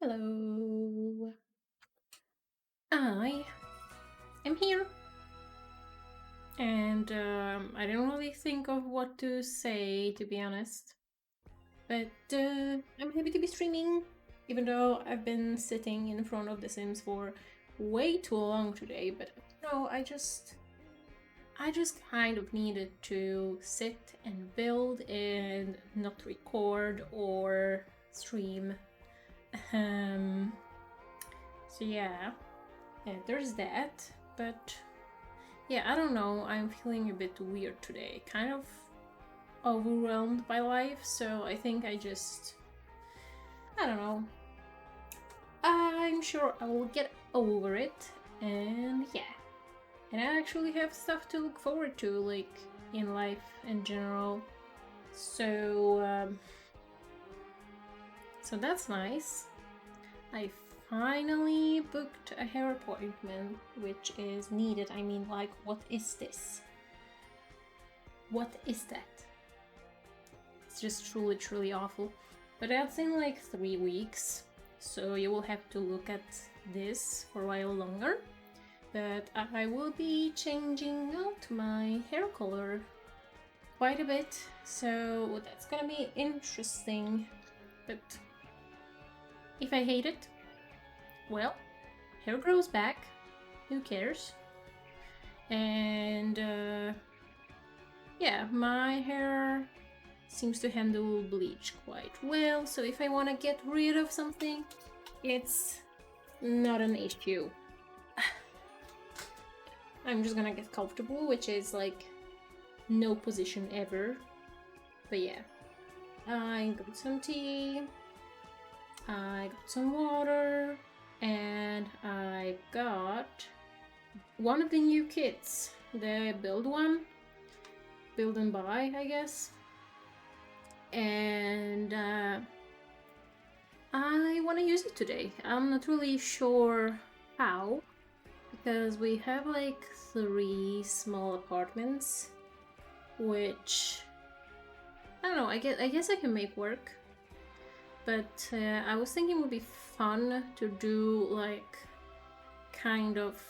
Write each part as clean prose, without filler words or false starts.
Hello. I am here, and I didn't really think of what to say, to be honest. But I'm happy to be streaming, even though I've been sitting in front of The Sims for way too long today. But no, I just kind of needed to sit and build and not record or stream. Um. So yeah. Yeah, there's that, but yeah, I don't know, I'm feeling a bit weird today, kind of overwhelmed by life, so I think I don't know, I'm sure I will get over it, and yeah. And I actually have stuff to look forward to, like, in life in general, so, so that's nice. I finally booked a hair appointment, which is needed. I mean, like, what is this? What is that? It's just truly, truly awful. But that's in like 3 weeks, so you will have to look at this for a while longer. But I will be changing out my hair color quite a bit, so that's gonna be interesting. But if I hate it, well, hair grows back, who cares? And yeah, my hair seems to handle bleach quite well, so if I want to get rid of something, it's not an issue. I'm just gonna get comfortable, which is like no position ever. But yeah, I got some tea, I got some water, and I got one of the new kits, the build one, build and buy, I guess. And I want to use it today. I'm not really sure how, because we have like 3 small apartments, which I don't know. I guess I can make work. But I was thinking it would be fun to do like kind of.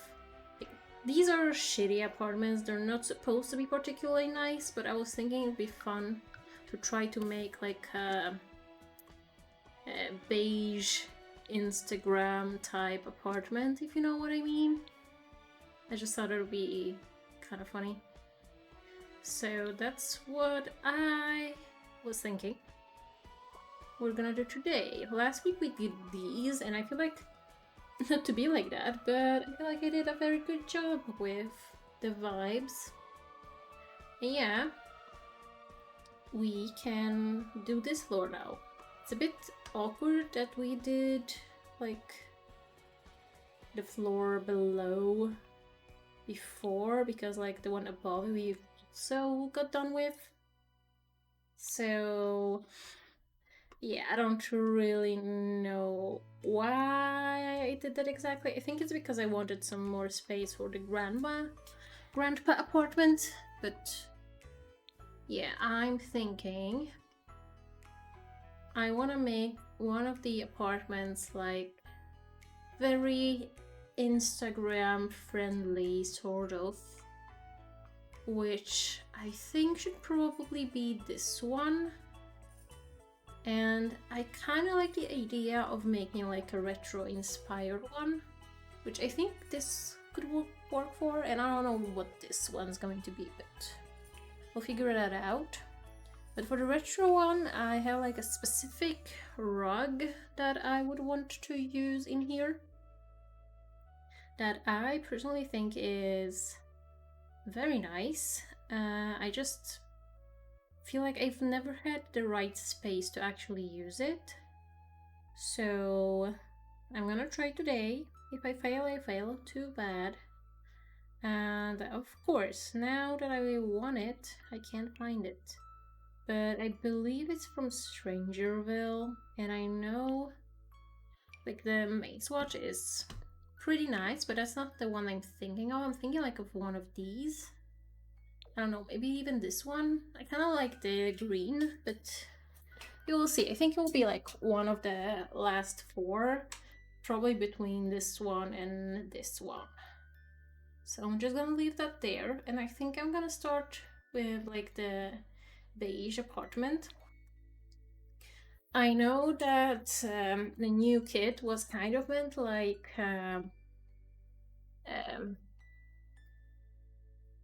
These are shitty apartments. They're not supposed to be particularly nice, but I was thinking it'd be fun to try to make like a beige Instagram type apartment, if you know what I mean. I just thought it would be kind of funny. So that's what I was thinking we're gonna do today. Last week we did these, and I feel like, not to be like that, but I feel like I did a very good job with the vibes. And yeah, we can do this floor now. It's a bit awkward that we did like the floor below before, because like the one above we also got done with. So yeah, I don't really know why I did that exactly. I think it's because I wanted some more space for the grandpa apartment, but yeah, I'm thinking I want to make one of the apartments like very Instagram friendly, sort of, which I think should probably be this one. And I kind of like the idea of making like a retro inspired one, which I think this could work for, and I don't know what this one's going to be, but we'll figure that out. But for the retro one, I have like a specific rug that I would want to use in here that I personally think is very nice. I just feel like I've never had the right space to actually use it. So I'm gonna try today. If I fail, I fail. Too bad. And of course, now that I want it, I can't find it. But I believe it's from Strangerville, and I know like the Maid's Watch is pretty nice, but that's not the one I'm thinking of. I'm thinking like of one of these. I don't know, maybe even this one. I kind of like the green, but You will see. I think it will be like one of the last four, probably between this one and this one. So I'm just gonna leave that there, and I think I'm gonna start with like the beige apartment. I know that the new kit was kind of meant like um,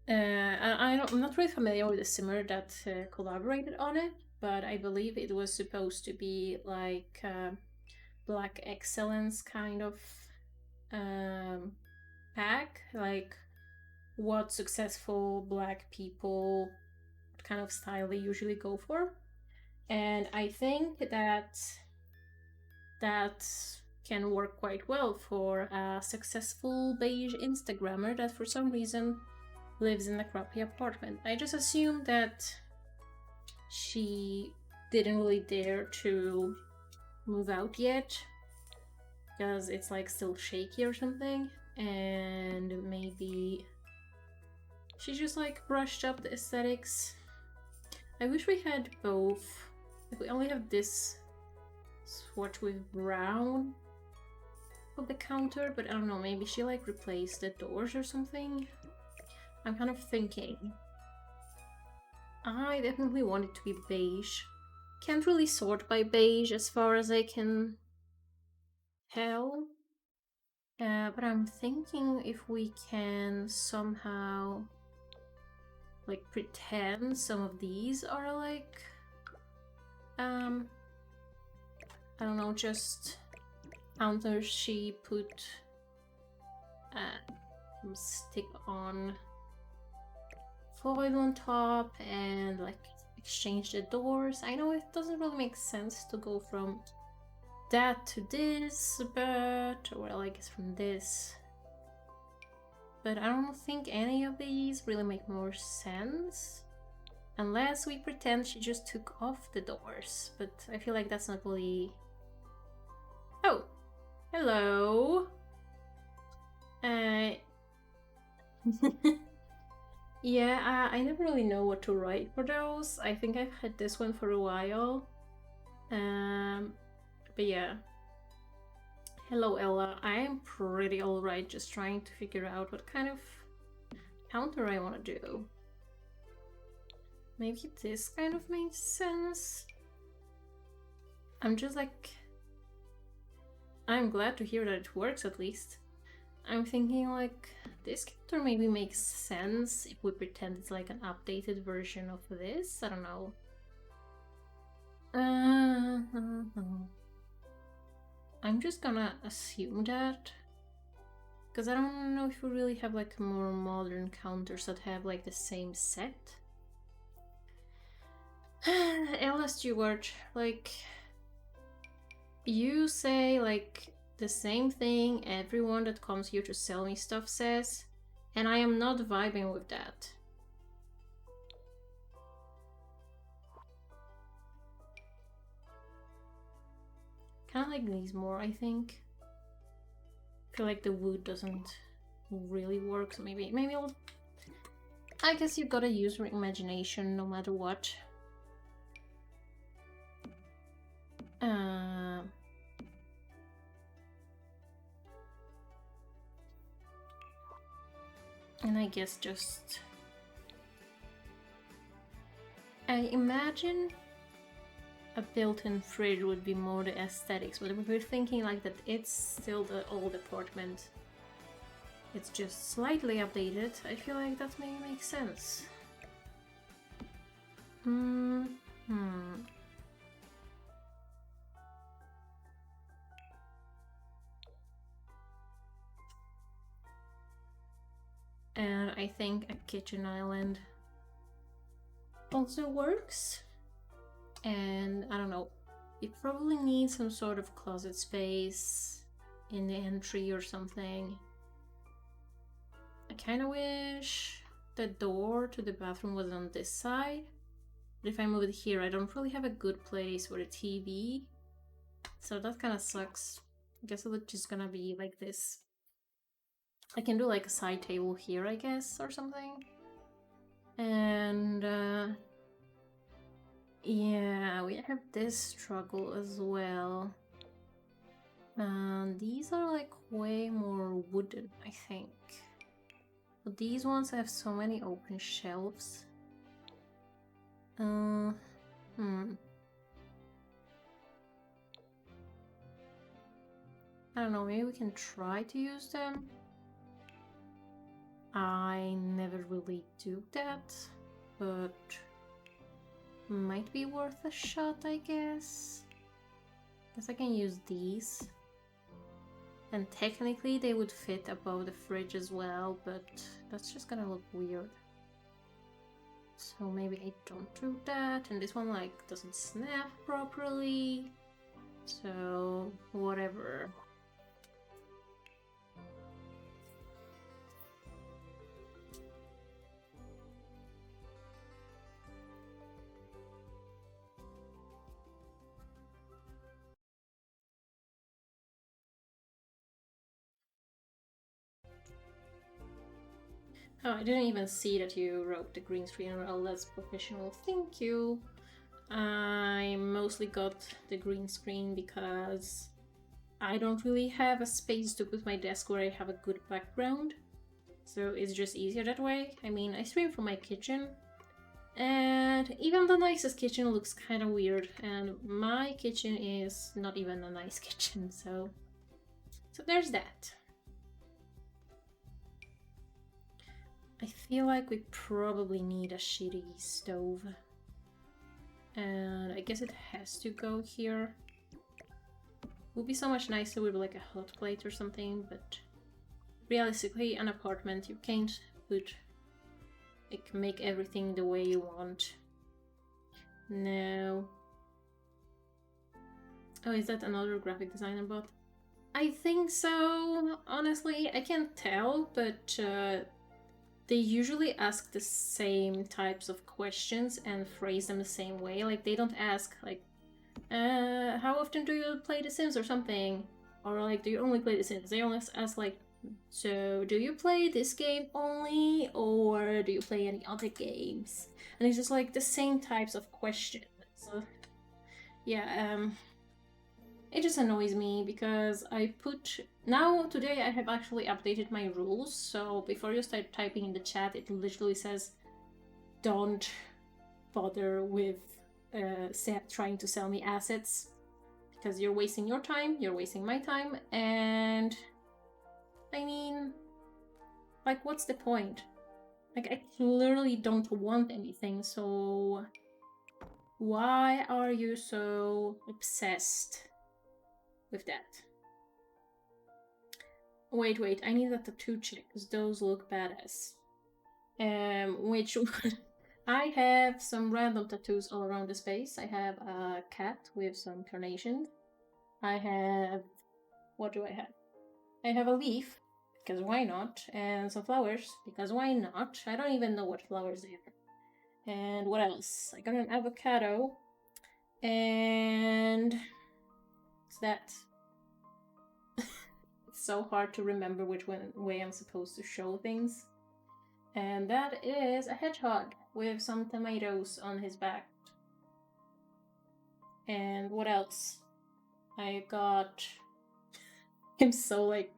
I'm not really familiar with the simmer that collaborated on it, but I believe it was supposed to be like Black Excellence kind of um, pack, like what successful Black people, what kind of style they usually go for. And I think that that can work quite well for a successful beige Instagrammer that for some reason lives in a crappy apartment. I just assumed that she didn't really dare to move out yet because it's like still shaky or something, and maybe she just like brushed up the aesthetics. I wish we had both. Like we only have this swatch with brown of the counter, but I don't know, maybe she like replaced the doors or something. I'm kind of thinking. I definitely want it to be beige. Can't really sort by beige as far as I can tell. But I'm thinking if we can somehow like pretend some of these are like I don't know, just counters she put stick on foil on top and like exchange the doors. I know it doesn't really make sense to go from that to this, but well, I guess from this. But I don't think any of these really make more sense unless we pretend she just took off the doors. But I feel like that's not really. Oh, hello. Yeah, I never really know what to write for those. I think I've had this one for a while. But yeah. Hello, Ella. I am pretty alright, just trying to figure out what kind of counter I want to do. Maybe this kind of makes sense. I'm just like... I'm glad to hear that it works at least. I'm thinking like this counter maybe makes sense if we pretend it's like an updated version of this. I don't know. I'm just gonna assume that, because I don't know if we really have like more modern counters that have like the same set. Ella Stewart, like you say like the same thing everyone that comes here to sell me stuff says, and I am not vibing with that. Kind of like these more, I think. I feel like the wood doesn't really work, so maybe I'll... I guess you gotta use your imagination no matter what. And I guess just... I imagine a built-in fridge would be more the aesthetics, but if we're thinking like that it's still the old apartment, it's just slightly updated, I feel like that may make sense. And I think a kitchen island also works. And I don't know, it probably needs some sort of closet space in the entry or something. I kind of wish the door to the bathroom was on this side. But if I move it here, I don't really have a good place for the TV. So that kind of sucks. I guess it's just gonna be like this. I can do like a side table here, I guess, or something. And Yeah, we have this struggle as well. And these are like way more wooden, I think. But these ones have so many open shelves. Hmm. I don't know, maybe we can try to use them. I never really do that, but might be worth a shot, I guess. Guess I can use these. And technically they would fit above the fridge as well, but that's just gonna look weird. So maybe I don't do that. And this one like doesn't snap properly. So whatever. Oh, I didn't even see that you wrote the green screen. Oh, that's professional. Thank you. I mostly got the green screen because I don't really have a space to put my desk where I have a good background. So it's just easier that way. I mean, I stream from my kitchen, and even the nicest kitchen looks kind of weird, and my kitchen is not even a nice kitchen, so there's that. I feel like we probably need a shitty stove. And I guess it has to go here. Would be so much nicer with like a hot plate or something, but realistically, an apartment, you can't put like make everything the way you want. No. Oh, is that another graphic designer bot? I think so. Honestly, I can't tell, but they usually ask the same types of questions and phrase them the same way. Like, they don't ask, like, how often do you play The Sims or something? Or, like, do you only play The Sims? They always ask, like, so do you play this game only? Or do you play any other games? And it's just, like, the same types of questions. So, yeah, it just annoys me because I put... Now, today I have actually updated my rules, so before you start typing in the chat, it literally says, don't bother with trying to sell me assets, because you're wasting your time, you're wasting my time, and... I mean... Like, what's the point? Like, I clearly don't want anything, so... Why are you so obsessed with that? Wait, I need a tattoo check, because those look badass. Which I have some random tattoos all around the space. I have a cat with some carnations. I have... What do I have? I have a leaf, because why not? And some flowers, because why not? I don't even know what flowers they are. And what else? I got an avocado. And... What's that? It's so hard to remember which way I'm supposed to show things. And that is a hedgehog with some tomatoes on his back. And what else? I got... I'm so, like,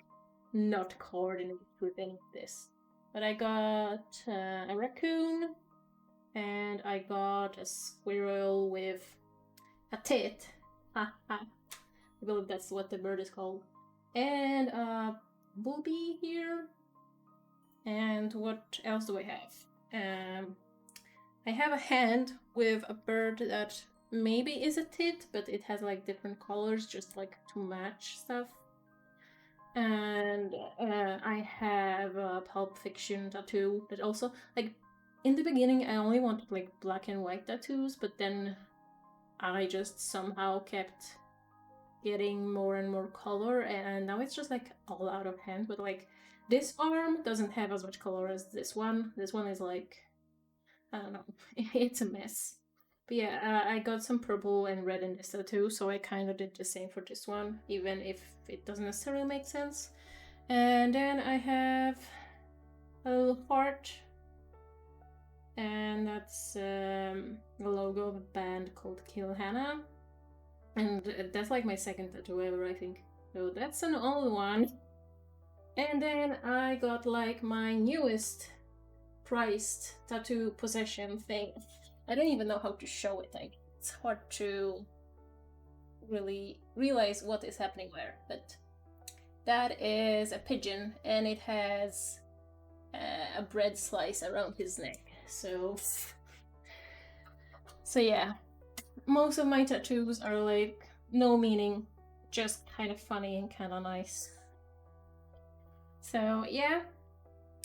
not coordinated with any of this. But I got a raccoon, and I got a squirrel with a tit. I believe that's what the bird is called. And a booby here. And what else do I have? I have a hand with a bird that maybe is a tit, but it has like different colors just like to match stuff. And I have a Pulp Fiction tattoo that also, like, in the beginning I only wanted like black and white tattoos, but then I just somehow kept getting more and more color, and now it's just like all out of hand. But like this arm doesn't have as much color as this one. This one is like, I don't know, it's a mess. But yeah, I got some purple and red in this tattoo, so I kind of did the same for this one, even if it doesn't necessarily make sense. And then I have a little heart and that's the logo of a band called Kill Hannah, and that's like my second tattoo ever, I think. So that's an old one. And then I got like my newest priced tattoo possession thing. I don't even know how to show it. Like, it's hard to really realize what is happening where, but that is a pigeon, and it has a bread slice around his neck. So yeah, most of my tattoos are like no meaning, just kind of funny and kind of nice. So yeah,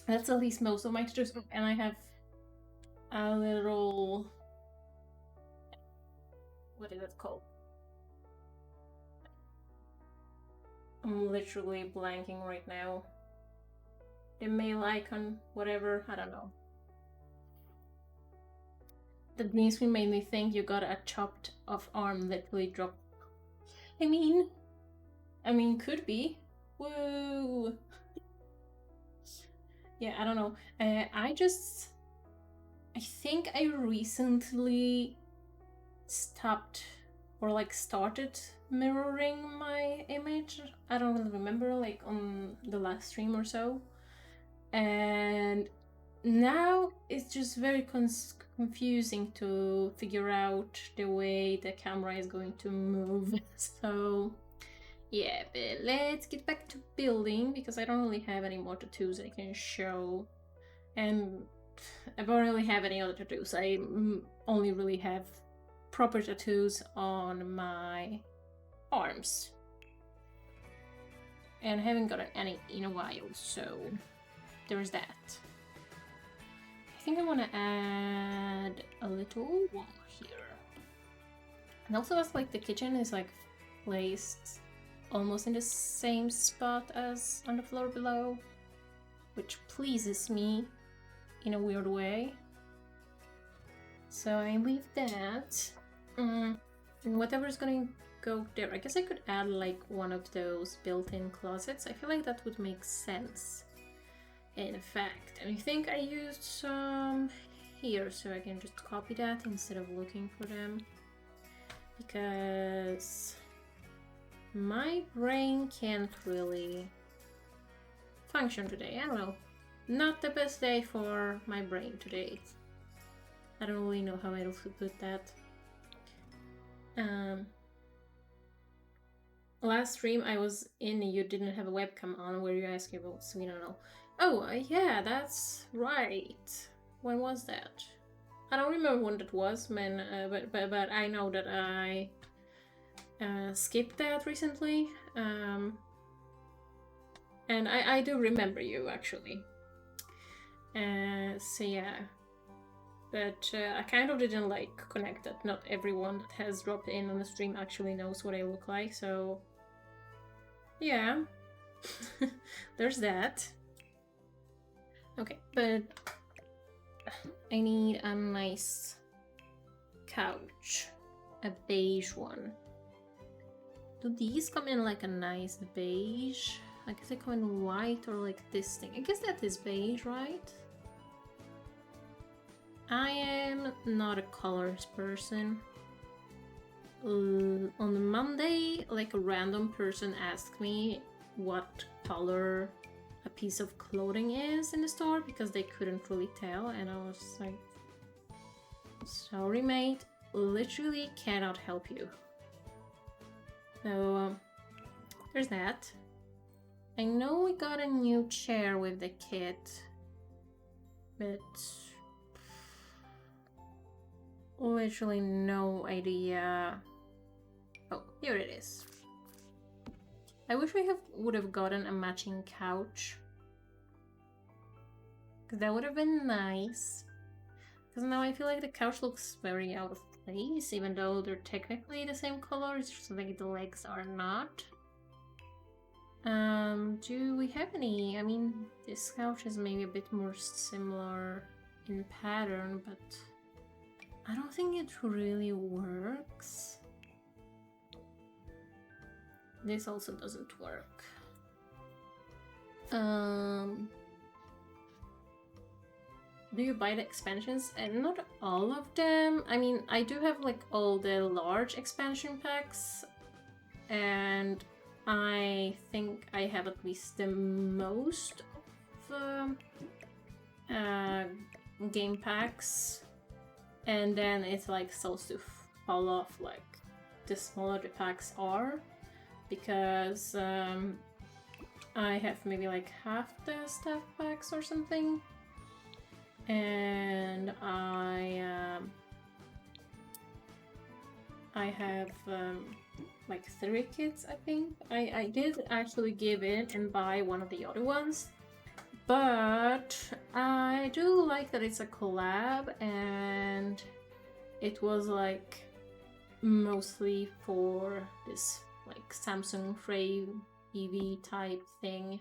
that's at least most of my tattoos. And I have a little, what is it called? I'm literally blanking right now. The mail icon, whatever, I don't know. That means we made me think you got a chopped off arm literally dropped. I mean, could be. Whoa. Yeah, I don't know. I think I recently stopped or like started mirroring my image. I don't really remember, like on the last stream or so. And now it's just very confusing to figure out the way the camera is going to move. So yeah, but let's get back to building, because I don't really have any more tattoos I can show. And I don't really have any other tattoos. I only really have proper tattoos on my arms. And I haven't gotten any in a while, so there's that. I think I want to add a little wall here. And also, as like the kitchen is like placed almost in the same spot as on the floor below, which pleases me in a weird way. So I leave that. And whatever's gonna go there, I guess I could add like one of those built-in closets. I feel like that would make sense, in fact. And I think I used some here, so I can just copy that instead of looking for them, because my brain can't really function today. I don't know. Not the best day for my brain today. I don't really know how else to put that. Last stream I was in, you didn't have a webcam on. Were you asking about Sweden? No. Oh, yeah, that's right. When was that? I don't remember when that was, man. But I know that I skipped that recently. And I do remember you, actually. So yeah. But I kind of didn't like connect that not everyone that has dropped in on the stream actually knows what I look like, so yeah. There's that. Okay, but I need a nice couch. A beige one. Do these come in like a nice beige? I guess they come in white or like this thing. I guess that is beige, right? I am not a colors person. On Monday, like a random person asked me what color a piece of clothing is in the store because they couldn't really tell, and I was like, sorry mate, literally cannot help you. So there's that. I know we got a new chair with the kit, but literally no idea. Oh, here it is. I wish we would have gotten a matching couch, because that would have been nice. Because now I feel like the couch looks very out of place, even though they're technically the same color. It's just like the legs are not. Do we have any? I mean, this couch is maybe a bit more similar in pattern, but I don't think it really works. This also doesn't work. do you buy the expansions? And not all of them. I mean, I do have like all the large expansion packs, and I think I have at least the most of game packs, and then it's like supposed to fall off like the smaller the packs are, because I have maybe like half the staff packs or something, and I have like 3 kits, I think. I did actually give in and buy one of the other ones, but I do like that it's a collab, and it was like mostly for this like Samsung Frame TV type thing,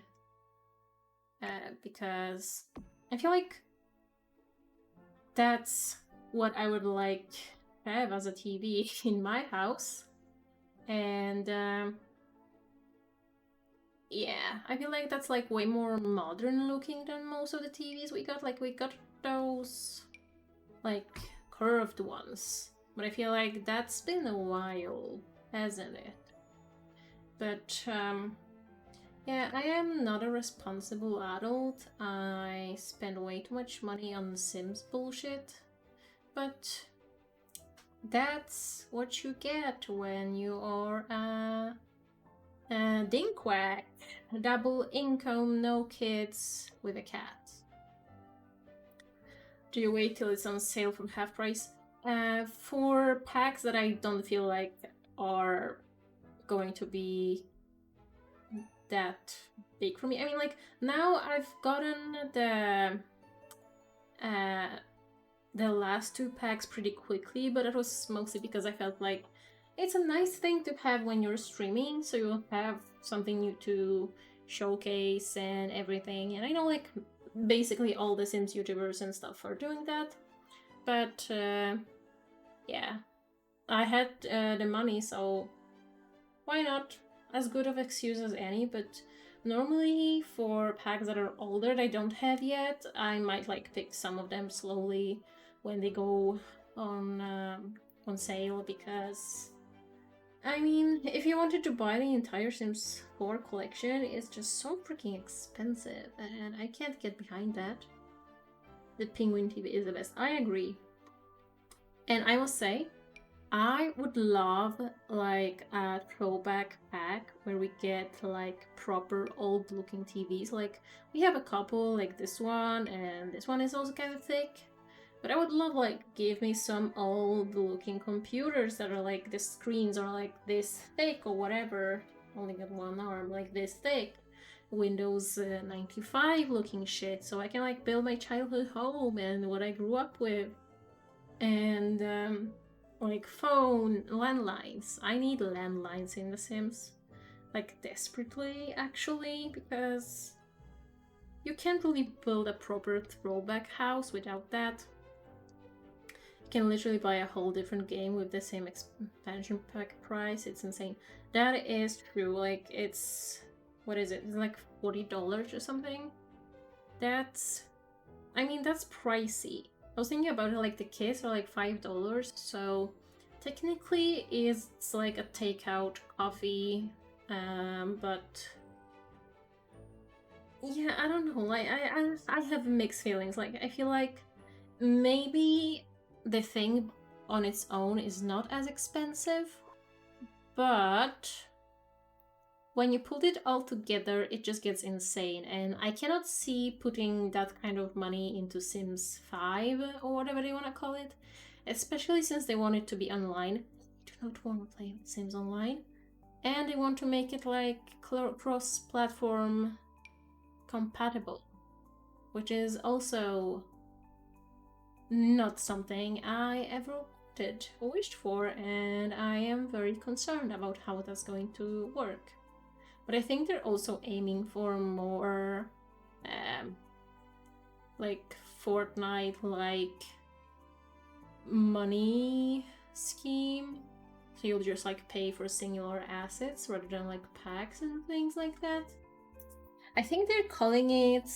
because I feel like that's what I would like to have as a TV in my house. And yeah, I feel like that's like way more modern looking than most of the TVs we got. Like we got those like curved ones, but I feel like that's been a while, hasn't it? But yeah, I am not a responsible adult. I spend way too much money on Sims bullshit, but that's what you get when you are a dinkwag. Double income, no kids, with a cat. Do you wait till it's on sale from half price? For packs that I don't feel like are going to be that big for me. I mean, like, now I've gotten the last 2 packs pretty quickly, but it was mostly because I felt like it's a nice thing to have when you're streaming, so you'll have something new to showcase and everything. And I know like basically all the Sims YouTubers and stuff are doing that, but yeah, I had the money, so why not? As good of excuse as any. But normally for packs that are older that I don't have yet, I might like pick some of them slowly when they go on sale, because I mean, if you wanted to buy the entire Sims 4 collection, it's just so freaking expensive, and I can't get behind that. The Penguin TV is the best. I agree. And I must say, I would love like a throwback pack where we get like proper old looking TVs. Like we have a couple, like this one, and this one is also kind of thick. But I would love like give me some old looking computers that are like the screens are like this thick or whatever. Only got one arm, like this thick. Windows 95 looking shit, so I can like build my childhood home and what I grew up with. And like phone landlines. I need landlines in The Sims, like desperately actually, because you can't really build a proper throwback house without that. You can literally buy a whole different game with the same expansion pack price. It's insane. That is true. Like it's, what is it? It's like $40 or something. That's, I mean, that's pricey. I was thinking about it, like the kits are like $5, so technically it's like a takeout coffee, but yeah, I don't know. Like I have mixed feelings. Like I feel like maybe the thing on its own is not as expensive, but when you put it all together, it just gets insane, and I cannot see putting that kind of money into Sims 5 or whatever they want to call it, especially since they want it to be online. I do not want to play Sims online, and they want to make it like cross-platform compatible, which is also not something I ever wanted or wished for, and I am very concerned about how that's going to work. But I think they're also aiming for more like Fortnite-like money scheme. So you'll just like pay for singular assets rather than like packs and things like that. I think they're calling it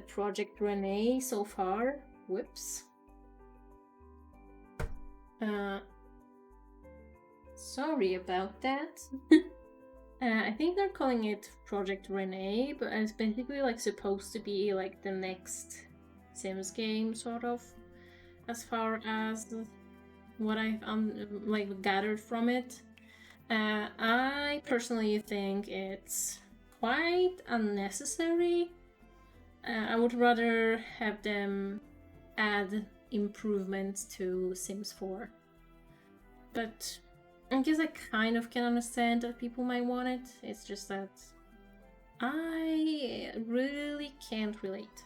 Project Renee so far. Whoops. Sorry about that. I think they're calling it Project Renee, but it's basically like supposed to be like the next Sims game, sort of, as far as what I've like gathered from it. I personally think it's quite unnecessary. I would rather have them add improvements to Sims 4. But I guess I kind of can understand that people might want it. It's just that I really can't relate.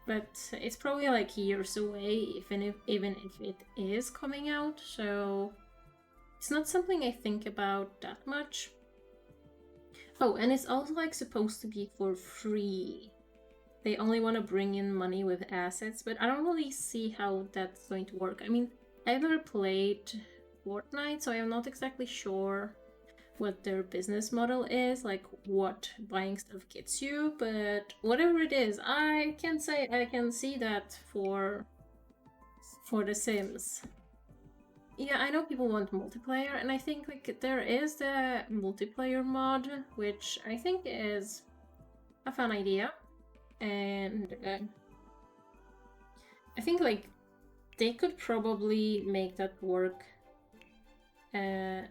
But it's probably like years away, even if it is coming out, so it's not something I think about that much. Oh, and it's also like supposed to be for free. They only want to bring in money with assets, but I don't really see how that's going to work. I mean, I've never played Fortnite, so I'm not exactly sure what their business model is, like what buying stuff gets you, but whatever it is, I can see that for The Sims. Yeah, I know people want multiplayer, and I think like there is the multiplayer mod, which I think is a fun idea, and I think like they could probably make that work in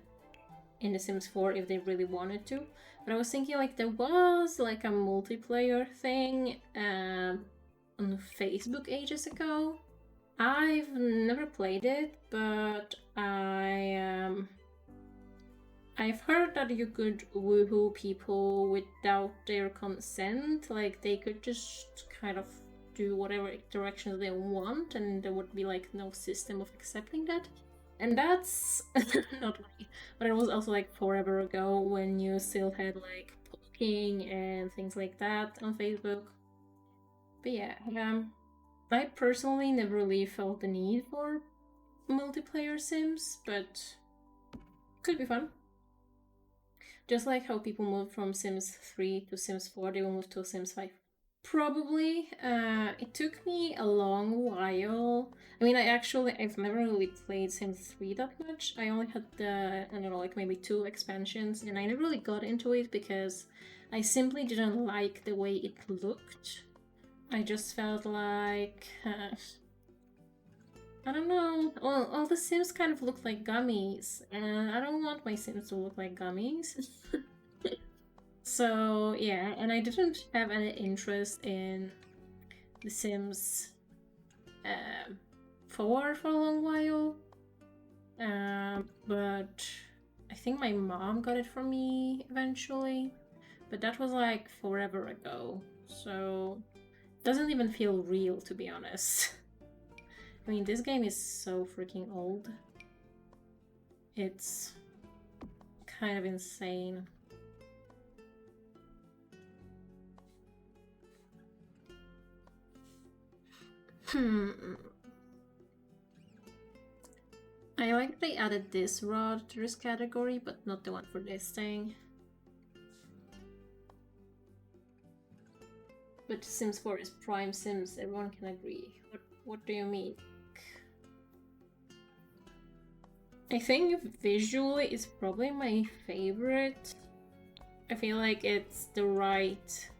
The Sims 4 if they really wanted to. But I was thinking like there was like a multiplayer thing on Facebook ages ago. I've never played it, but I've heard that you could woohoo people without their consent. Like they could just kind of do whatever directions they want, and there would be like no system of accepting that. And that's not right. But it was also like forever ago when you still had like poking and things like that on Facebook. But yeah, I personally never really felt the need for multiplayer Sims, but could be fun. Just like how people moved from Sims 3 to Sims 4, they will move to Sims 5. Probably. It took me a long while. I mean, I've never really played Sims 3 that much. I only had I don't know, like maybe 2 expansions, and I never really got into it because I simply didn't like the way it looked. I just felt like, I don't know, all the Sims kind of look like gummies, and I don't want my Sims to look like gummies. So yeah, and I didn't have any interest in The Sims 4 for a long while, but I think my mom got it for me eventually, but that was like forever ago, so it doesn't even feel real, to be honest. I mean, this game is so freaking old. It's kind of insane. I like they added this rod to this category, but not the one for this thing. But Sims 4 is prime Sims, everyone can agree. What do you mean? I think visually it's probably my favorite. I feel like it's the right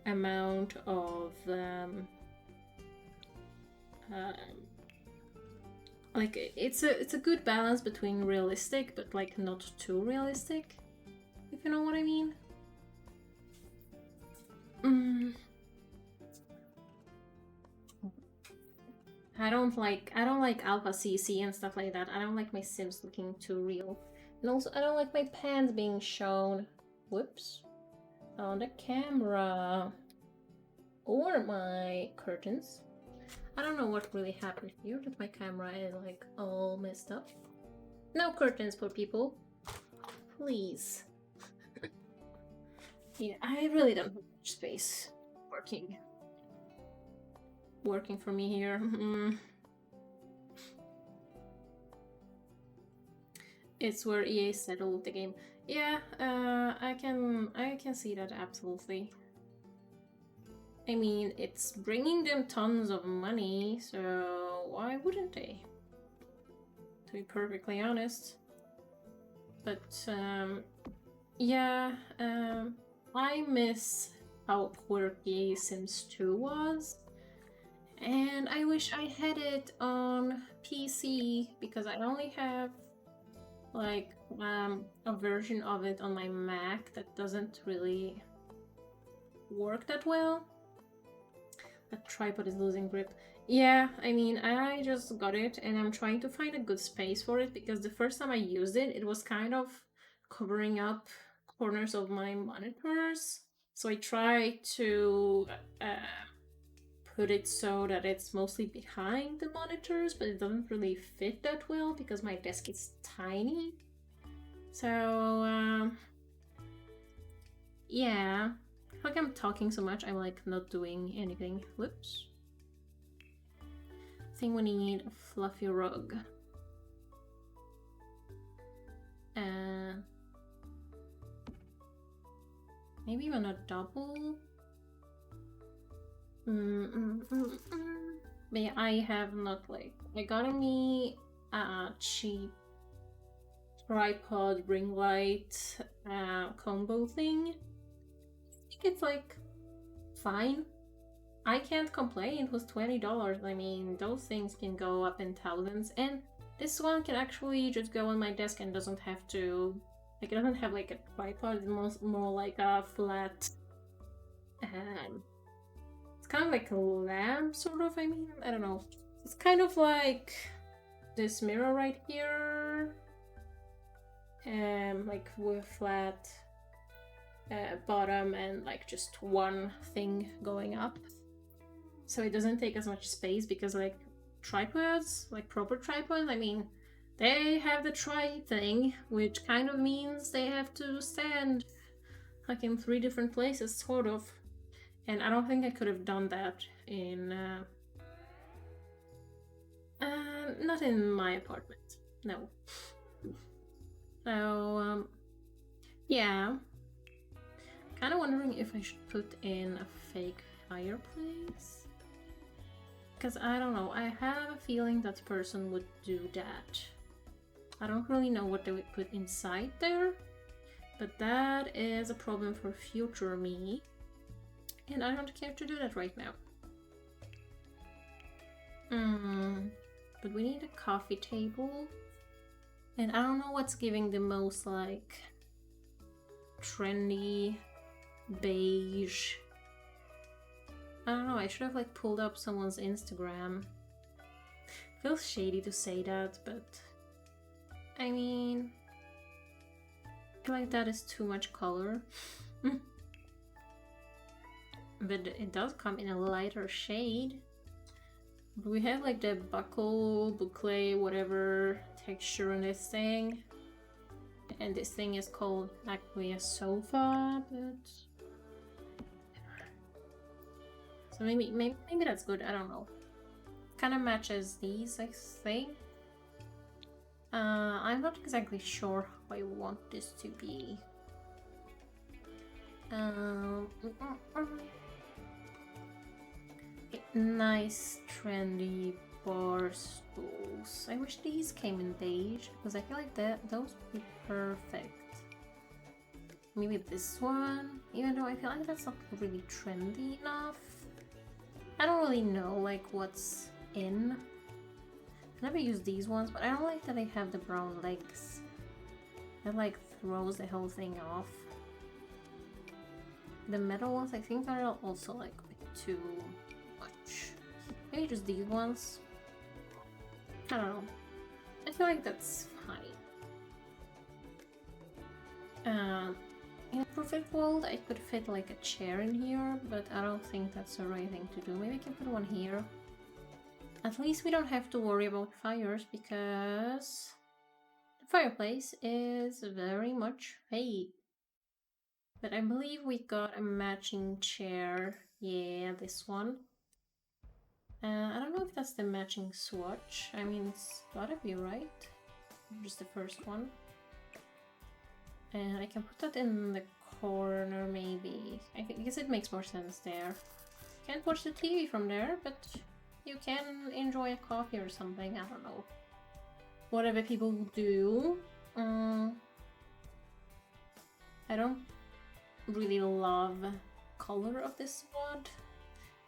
amount of like it's a good balance between realistic but like not too realistic, if you know what I mean. I don't like alpha CC and stuff like that. I don't like my Sims looking too real. And also I don't like my pants being shown, whoops, on the camera. Or my curtains. I don't know what really happened here, that my camera is like all messed up. No curtains for people. Please. Yeah, I really don't have much space working for me here. It's where EA settled the game. Yeah, I can see that absolutely. I mean, it's bringing them tons of money, so why wouldn't they? To be perfectly honest. But, yeah, I miss how quirky Sims 2 was. And I wish I had it on PC, because I only have like a version of it on my Mac that doesn't really work that well. That tripod is losing grip. Yeah, I mean, I just got it and I'm trying to find a good space for it, because the first time I used it, it was kind of covering up corners of my monitors. So I try to put it so that it's mostly behind the monitors, but it doesn't really fit that well because my desk is tiny. So, yeah. Like I'm talking so much, I'm like not doing anything. Whoops. I think we need a fluffy rug. Maybe even a double. But yeah, I have not like I got me a cheap tripod ring light combo thing. I think it's like fine. I can't complain. It was $20. I mean, those things can go up in thousands, and this one can actually just go on my desk and doesn't have to, like, it doesn't have like a tripod. It's more like a flat. It's kind of like a lamp, sort of. I mean, I don't know. It's kind of like this mirror right here, like with flat bottom and like just one thing going up. So it doesn't take as much space, because like tripods, like proper tripods, I mean, they have the tri thing, which kind of means they have to stand like in 3 different places, sort of. And I don't think I could have done that in not in my apartment, no. So yeah, kind of wondering if I should put in a fake fireplace. Because I don't know, I have a feeling that person would do that. I don't really know what they would put inside there, but that is a problem for future me. And I don't care to do that right now. But we need a coffee table. And I don't know what's giving the most like trendy beige. I don't know, I should have like pulled up someone's Instagram. Feels shady to say that, but I mean, I feel like that is too much color. But it does come in a lighter shade. We have like the buckle, boucle, whatever texture on this thing. And this thing is called actually a sofa, but so maybe that's good, I don't know. Kind of matches these, I think. I'm not exactly sure how I want this to be. Nice trendy bar stools. I wish these came in beige, because I feel like those would be perfect. Maybe this one, even though I feel like that's not really trendy enough. I don't really know like what's in. I've never used these ones, but I don't like that they have the brown legs. That like throws the whole thing off. The metal ones I think are also like a bit too much. Maybe just these ones. I don't know. I feel like that's fine. In a perfect world, I could fit like a chair in here, but I don't think that's the right thing to do. Maybe I can put one here. At least we don't have to worry about fires, because the fireplace is very much fake. But I believe we got a matching chair. Yeah, this one. I don't know if that's the matching swatch. I mean, it's gotta be right. Just the first one. And I can put that in the corner, maybe. I guess it makes more sense there. can't watch the TV from there, but you can enjoy a coffee or something. I don't know. Whatever people do. I don't really love color of this wood,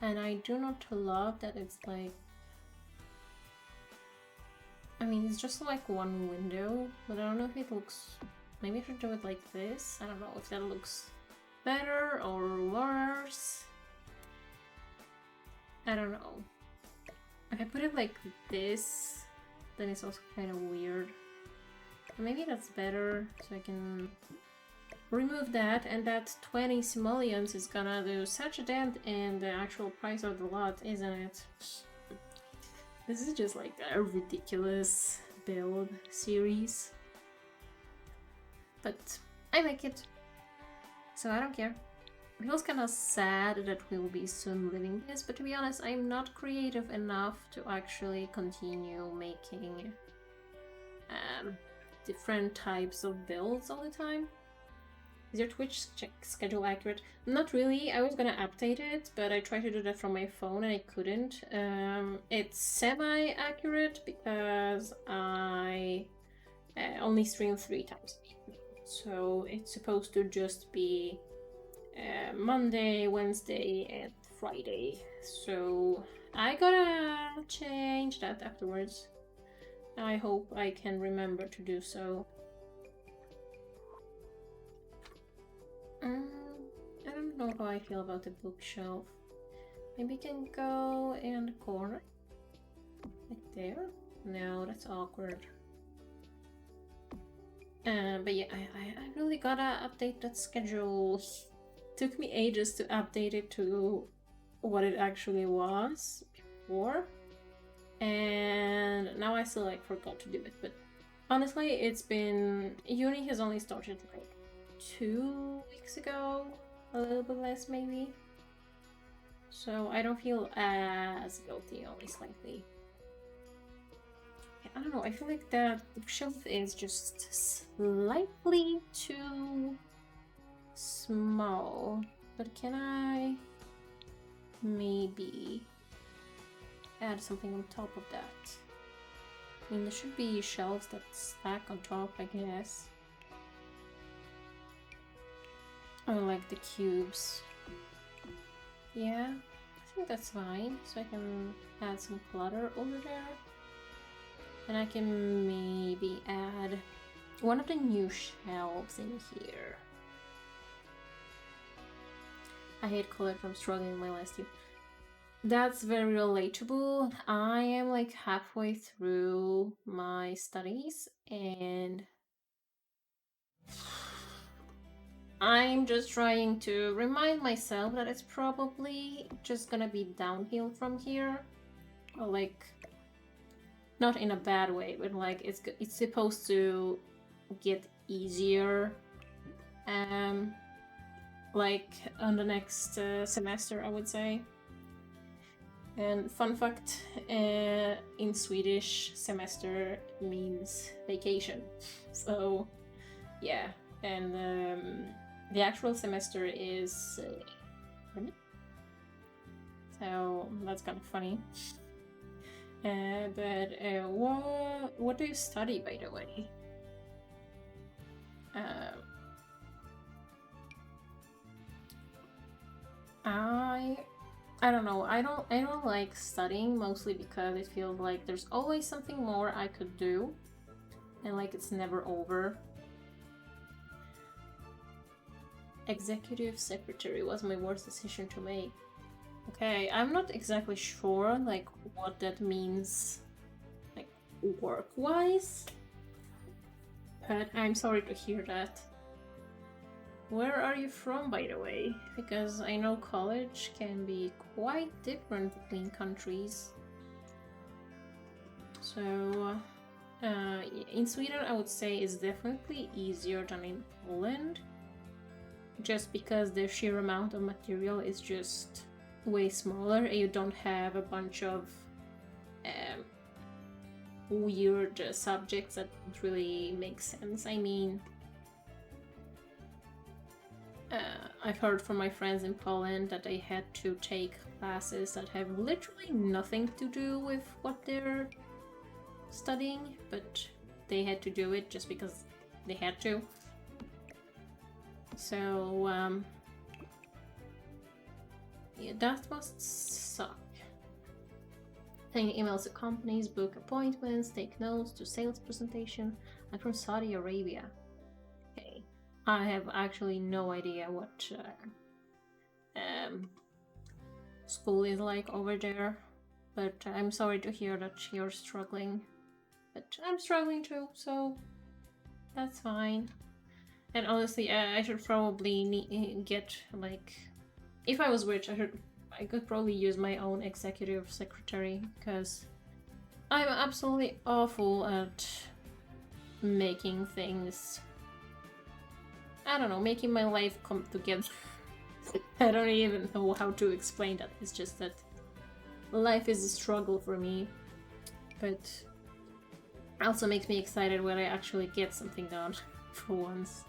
and I do not love that it's like, I mean, it's just like one window, but I don't know if it looks, maybe I should do it like this. I don't know if that looks better or worse. I don't know. If I put it like this, then it's also kind of weird. But maybe that's better, so I can remove that, and that 20 simoleons is gonna do such a dent in the actual price of the lot, isn't it? This is just like a ridiculous build series. But I like it, so I don't care. It feels kind of sad that we will be soon leaving this, but to be honest, I'm not creative enough to actually continue making different types of builds all the time. Is your Twitch schedule accurate? Not really. I was gonna update it, but I tried to do that from my phone and I couldn't. It's semi-accurate because I only stream 3 times a week. So it's supposed to just be Monday, Wednesday, and Friday. So I gotta change that afterwards. I hope I can remember to do so. I don't know how I feel about the bookshelf. Maybe it can go in the corner? Like there? No, that's awkward. But yeah, I really gotta update that schedule. Took me ages to update it to what it actually was before. And now I still like forgot to do it, but honestly, it's been... Uni has only started like 2 weeks ago, a little bit less maybe. So I don't feel as guilty, only slightly. Yeah, I don't know, I feel like that bookshelf is just slightly too small. But can I maybe add something on top of that? I mean, there should be shelves that stack on top, I guess. I like the cubes. Yeah, I think that's fine. So I can add some clutter over there. And I can maybe add one of the new shelves in here. I hate college, I'm struggling in my last year. That's very relatable. I am like halfway through my studies and I'm just trying to remind myself that it's probably just gonna be downhill from here. Or like, not in a bad way, but like it's supposed to get easier. Like on the next semester, I would say. And fun fact, in Swedish, semester means vacation. So yeah, and the actual semester is so that's kind of funny. But what do you study, by the way? I don't know. I don't like studying, mostly because it feels like there's always something more I could do, and like it's never over. Executive secretary was my worst decision to make. Okay, I'm not exactly sure like what that means, like work-wise, but I'm sorry to hear that. Where are you from, by the way? Because I know college can be quite different between countries. So, in Sweden, I would say it's definitely easier than in Poland. Just because the sheer amount of material is just way smaller and you don't have a bunch of weird subjects that don't really make sense. I mean, I've heard from my friends in Poland that they had to take classes that have literally nothing to do with what they're studying, but they had to do it just because they had to. So, yeah, that must suck. Sending emails to companies, book appointments, take notes, do sales presentation. I'm from Saudi Arabia. Okay, I have actually no idea what school is like over there, but I'm sorry to hear that you're struggling. But I'm struggling too, so that's fine. And honestly, I should probably get like, if I was rich, I could probably use my own executive secretary, because I'm absolutely awful at making things, I don't know, making my life come together. I don't even know how to explain that. It's just that life is a struggle for me, but also makes me excited when I actually get something done for once.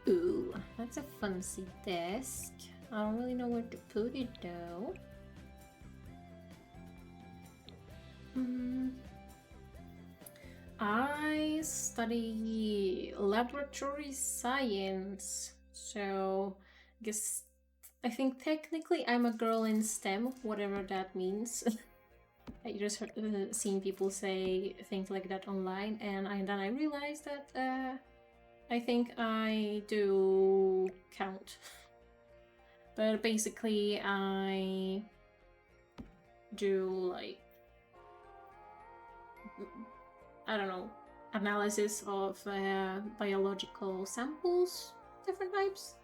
Ooh, that's a fancy desk. I don't really know where to put it though. I study laboratory science, so I think technically I'm a girl in STEM, whatever that means. I just seen people say things like that online, and then I realized that I think I do count. But basically, I do like, I don't know, analysis of biological samples, different types.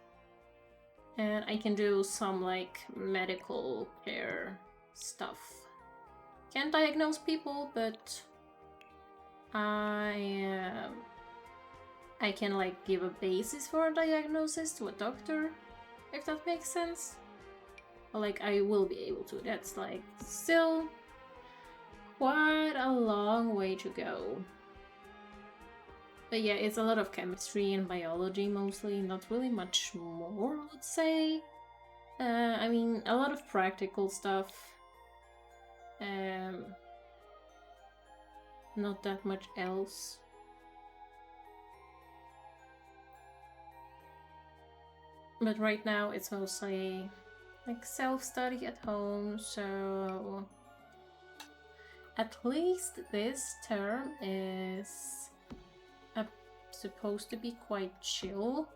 And I can do some like medical care stuff. Can't diagnose people, but I can like give a basis for a diagnosis to a doctor, if that makes sense. Or like I will be able to. That's like still quite a long way to go. But yeah, it's a lot of chemistry and biology mostly, not really much more, I would say. I mean, a lot of practical stuff. Not that much else. But right now it's mostly like self-study at home, so at least this term is supposed to be quite chill.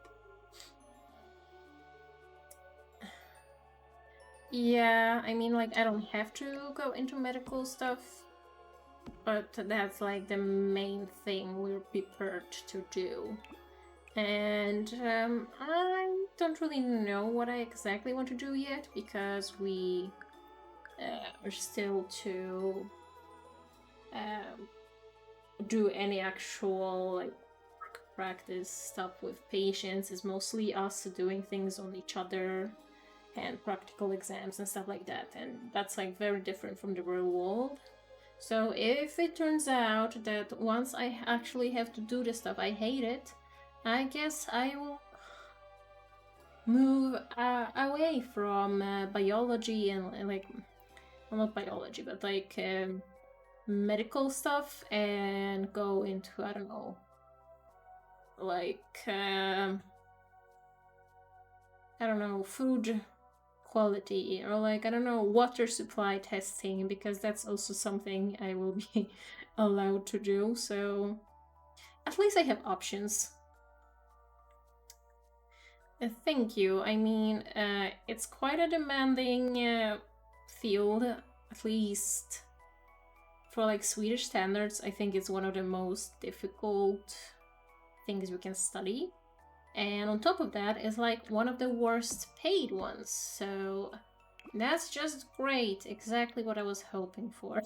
Yeah, I mean, like, I don't have to go into medical stuff, but that's like the main thing we're prepared to do. And I don't really know what I exactly want to do yet, because we are still to do any actual like practice stuff with patients. Is mostly us doing things on each other and practical exams and stuff like that, and that's like very different from the real world. So if it turns out that once I actually have to do this stuff I hate it, I guess I will move away from biology and like, well, not biology, but like medical stuff, and go into, I don't know, like I don't know, food quality, or like, I don't know, water supply testing, because that's also something I will be allowed to do. So at least I have options. Thank you. I mean, it's quite a demanding field, at least for like Swedish standards. I think it's one of the most difficult things we can study. And on top of that, it's like one of the worst paid ones. So that's just great. Exactly what I was hoping for.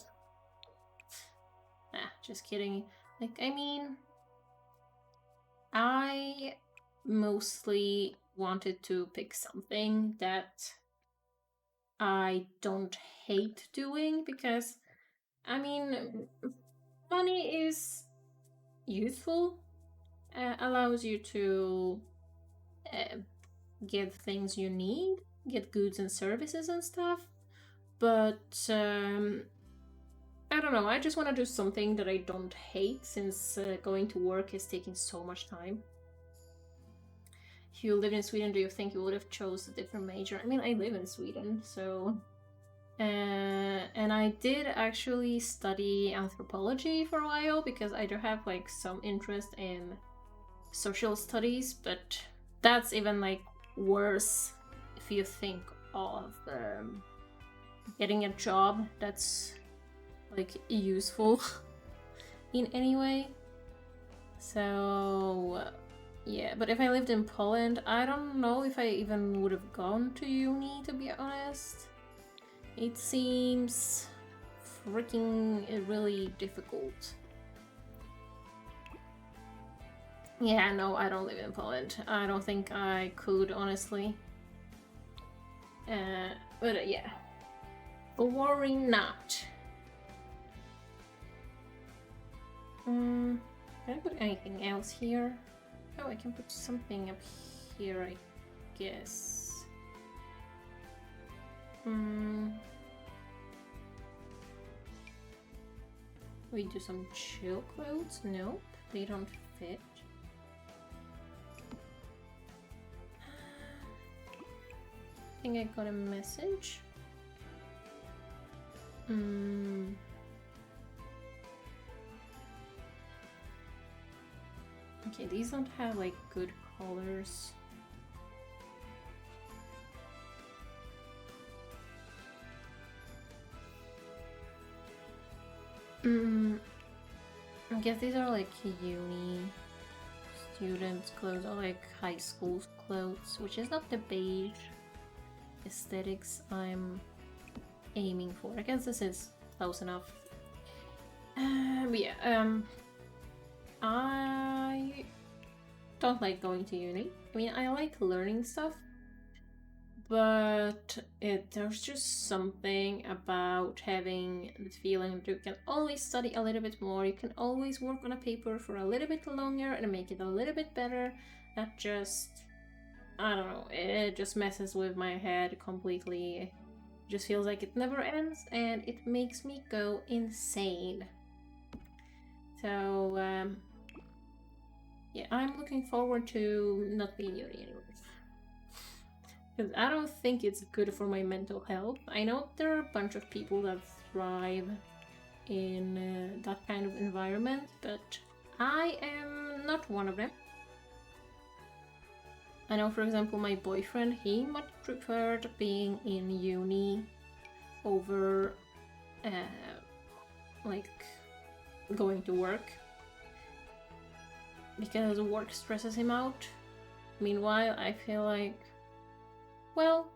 Just kidding. Like, I mean, I mostly wanted to pick something that I don't hate doing, because, I mean, money is useful, allows you to get things you need, get goods and services and stuff. But I don't know, I just want to do something that I don't hate, since going to work is taking so much time. If you lived in Sweden, do you think you would have chose a different major? I mean, I live in Sweden, so... and I did actually study anthropology for a while, because I do have like some interest in social studies, but that's even like worse if you think of getting a job that's like useful in any way. So yeah, but if I lived in Poland, I don't know if I even would have gone to uni, to be honest. It seems freaking really difficult. Yeah, no, I don't live in Poland. I don't think I could, honestly. But yeah. Worry not. Can I put anything else here? Oh, I can put something up here, I guess. We do some chill clothes? Nope, they don't fit. I think I got a message. Okay, these don't have like good colors. I guess these are like uni students' clothes, or like high school clothes, which is not the beige aesthetics I'm aiming for. I guess this is close enough. I don't like going to uni. I mean, I like learning stuff, but there's just something about having the feeling that you can always study a little bit more, you can always work on a paper for a little bit longer and make it a little bit better. That just, I don't know, it just messes with my head completely. It just feels like it never ends, and it makes me go insane. So, yeah, I'm looking forward to not being uni anymore. Because I don't think it's good for my mental health. I know there are a bunch of people that thrive in that kind of environment, but I am not one of them. I know, for example, my boyfriend, he much preferred being in uni over like going to work, because work stresses him out. Meanwhile, I feel like, well,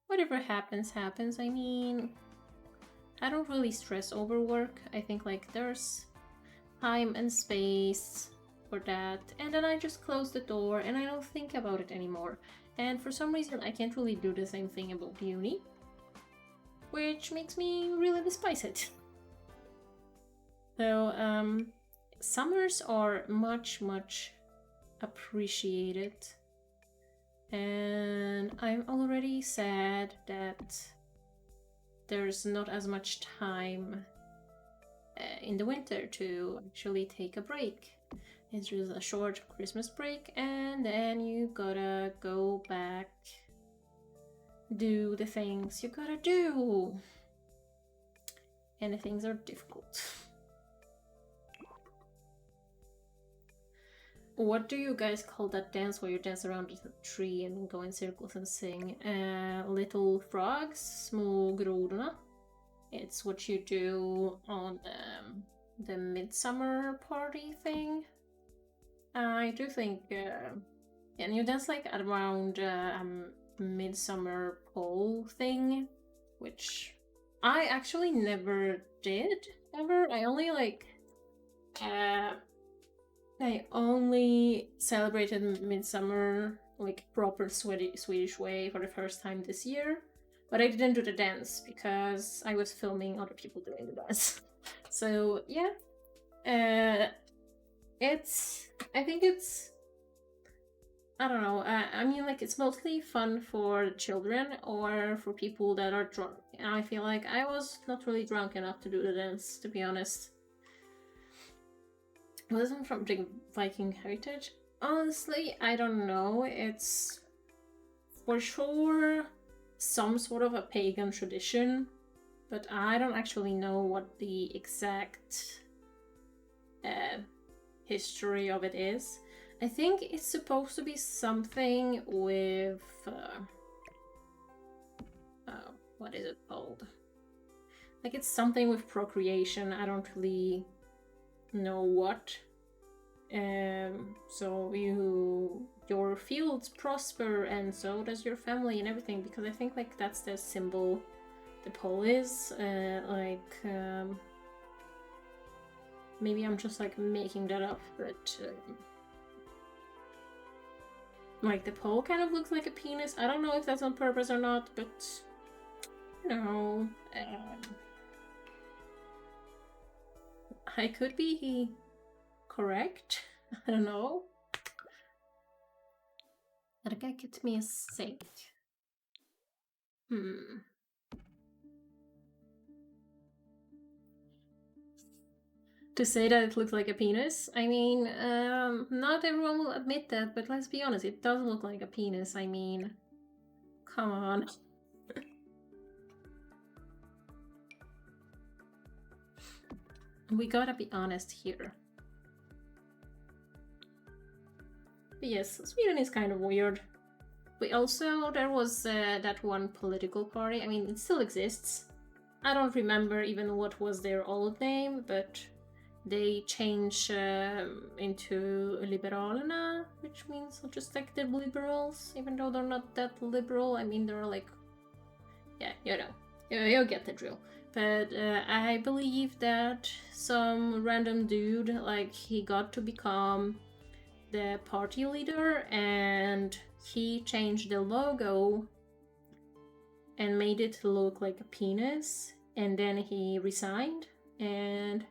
whatever happens, happens. I mean, I don't really stress over work. I think like there's time and space for that, and then I just close the door and I don't think about it anymore. And for some reason, I can't really do the same thing about uni, which makes me really despise it. So, summers are much appreciated, and I'm already sad that there's not as much time in the winter to actually take a break. It's just a short Christmas break, and then you gotta go back, do the things you gotta do, and the things are difficult. What do you guys call that dance where you dance around a tree and go in circles and sing? Little frogs, små grodorna. It's what you do on the midsummer party thing. I do think, and you dance like around midsummer pole thing, which I actually never did ever. I only like I only celebrated midsummer like proper Swedish way for the first time this year, but I didn't do the dance because I was filming other people doing the dance. So yeah, I think it's, I don't know. I mean, like, it's mostly fun for children or for people that are drunk. And I feel like I was not really drunk enough to do the dance, to be honest. Was it from Viking heritage? Honestly, I don't know. It's for sure some sort of a pagan tradition, but I don't actually know what the exact history of it is. I think it's supposed to be something with what is it called? Like, it's something with procreation. I don't really know what. So your fields prosper, and so does your family and everything. Because I think like that's the symbol the pole is. Maybe I'm just like making that up, but like the pole kind of looks like a penis. I don't know if that's on purpose or not, but you know, I could be correct. I don't know. That guy get me a sink. To say that it looks like a penis, I mean, not everyone will admit that, but let's be honest, it does look like a penis. I mean, come on. We gotta be honest here. But yes, Sweden is kind of weird. But also, there was that one political party. I mean, it still exists. I don't remember even what was their old name, but they changed into Liberalerna, which means just like the liberals, even though they're not that liberal. I mean, they're like, yeah, you know, you'll get the drill. But I believe that some random dude, like, he got to become the party leader, and he changed the logo and made it look like a penis, and then he resigned. And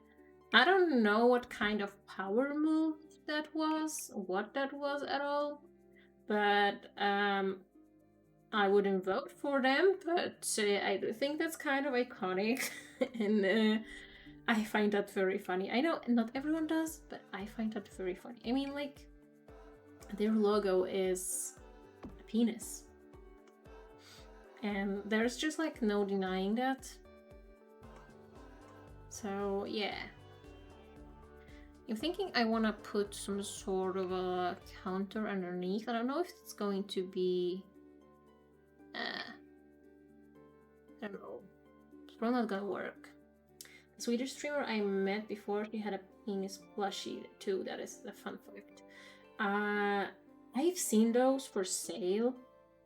I don't know what kind of power move that was, what that was at all, but I wouldn't vote for them, but I do think that's kind of iconic, and I find that very funny. I know not everyone does, but I find that very funny. I mean, like, their logo is a penis, and there's just like no denying that. So yeah, I'm thinking I want to put some sort of a counter underneath. I don't know if it's going to be I don't know, it's probably not gonna work. The Swedish streamer I met before, she had a penis plushie too. That is a fun fact. I've seen those for sale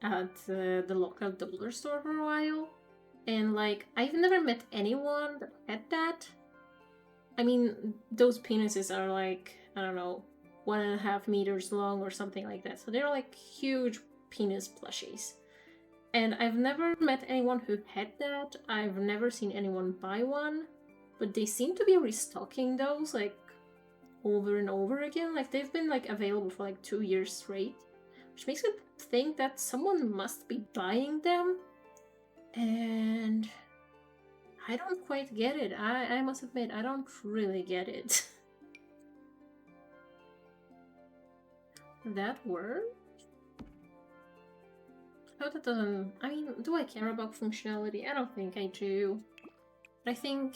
at the local dollar store for a while, and like, I've never met anyone that had that. I mean, those penises are like, I don't know, 1.5 meters long or something like that. So they're like huge penis plushies. And I've never met anyone who had that. I've never seen anyone buy one. But they seem to be restocking those like over and over again. Like, they've been like available for like 2 years straight. Which makes me think that someone must be buying them. And I don't quite get it. I must admit, I don't really get it. That word? Oh, that doesn't... I mean, do I care about functionality? I don't think I do. But I think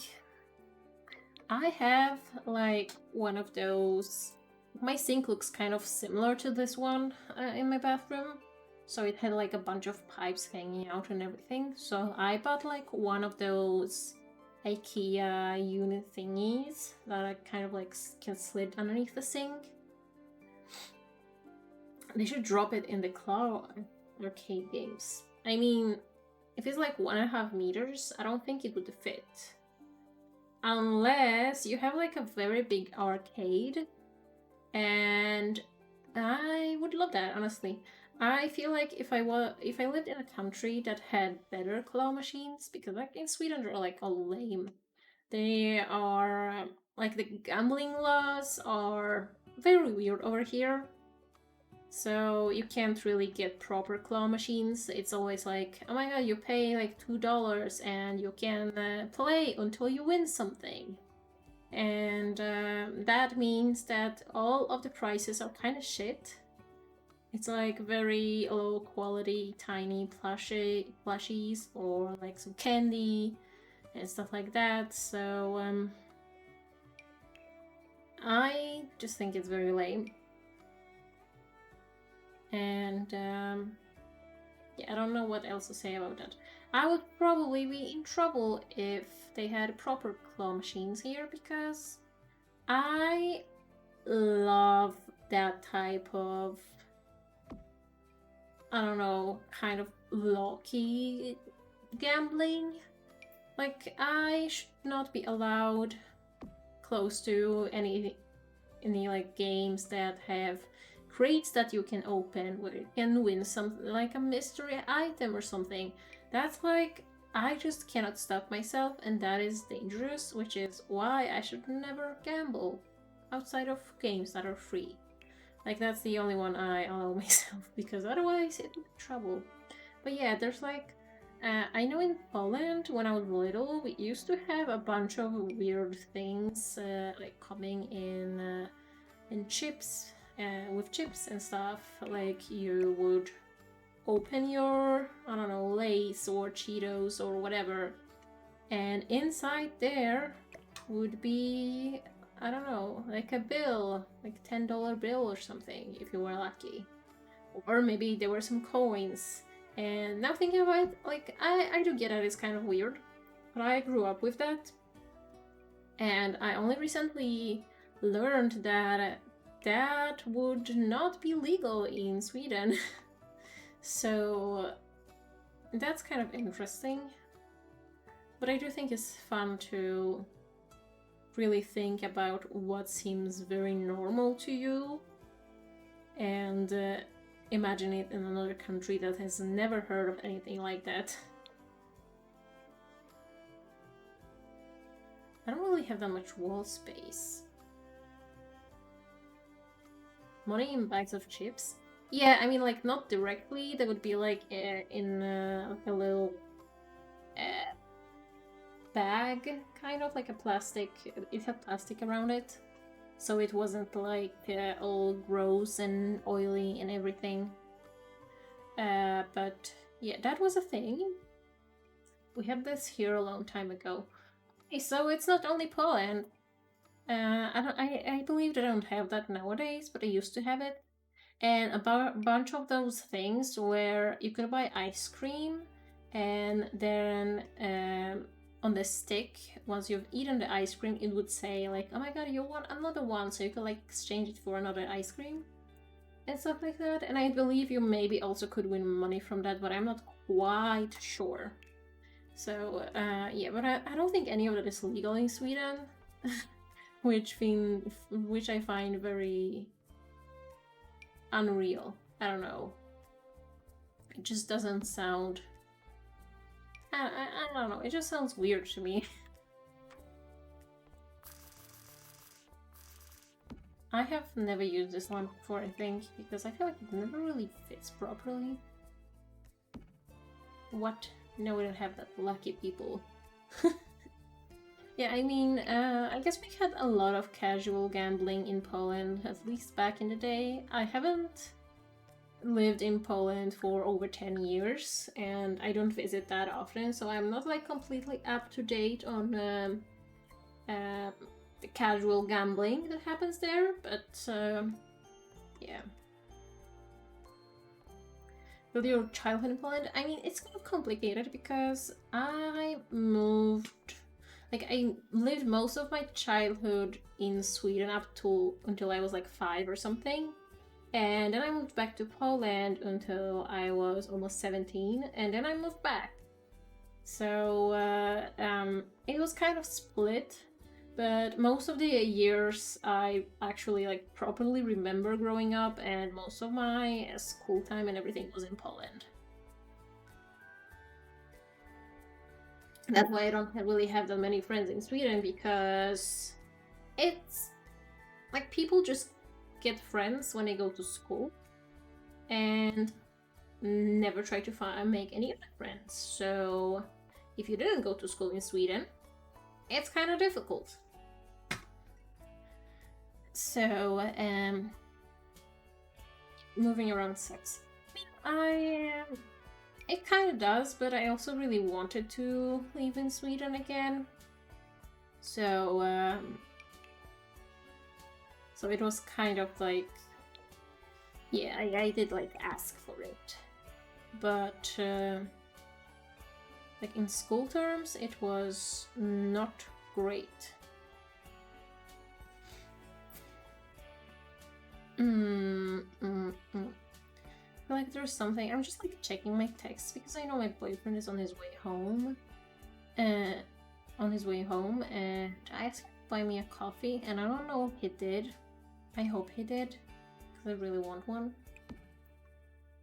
I have, like, one of those... My sink looks kind of similar to this one in my bathroom. So it had, like, a bunch of pipes hanging out and everything. So I bought, like, one of those IKEA unit thingies that I kind of, like, can slide underneath the sink. They should drop it in the Claw arcade games. I mean, if it's like 1.5 meters, I don't think it would fit. Unless you have like a very big arcade, and I would love that, honestly. I feel like if I lived in a country that had better claw machines, because like in Sweden they're like all lame. They are like, the gambling laws are very weird over here. So you can't really get proper claw machines. It's always like, oh my god, you pay like $2 and you can play until you win something. And that means that all of the prices are kind of shit. It's like very low quality, tiny plushies or like some candy and stuff like that. So I just think it's very lame. And yeah, I don't know what else to say about that. I would probably be in trouble if they had proper claw machines here, because I love that type of, I don't know, kind of low-key gambling. Like, I should not be allowed close to any like games that have crates that you can open where you can win something like a mystery item or something. That's like, I just cannot stop myself, and that is dangerous, which is why I should never gamble outside of games that are free. Like, that's the only one I allow myself, because otherwise it would be trouble. But yeah, there's like, I know in Poland, when I was little, we used to have a bunch of weird things, like coming in chips, with chips and stuff. Like, you would open your, I don't know, Lay's or Cheetos or whatever, and inside there would be, I don't know, like a bill, like a $10 bill or something, if you were lucky. Or maybe there were some coins. And now thinking about it, like, I do get it, it's kind of weird, but I grew up with that. And I only recently learned that that would not be legal in Sweden. So that's kind of interesting. But I do think it's fun to really think about what seems very normal to you and imagine it in another country that has never heard of anything like that. I don't really have that much wall space. Money in bags of chips? Yeah, I mean, like, not directly. That would be like in like a little bag, kind of like a plastic. It had plastic around it, so it wasn't like all gross and oily and everything. But yeah, that was a thing. We had this here a long time ago. Okay, so it's not only Poland. I believe they don't have that nowadays, but I used to have it. And a bunch of those things where you could buy ice cream, and then on the stick, once you've eaten the ice cream, it would say like, oh my god, you want another one, so you could like exchange it for another ice cream and stuff like that. And I believe you maybe also could win money from that, but I'm not quite sure. So yeah, but I don't think any of that is legal in Sweden, which I find very unreal. I don't know. It just doesn't sound... I don't know. It just sounds weird to me. I have never used this lamp before, I think, because I feel like it never really fits properly. What? No, we don't have that. Lucky people. Yeah, I mean, I guess we had a lot of casual gambling in Poland, at least back in the day. I haven't lived in Poland for over 10 years, and I don't visit that often, so I'm not like completely up to date on the casual gambling that happens there, but yeah. With your childhood in Poland, I mean, it's kind of complicated because I moved... Like, I lived most of my childhood in Sweden until I was like 5 or something. And then I moved back to Poland until I was almost 17, and then I moved back. So it was kind of split, but most of the years I actually like properly remember growing up, and most of my school time and everything was in Poland. That's why I don't really have that many friends in Sweden, because it's like people just get friends when I go to school, and never try to make any other friends. So if you didn't go to school in Sweden, it's kind of difficult. So moving around sucks. It kind of does, but I also really wanted to live in Sweden again. So it was kind of like, yeah, I did like ask for it, but like in school terms, it was not great. Like there's something. I'm just like checking my texts because I know my boyfriend is on his way home. And I asked him to buy me a coffee, and I don't know if he did. I hope he did, because I really want one.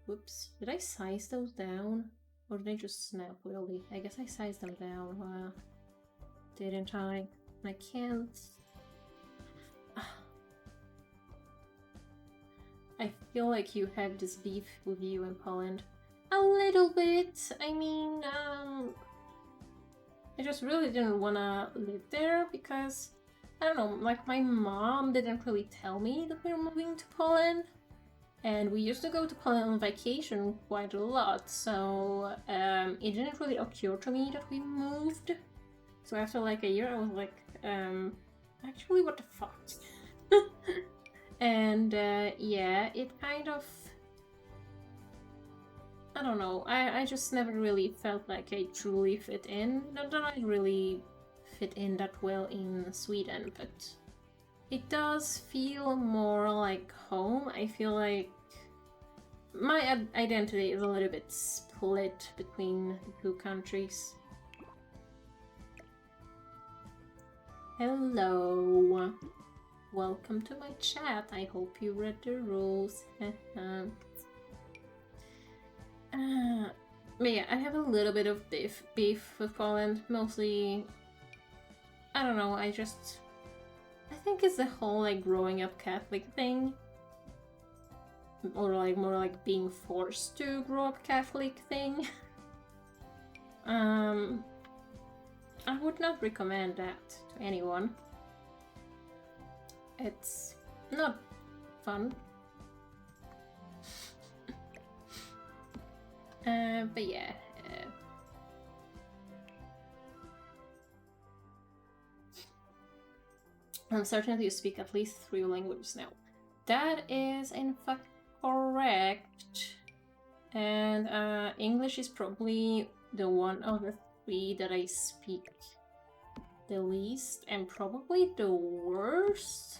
Whoops, did I size those down? Or did I just snap really? I guess I sized them down, didn't I? I can't... I feel like you have this beef with you in Poland. A little bit! I mean, I just really didn't want to live there because, I don't know, like my mom didn't really tell me that we were moving to Poland. And we used to go to Poland on vacation quite a lot, so it didn't really occur to me that we moved. So after like a year I was like, actually what the fuck? And yeah, it kind of... I don't know, I just never really felt like I truly fit in. Not that I really fit in that well in Sweden, but it does feel more like home. I feel like my identity is a little bit split between the two countries. Hello! Welcome to my chat. I hope you read the rules. But yeah, I have a little bit of beef with Poland. Mostly, I don't know, I think it's the whole like growing up Catholic thing. Or like more like being forced to grow up Catholic thing. I would not recommend that to anyone. It's not fun. But yeah. I'm certain that you speak at least 3 languages now. That is in fact correct. And English is probably the one of the 3 that I speak the least and probably the worst.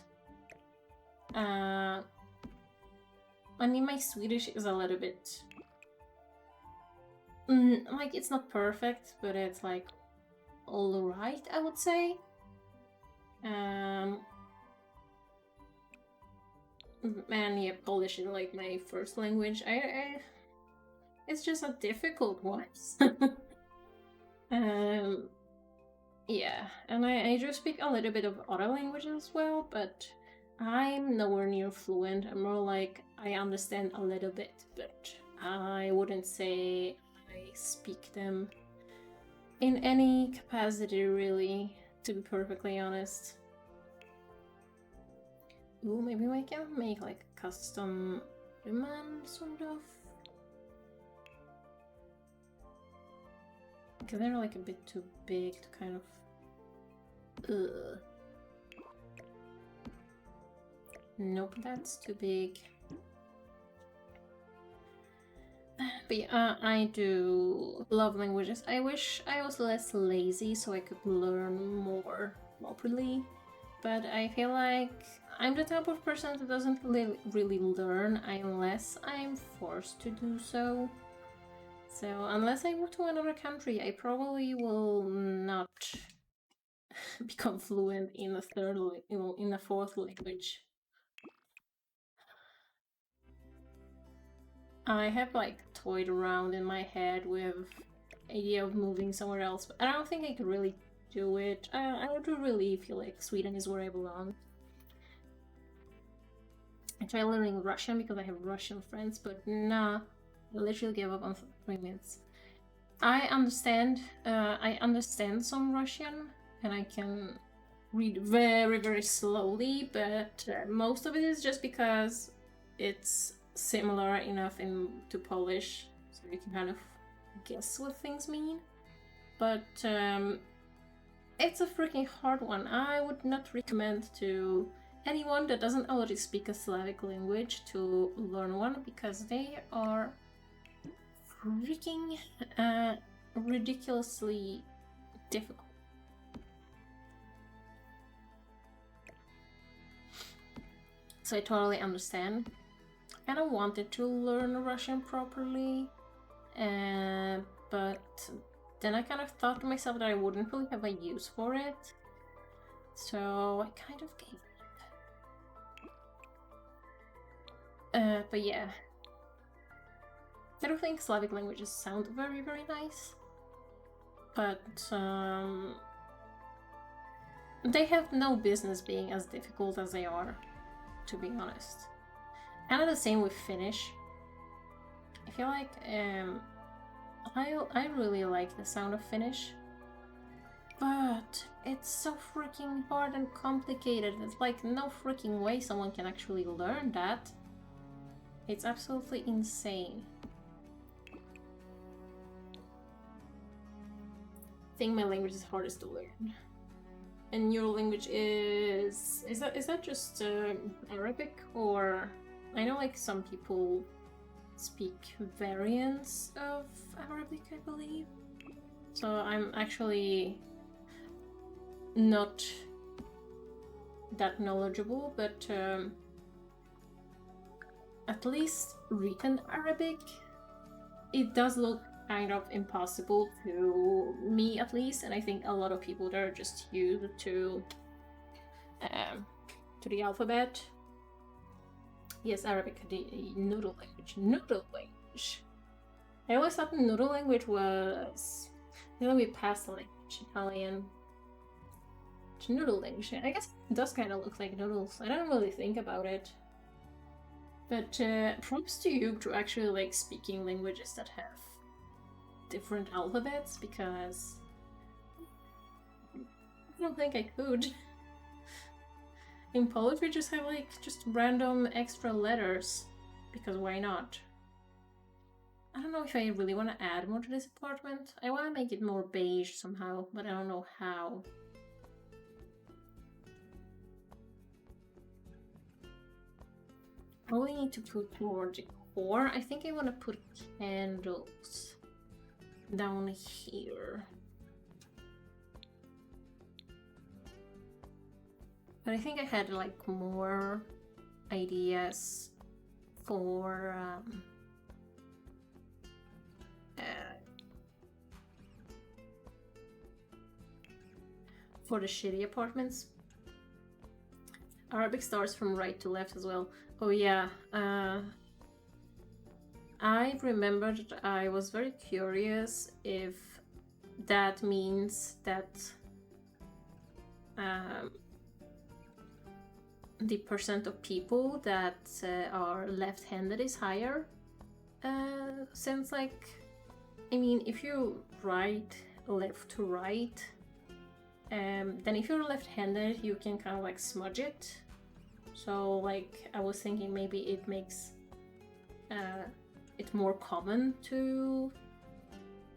I mean, my Swedish is a little bit... like, it's not perfect, but it's like alright, I would say. And yeah, Polish is like my first language. It's just a difficult one. Yeah, and I do speak a little bit of other languages as well, but I'm nowhere near fluent. I'm more like I understand a little bit, but I wouldn't say I speak them in any capacity, really, to be perfectly honest. Ooh, maybe I can make like a custom human, sort of. Because they're like a bit too big to kind of... Ugh. Nope, that's too big. But yeah, I do love languages. I wish I was less lazy so I could learn more properly. But I feel like I'm the type of person that doesn't really learn unless I'm forced to do so. So unless I move to another country, I probably will not become fluent in a fourth language. I have like toyed around in my head with the idea of moving somewhere else, but I don't think I could really do it. I do really feel like Sweden is where I belong. tried learning Russian because I have Russian friends, but nah, I literally gave up on 3 minutes. I understand some Russian, and I can read very, very slowly, but most of it is just because it's similar enough to Polish, so you can kind of guess what things mean. But it's a freaking hard one. I would not recommend to anyone that doesn't already speak a Slavic language to learn one, because they are freaking ridiculously difficult. So I totally understand. And I wanted to learn Russian properly, but then I kind of thought to myself that I wouldn't really have a use for it, so I kind of gave up. But yeah, I don't think Slavic languages sound very, very nice, but they have no business being as difficult as they are, to be honest. And the same with Finnish. I feel like I really like the sound of Finnish, but it's so freaking hard and complicated. It's like no freaking way someone can actually learn that. It's absolutely insane. I think my language is hardest to learn. And your language is that just Arabic, or I know like some people speak variants of Arabic, I believe. So I'm actually not that knowledgeable, but at least written Arabic, it does look kind of impossible to me, at least, and I think a lot of people that are just used to the alphabet. Yes, Arabic, the noodle language. Noodle language. I always thought the noodle language was maybe pasta language, Italian. It's noodle language. I guess it does kind of look like noodles. I don't really think about it. But props to you to actually like speaking languages that have different alphabets, because I don't think I could. In Polish we just have like just random extra letters, because why not? I don't know if I really want to add more to this apartment. I want to make it more beige somehow, but I don't know how. Probably need to put more decor. I think I want to put candles down here. But I think I had like more ideas for the shitty apartments. Arabic starts from right to left as well. Oh yeah, I remembered I was very curious if that means that the percent of people that are left-handed is higher. Since like, I mean, if you write left to right, then if you're left-handed, you can kind of like smudge it. So like, I was thinking maybe it makes it more common to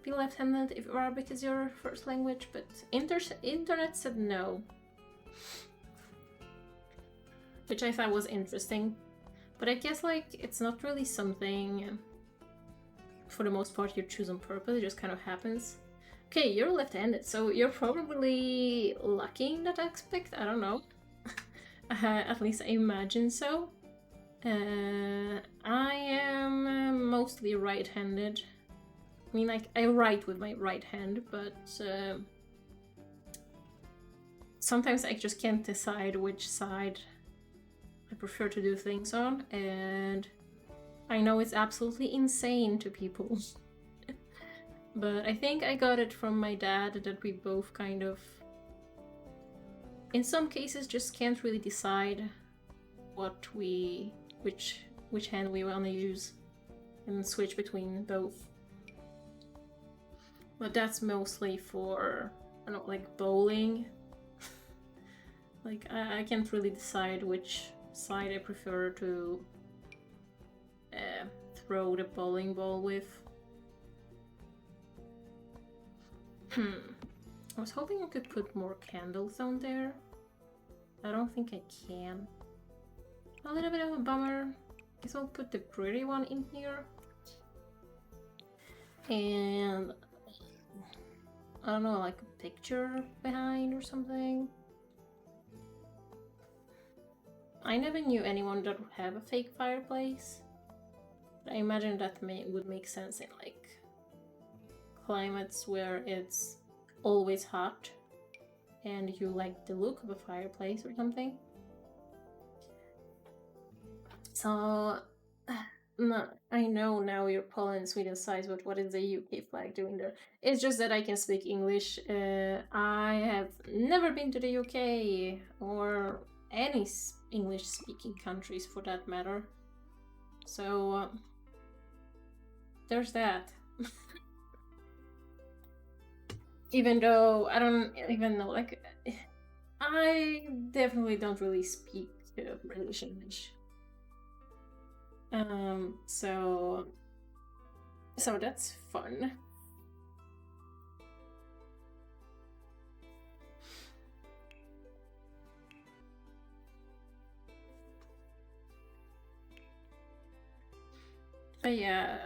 be left-handed if Arabic is your first language, but internet said no. Which I thought was interesting. But I guess like, it's not really something, for the most part, you choose on purpose, it just kind of happens. Okay, you're left-handed, so you're probably lucky in that aspect, I don't know. At least I imagine so. I am mostly right-handed. I mean, like, I write with my right hand, but sometimes I just can't decide which side I prefer to do things on, and I know it's absolutely insane to people. But I think I got it from my dad that we both kind of, in some cases, just can't really decide what we which hand we want to use and switch between both. But that's mostly for, I don't know, like bowling. Like I can't really decide which side I prefer to throw the bowling ball with. I was hoping I could put more candles on there. I don't think I can. A little bit of a bummer. Guess I'll put the pretty one in here. And I don't know, like a picture behind or something. I never knew anyone that would have a fake fireplace. But I imagine that would make sense in like climates where it's always hot and you like the look of a fireplace or something. So, no, I know now you're Poland, Sweden size, but what is the UK flag doing there? It's just that I can speak English. I have never been to the UK or any English-speaking countries for that matter. So, there's that. Even though I don't even know, like, I definitely don't really speak British English. So that's fun. But yeah,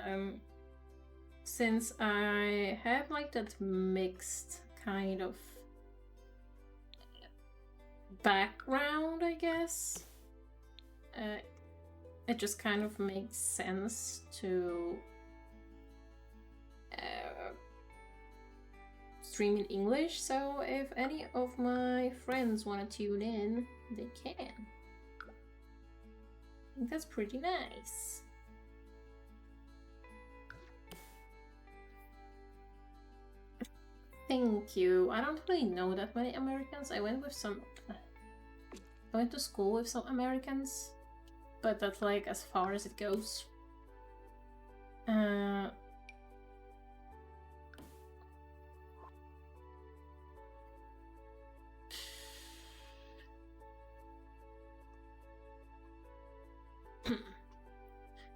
since I have like that mixed kind of background, I guess, it just kind of makes sense to stream in English. So if any of my friends want to tune in, they can. I think that's pretty nice. Thank you. I don't really know that many Americans. I went to school with some Americans, but that's like as far as it goes. I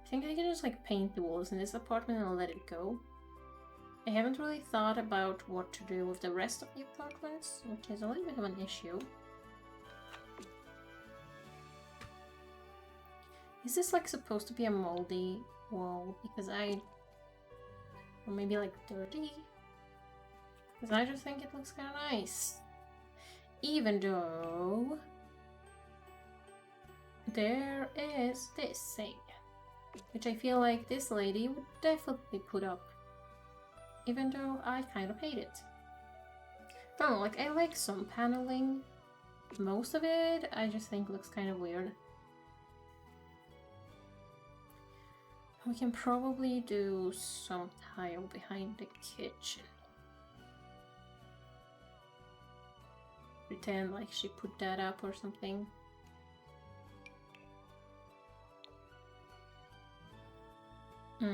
think I can just like paint the walls in this apartment and let it go. I haven't really thought about what to do with the rest of the apartments, which is a little bit of an issue. Is this like supposed to be a moldy wall? Because or maybe like dirty? Because I just think it looks kind of nice. Even though there is this thing, which I feel like this lady would definitely put up. Even though I kind of hate it. I don't know, like I like some paneling. Most of it I just think looks kind of weird. We can probably do some tile behind the kitchen. Pretend like she put that up or something. I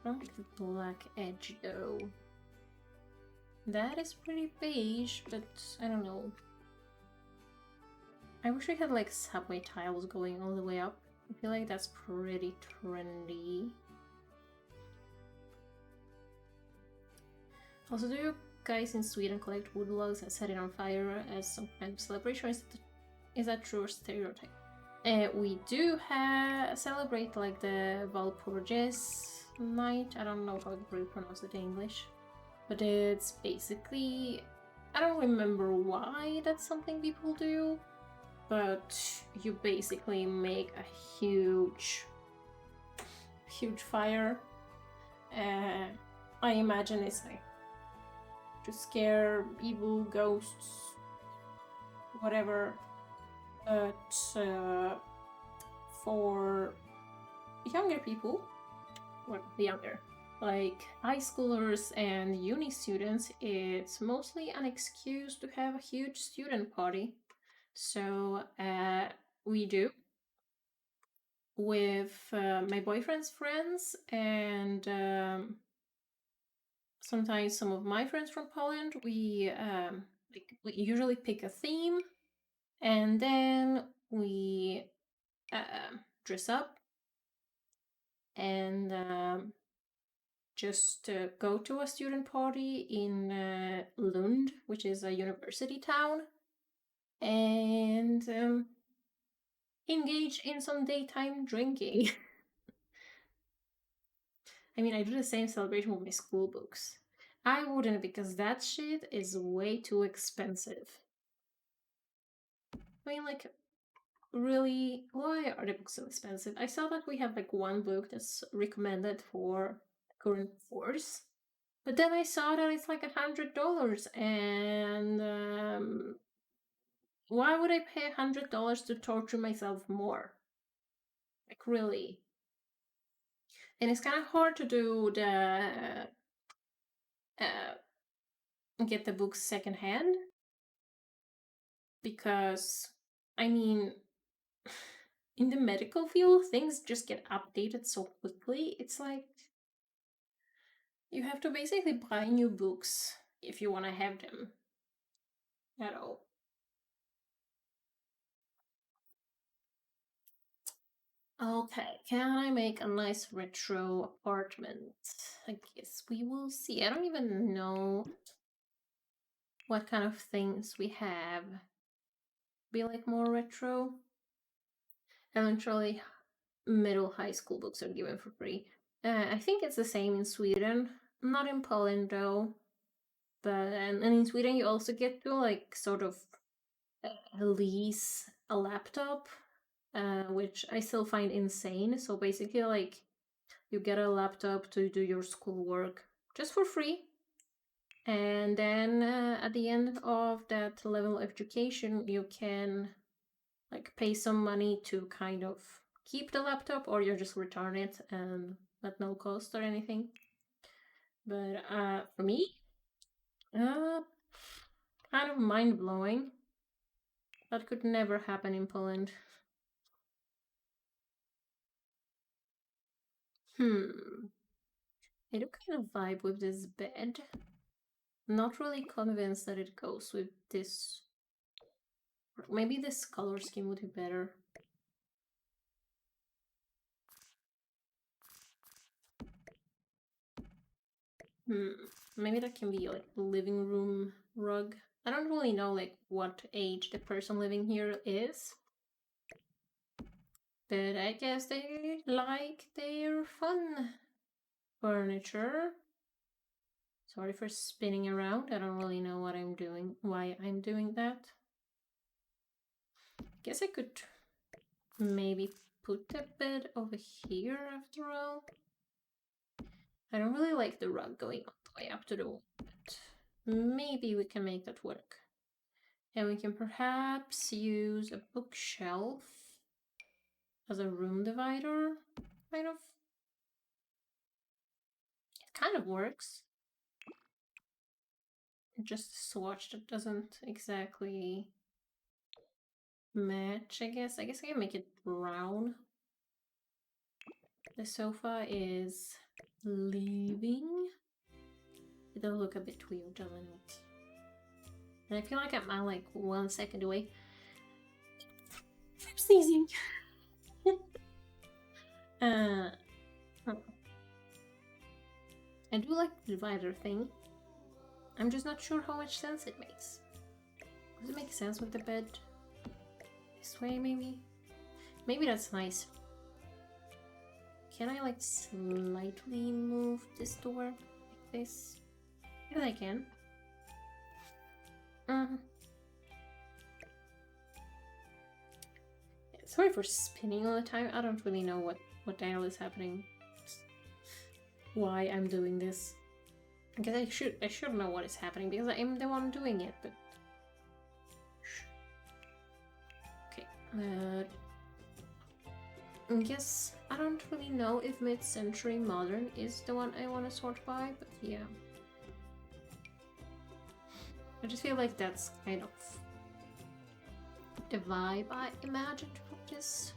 don't like the black edge though. That is pretty beige, but I don't know. I wish we had like subway tiles going all the way up. I feel like that's pretty trendy. Also, do you guys in Sweden collect wood logs and set it on fire as some kind of celebration? Is that true or stereotype? We do celebrate like the Valpurgis night. I don't know how to really pronounce it in English, but it's basically, I don't remember why that's something people do, but you basically make a huge fire. I imagine it's like to scare evil ghosts, whatever. But for younger people, well, younger, like high schoolers and uni students, it's mostly an excuse to have a huge student party. So we do with my boyfriend's friends and sometimes some of my friends from Poland. We usually pick a theme and then we dress up and just go to a student party in Lund, which is a university town, and engage in some daytime drinking. I mean, I do the same celebration with my school books. I wouldn't because that shit is way too expensive. I mean, like, really, why are the books so expensive? I saw that we have like one book that's recommended for current course, but then I saw that it's like $100, and why would I pay $100 to torture myself more? Like, really? And it's kind of hard to do the get the books secondhand because, I mean, in the medical field, things just get updated so quickly. It's like you have to basically buy new books if you want to have them at all. Okay, can I make a nice retro apartment? I guess we will see. I don't even know what kind of things we have. Be like more retro. Eventually, middle high school books are given for free. I think it's the same in Sweden. Not in Poland though. But and in Sweden you also get to like sort of lease a laptop, which I still find insane. So basically, like you get a laptop to do your schoolwork just for free, and then at the end of that level of education, you can like pay some money to kind of keep the laptop, or you just return it and at no cost or anything. But for me, kind of mind blowing. That could never happen in Poland. I do kind of vibe with this bed. Not really convinced that it goes with this. Maybe this color scheme would be better. Maybe that can be like living room rug. I don't really know like what age the person living here is. But I guess they like their fun furniture. Sorry for spinning around. I don't really know what I'm doing, why I'm doing that. Guess I could maybe put the bed over here after all. I don't really like the rug going all the way up to the wall, but maybe we can make that work. And we can perhaps use a bookshelf as a room divider, kind of. It kind of works. Just a swatch that doesn't exactly match, I guess. I guess I can make it brown. The sofa is leaving. It does look a bit weird, doesn't it? And I feel like I'm like 1 second away from sneezing. I do like the divider thing. I'm just not sure how much sense it makes. Does it make sense with the bed? This way, maybe? Maybe that's nice. Can I like slightly move this door like this? Maybe I can. Sorry for spinning all the time. I don't really know what the hell is happening. Why I'm doing this. Because I should know what is happening because I'm the one doing it, but okay. I guess I don't really know if mid-century modern is the one I want to sort by, but yeah. I just feel like that's kind of the vibe I imagined from this.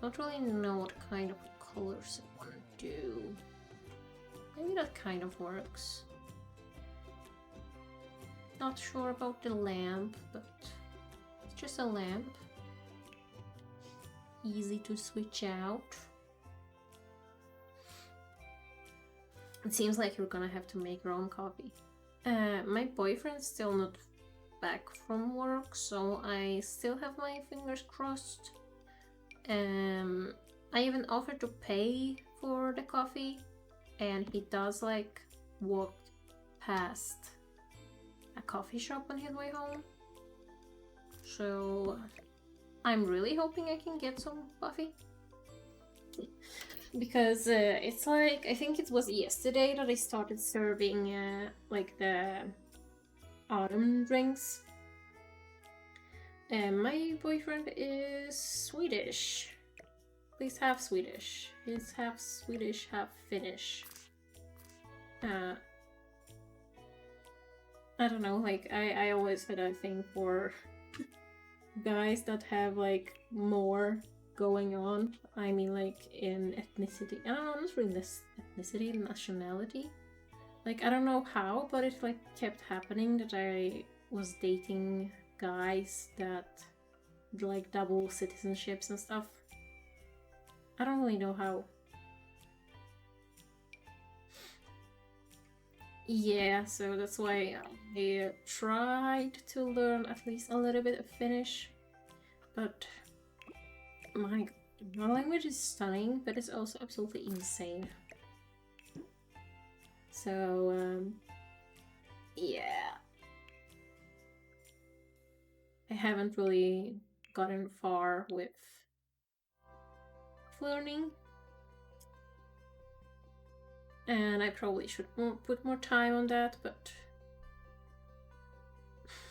Don't really know what kind of colors I want to do. Maybe that kind of works. Not sure about the lamp, but it's just a lamp. Easy to switch out. It seems like you're gonna have to make your own coffee. My boyfriend's still not back from work, so I still have my fingers crossed. I even offered to pay for the coffee, and he does like walk past a coffee shop on his way home. So I'm really hoping I can get some coffee. Because it's like, I think it was yesterday that I started serving like the autumn drinks. And my boyfriend is Swedish. Please have Swedish. He's half Swedish, half Finnish. I don't know, like I always had a thing for guys that have like more going on. I mean, like in ethnicity. I don't know, not really this ethnicity, nationality. Like I don't know how, but it like kept happening that I was dating guys that like double citizenships and stuff. I don't really know how. Yeah, so that's why I tried to learn at least a little bit of Finnish, but my language is stunning, but it's also absolutely insane. So, yeah. I haven't really gotten far with learning. And I probably should put more time on that, but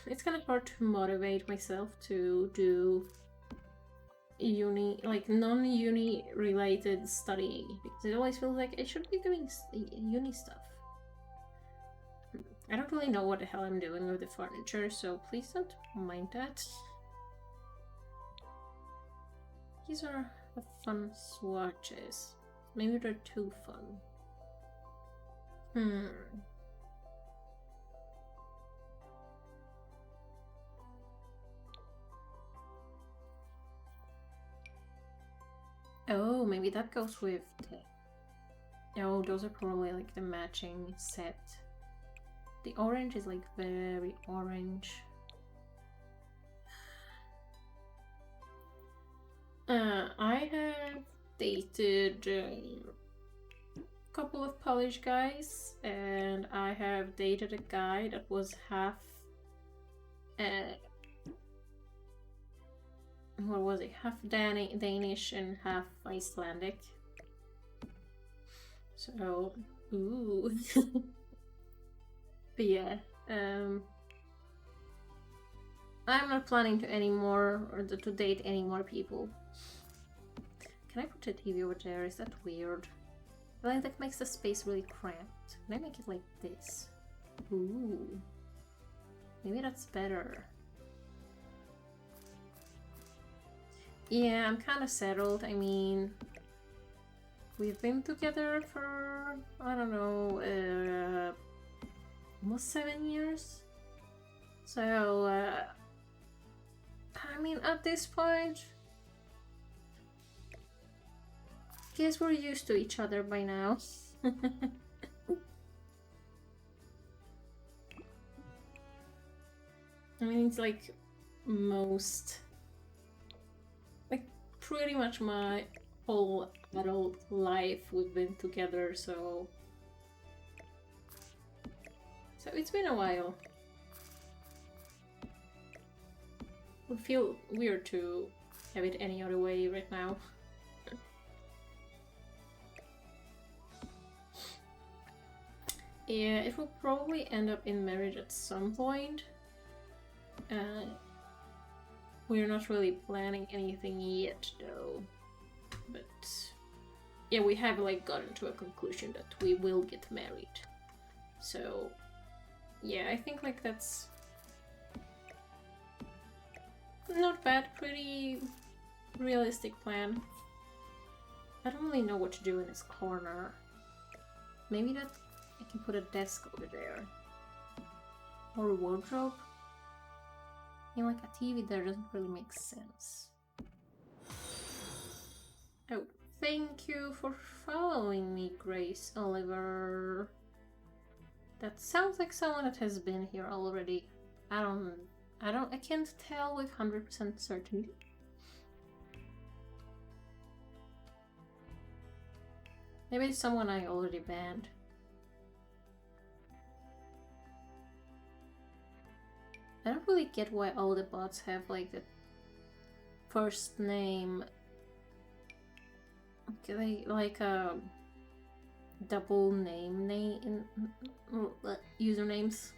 it's kind of hard to motivate myself to do uni, like non-uni related studying, because it always feels like I should be doing uni stuff. I don't really know what the hell I'm doing with the furniture, so please don't mind that. These are fun swatches. Maybe they're too fun. Oh, maybe that goes with the... Oh, those are probably like the matching set. The orange is like very orange. I have dated a couple of Polish guys, and I have dated a guy that was half what was it? Half Danish and half Icelandic. So, ooh. But yeah, I'm not planning to anymore, or to date any more people. Can I put a TV over there? Is that weird? I think that makes the space really cramped. Can I make it like this? Ooh. Maybe that's better. Yeah, I'm kind of settled. I mean, we've been together for, I don't know, almost 7 years. So, I mean, at this point, guess we're used to each other by now. I mean, it's like pretty much my whole adult life we've been together, so it's been a while. Would feel weird to have it any other way right now. Yeah, it will probably end up in marriage at some point. We're not really planning anything yet, though. But yeah, we have like gotten to a conclusion that we will get married. So yeah, I think like that's Not bad, pretty realistic plan. I don't really know what to do in this corner. Maybe that I can put a desk over there. Or a wardrobe. You know, like a TV there doesn't really make sense. Oh, thank you for following me, Grace Oliver. That sounds like someone that has been here already. I can't tell with 100% certainty. Maybe it's someone I already banned. I don't really get why all the bots have like the first name, like a double name usernames.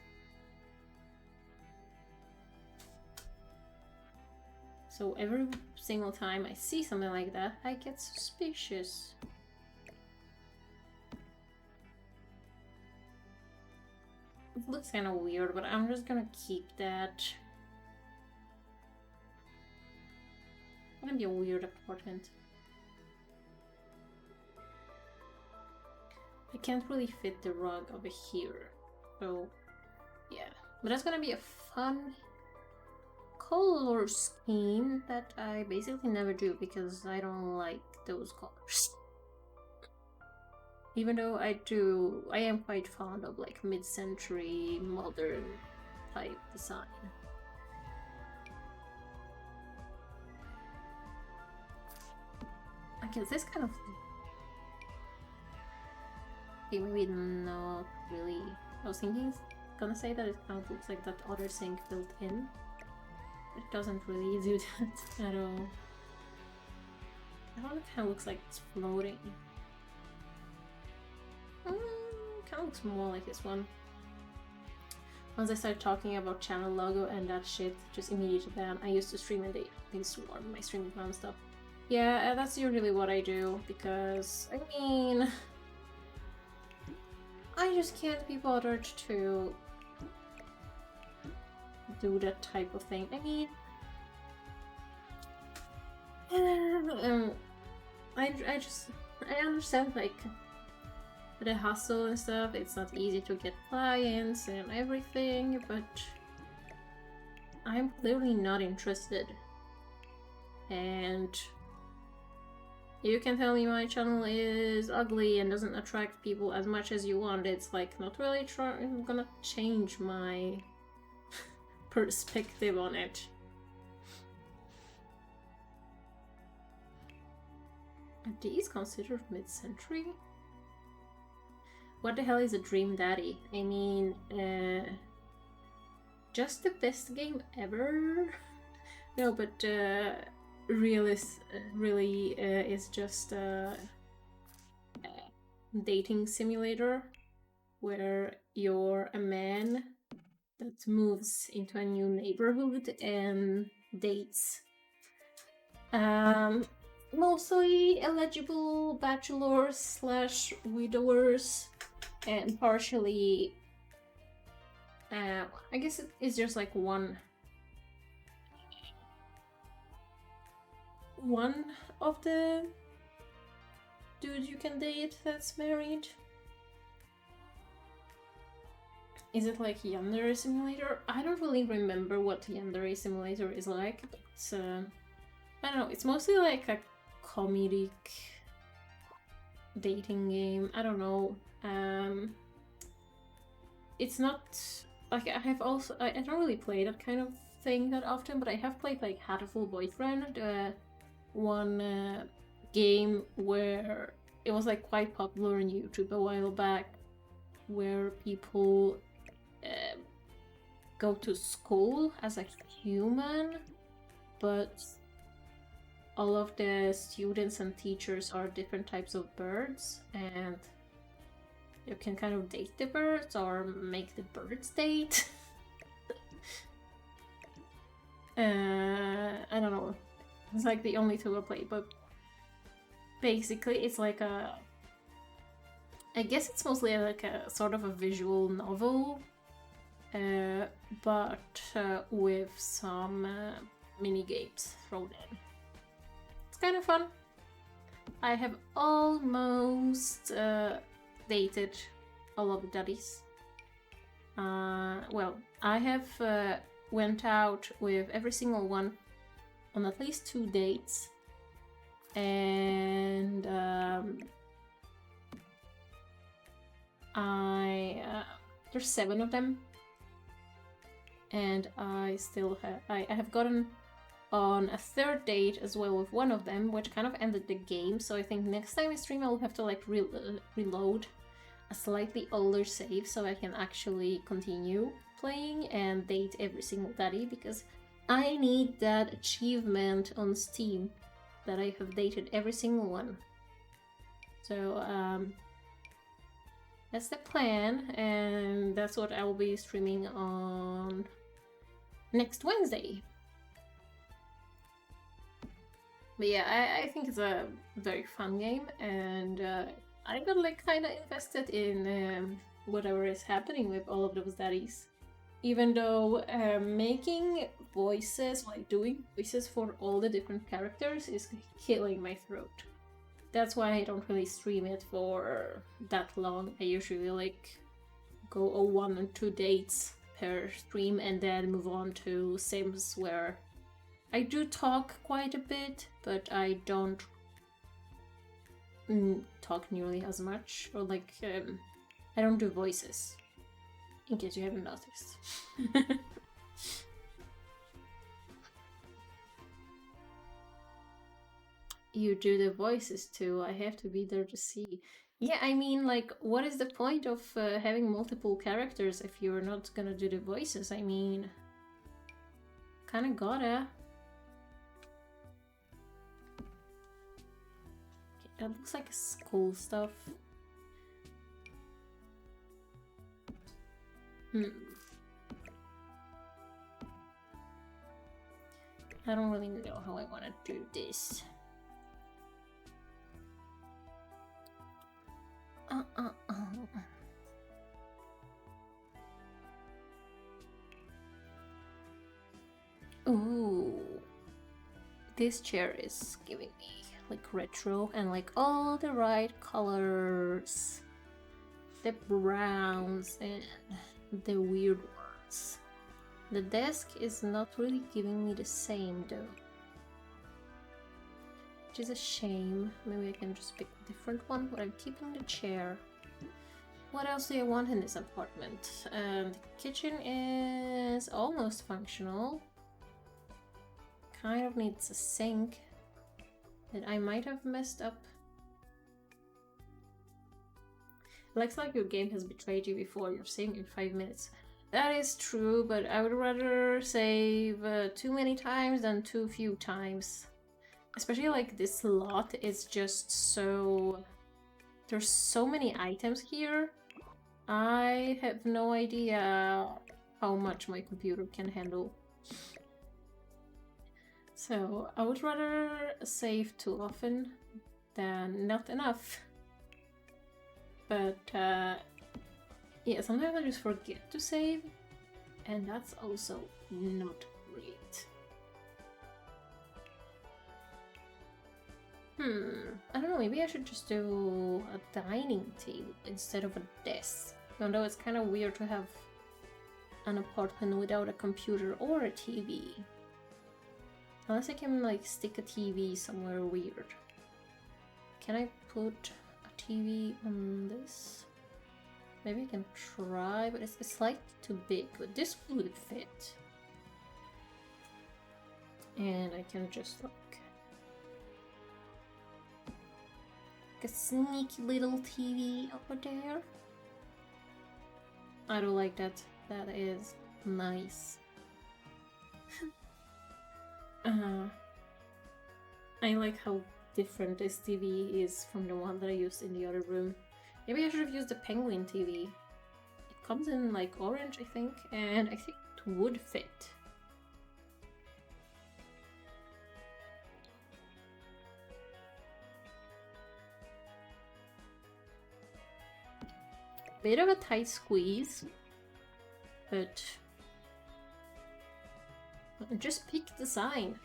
So every single time I see something like that, I get suspicious. It looks kind of weird, but I'm just gonna keep that. It's gonna be a weird apartment. I can't really fit the rug over here, so yeah. But that's gonna be a fun color scheme that I basically never do because I don't like those colors. Even though I am quite fond of like mid-century modern type design. I guess this kind of... Okay, maybe not really. I was gonna say that it kind of looks like that other sink built in. It doesn't really do that at all. That one kind of looks like it's floating. Kind of looks more like this one. Once I started talking about channel logo and that shit, just immediately ban. I used to stream and they swarm my stream non-stop. Yeah, that's usually what I do because, I mean, I just can't be bothered to do that type of thing. I mean, I understand like the hustle and stuff. It's not easy to get clients and everything, but I'm clearly not interested. And you can tell me my channel is ugly and doesn't attract people as much as you want. It's like not really gonna change my perspective on it. Are these considered mid-century? What the hell is a Dream Daddy? I mean, just the best game ever? No, but really is just a dating simulator where you're a man that moves into a new neighborhood and dates mostly eligible bachelors / widowers and partially I guess it's just like one of the dudes you can date that's married. Is it like Yandere Simulator? I don't really remember what Yandere Simulator is like, but I don't know, it's mostly like a comedic dating game. I don't know. It's not like I don't really play that kind of thing that often, but I have played like Hatful Boyfriend, one game where it was like quite popular on YouTube a while back, where people go to school as a human, but all of the students and teachers are different types of birds, and you can kind of date the birds or make the birds date. I don't know. It's like the only two I play, but basically it's like a... I guess it's mostly like a sort of a visual novel, but with some mini games thrown in. It's kind of fun. I have almost dated all of the daddies. Well, I have went out with every single one on at least 2 dates, and there's 7 of them, and I still have I have gotten on a 3rd date as well with one of them, which kind of ended the game. So I think next time I stream I'll have to like reload a slightly older save so I can actually continue playing and date every single daddy, because I need that achievement on Steam that I have dated every single one. So that's the plan, and that's what I will be streaming on next Wednesday. But yeah, I think it's a very fun game, and I got like kind of invested in whatever is happening with all of those daddies. Even though making voices, like doing voices for all the different characters, is killing my throat. That's why I don't really stream it for that long. I usually like go 1 or 2 dates per stream and then move on to Sims, where I do talk quite a bit, but I don't talk nearly as much, or like I don't do voices, in case you haven't noticed. You do the voices too. I have to be there to see. Yeah, I mean, like, what is the point of having multiple characters if you're not gonna do the voices? I mean, kinda gotta. Okay, that looks like school stuff. I don't really know how I want to do this. Ooh, this chair is giving me like retro and like all the right colors, the browns and the weird ones. The desk is not really giving me the same though, which is a shame. Maybe I can just pick a different one, but I'm keeping the chair. What else do I want in this apartment? The kitchen is almost functional. Kind of needs a sink that I might have messed up. Looks like your game has betrayed you before. You're saving in 5 minutes. That is true, but I would rather save too many times than too few times. Especially like this lot is just so... There's so many items here. I have no idea how much my computer can handle. So I would rather save too often than not enough. But yeah, sometimes I just forget to save, and that's also not great. I don't know, maybe I should just do a dining table instead of a desk. Even though it's kind of weird to have an apartment without a computer or a TV. Unless I can like stick a TV somewhere weird. Can I put a TV on this? Maybe I can try, but it's slightly too big. But this would fit. And I can just like a sneaky little TV over there. I don't like that. That is nice. I like how different this TV is from the one that I used in the other room. Maybe I should have used the penguin TV. It comes in like orange, I think, and I think it would fit. Bit of a tight squeeze, but Just pick the sign.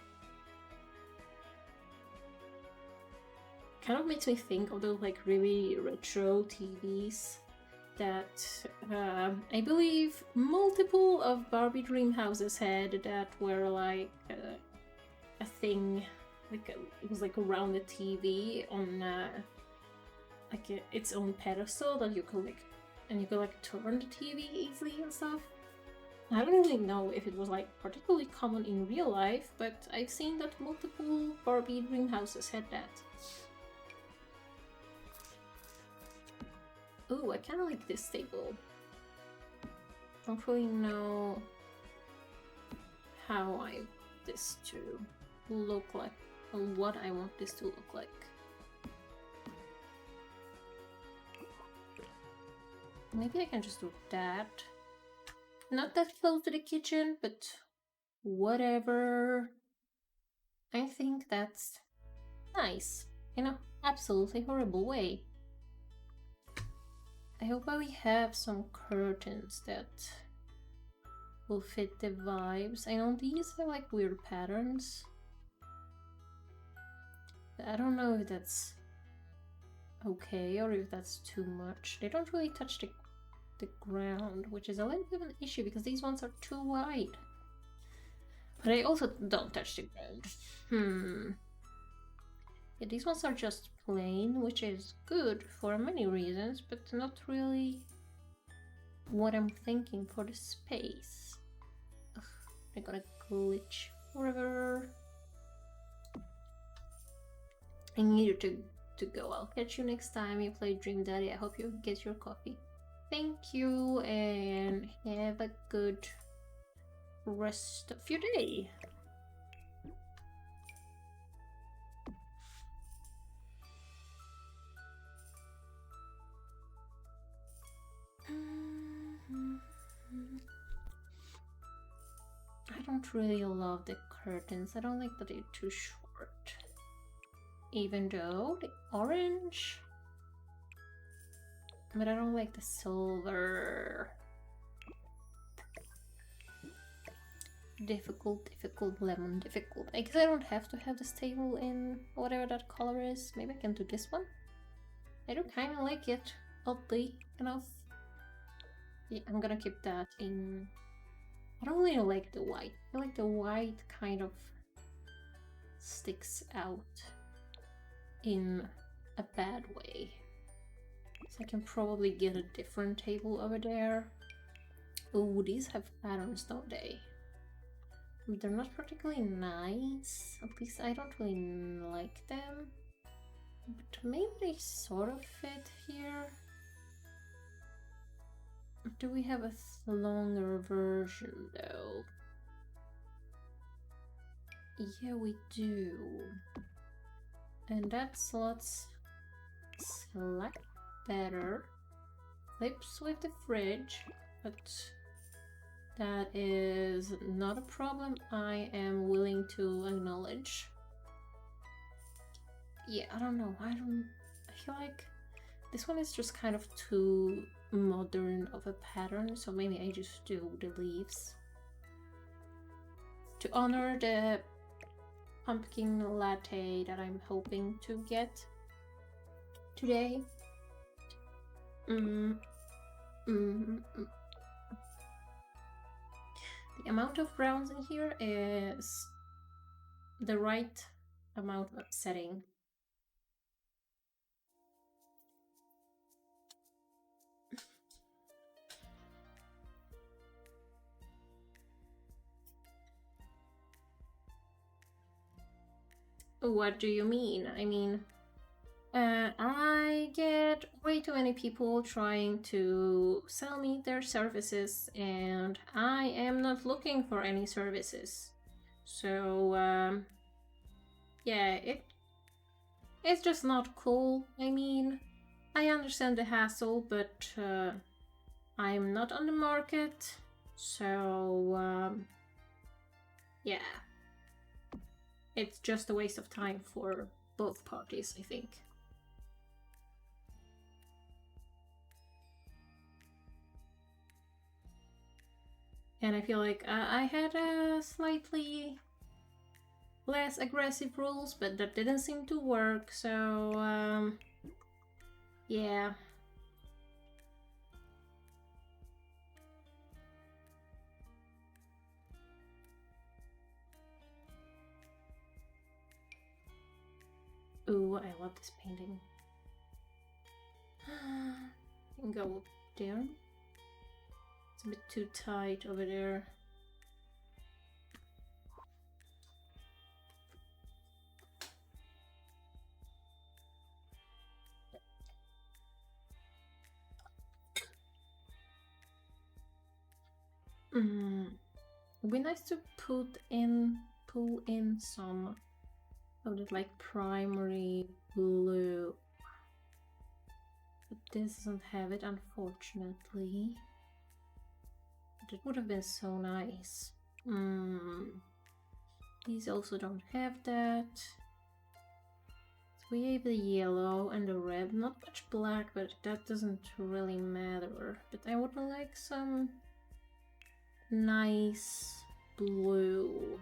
Kind of makes me think of those like really retro TVs that I believe multiple of Barbie dream houses had, that were like a thing, like it was like around the TV on like its own pedestal that you could like, and you could like turn the TV easily and stuff. I don't really know if it was like particularly common in real life, but I've seen that multiple Barbie dream houses had that. Ooh, I kind of like this table. Don't really know how I want this to look like, or what I want this to look like. Maybe I can just do that. Not that close to the kitchen, but whatever. I think that's nice in an absolutely horrible way. I hope we have some curtains that will fit the vibes. I know these are like weird patterns, but I don't know if that's okay or if that's too much. They don't really touch the ground, which is a little bit of an issue because these ones are too wide. But I also don't touch the ground. Yeah, these ones are just plain, which is good for many reasons, but not really what I'm thinking for the space. Ugh, I got a glitch forever. I need you to go. I'll catch you next time you play Dream Daddy. I hope you get your coffee. Thank you, and have a good rest of your day. I don't really love the curtains. I don't like that they're too short. Even though the orange, but I don't like the silver. Difficult, lemon, difficult. I guess I don't have to have this table in whatever that color is. Maybe I can do this one. I do kind of like it, oddly enough. Yeah, I'm gonna keep that in. I don't really like the white. I feel like the white kind of sticks out in a bad way. So I can probably get a different table over there. Oh, these have patterns, don't they? They're not particularly nice. At least I don't really like them. But maybe they sort of fit here. Do we have a longer version though? Yeah, we do. And that slots select better. Flips with the fridge, but that is not a problem I am willing to acknowledge. Yeah, I don't know. I feel like this one is just kind of too modern of a pattern, so maybe I just do the leaves. To honor the pumpkin latte that I'm hoping to get today. The amount of browns in here is the right amount of setting. What do you mean? I mean, I get way too many people trying to sell me their services, and I am not looking for any services. So, yeah, it's just not cool. I mean, I understand the hassle, but I'm not on the market, so, yeah. It's just a waste of time for both parties, I think. And I feel like I had a slightly less aggressive rules, but that didn't seem to work, so yeah. Ooh, I love this painting. Can go there. It's a bit too tight over there. It'd be nice to pull in some of that like primary blue. But this doesn't have it, unfortunately. But it would have been so nice. These also don't have that. So we have the yellow and the red. Not much black, but that doesn't really matter. But I would like some nice blue.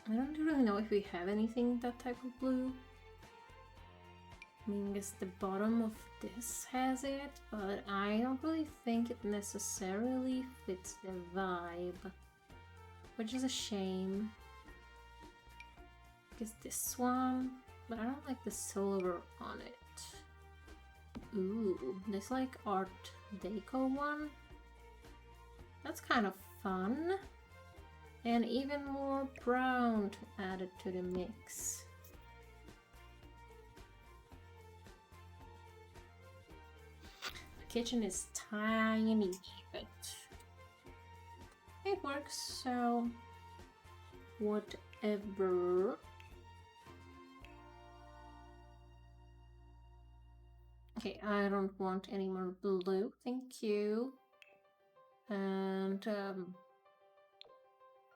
I don't really know if we have anything that type of blue. I mean, I guess the bottom of this has it, but I don't really think it necessarily fits the vibe, which is a shame. I guess this one, but I don't like the silver on it. Ooh, this like art deco one. That's kind of fun. And even more brown added to the mix. The kitchen is tiny, but it works, so whatever. Okay, I don't want any more blue, thank you. And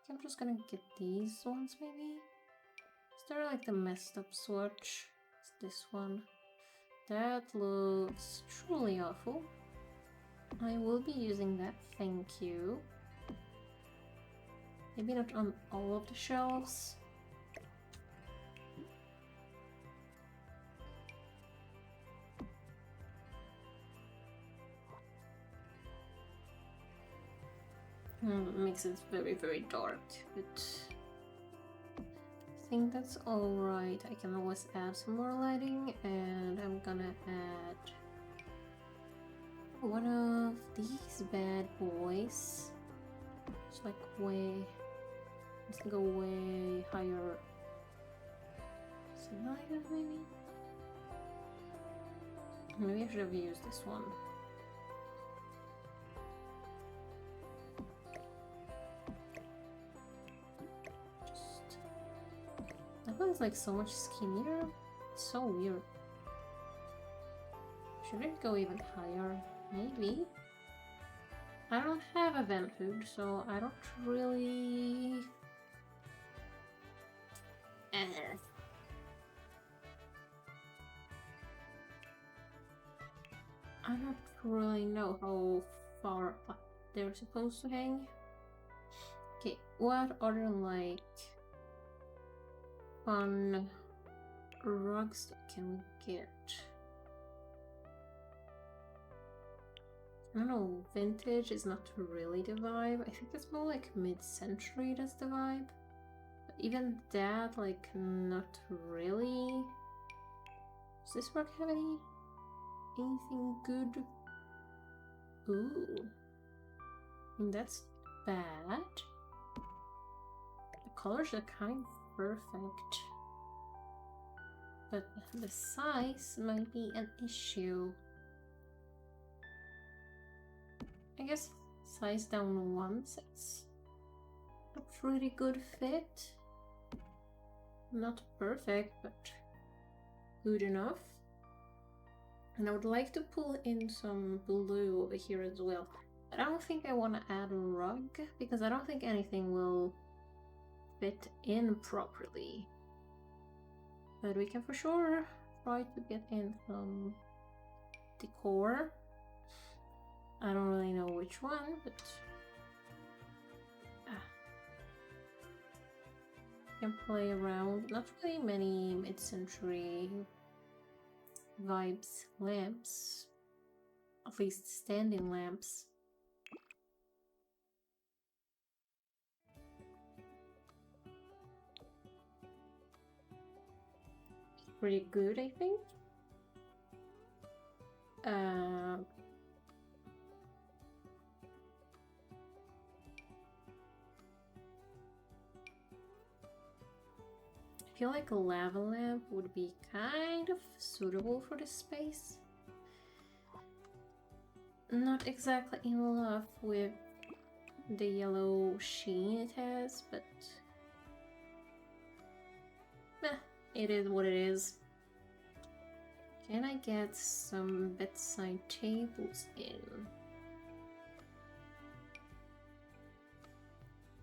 I'm just gonna get these ones maybe. Is there like the messed up swatch? It's this one. That looks truly awful. I will be using that, thank you. Maybe not on all of the shelves. It makes it very, very dark, but I think that's alright. I can always add some more lighting, and I'm gonna add one of these bad boys. It's like let's go way higher. Lighter, maybe? Maybe I should have used this one. That one's like so much skinnier. It's so weird. Should it go even higher? Maybe. I don't have a vent hood, so I don't really... I don't really know how far up they're supposed to hang. Okay, what other like fun rugs can we get? I don't know, vintage is not really the vibe. I think it's more like mid-century that's the vibe. But even that, like, not really. Does this rug have anything good? Ooh. I mean, that's bad. The colors are kind of perfect. But the size might be an issue. I guess size down once, it's a pretty good fit. Not perfect, but good enough. And I would like to pull in some blue over here as well. But I don't think I want to add a rug because I don't think anything will fit in properly. But we can for sure try to get in some decor. I don't really know which one, but can play around. Not really many mid-century vibes lamps, at least standing lamps. Pretty good, I think. I feel like a lava lamp would be kind of suitable for this space. Not exactly in love with the yellow sheen it has, but it is what it is. Can I get some bedside tables in?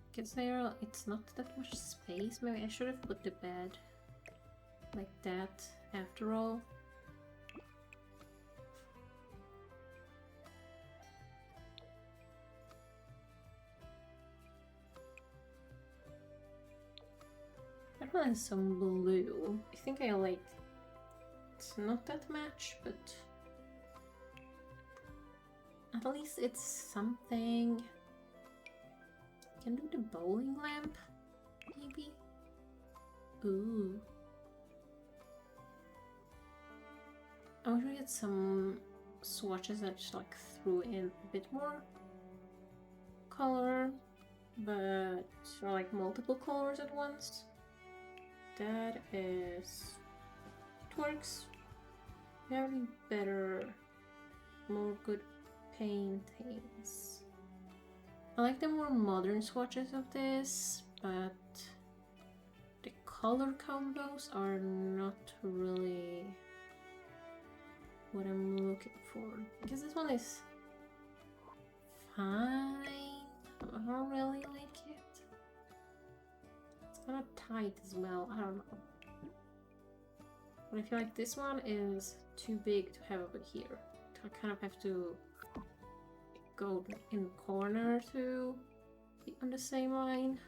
Because it's not that much space. Maybe I should have put the bed like that after all. I want some blue. I think I like it's not that much, but at least it's something. Can do the bowling lamp, maybe? Ooh. I want to get some swatches that just like threw in a bit more color, but or like multiple colors at once. That is... it works. Very better, more good paintings. I like the more modern swatches of this, but the color combos are not really what I'm looking for. I guess this one is fine. I don't really like it. It's kind of tight as well. I don't know. But I feel like this one is too big to have over here. I kind of have to go in the corner to be on the same line.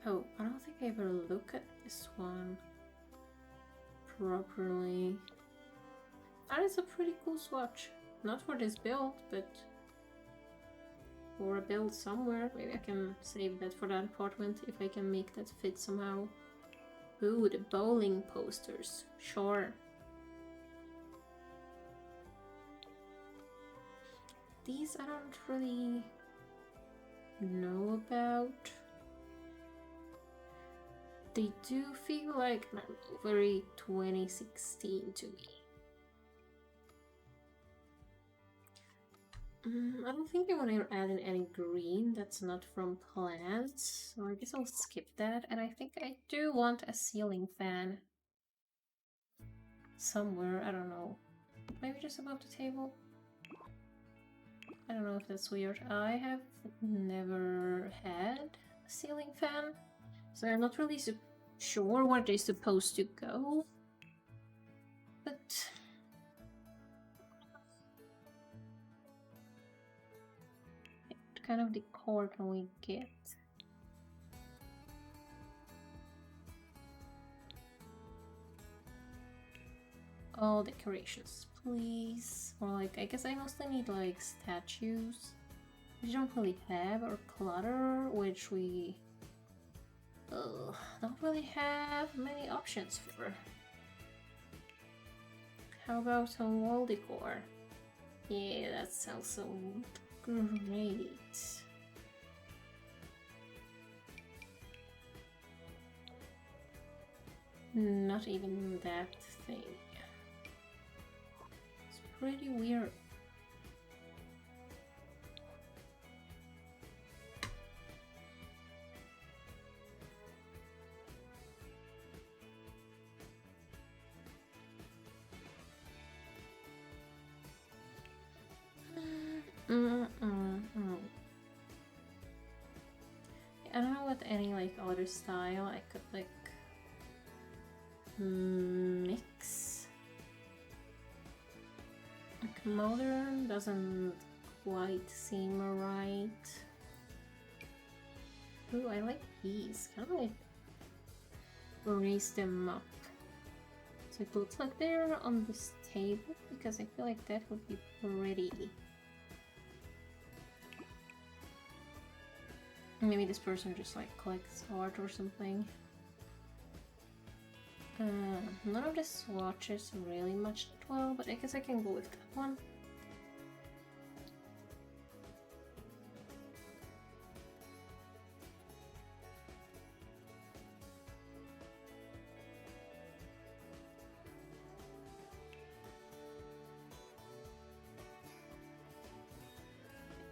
Oh, I don't think I ever look at this one properly. That is a pretty cool swatch. Not for this build, but for a build somewhere. Maybe I can save that for that apartment if I can make that fit somehow. Ooh, the bowling posters. Sure. These I don't really know about. They do feel like, I don't know, very 2016 to me. I don't think I want to add in any green that's not from plants, so I guess I'll skip that. And I think I do want a ceiling fan somewhere, I don't know. Maybe just above the table? I don't know if that's weird. I have never had a ceiling fan, so I'm not really sure where they're supposed to go. But what kind of decor can we get? All decorations, please. Or like, I guess I mostly need like statues, which we don't really have, or clutter, which we don't really have many options for. How about some wall decor? Yeah, that sounds so great. Not even that thing. It's pretty weird. I don't know what any like other style I could like mix. Like modern doesn't quite seem right. Ooh, I like these. Kind of like raise them up. So it looks like they're on this table because I feel like that would be pretty. Maybe this person just like collects art or something. None of the swatches really match that well, but I guess I can go with that one.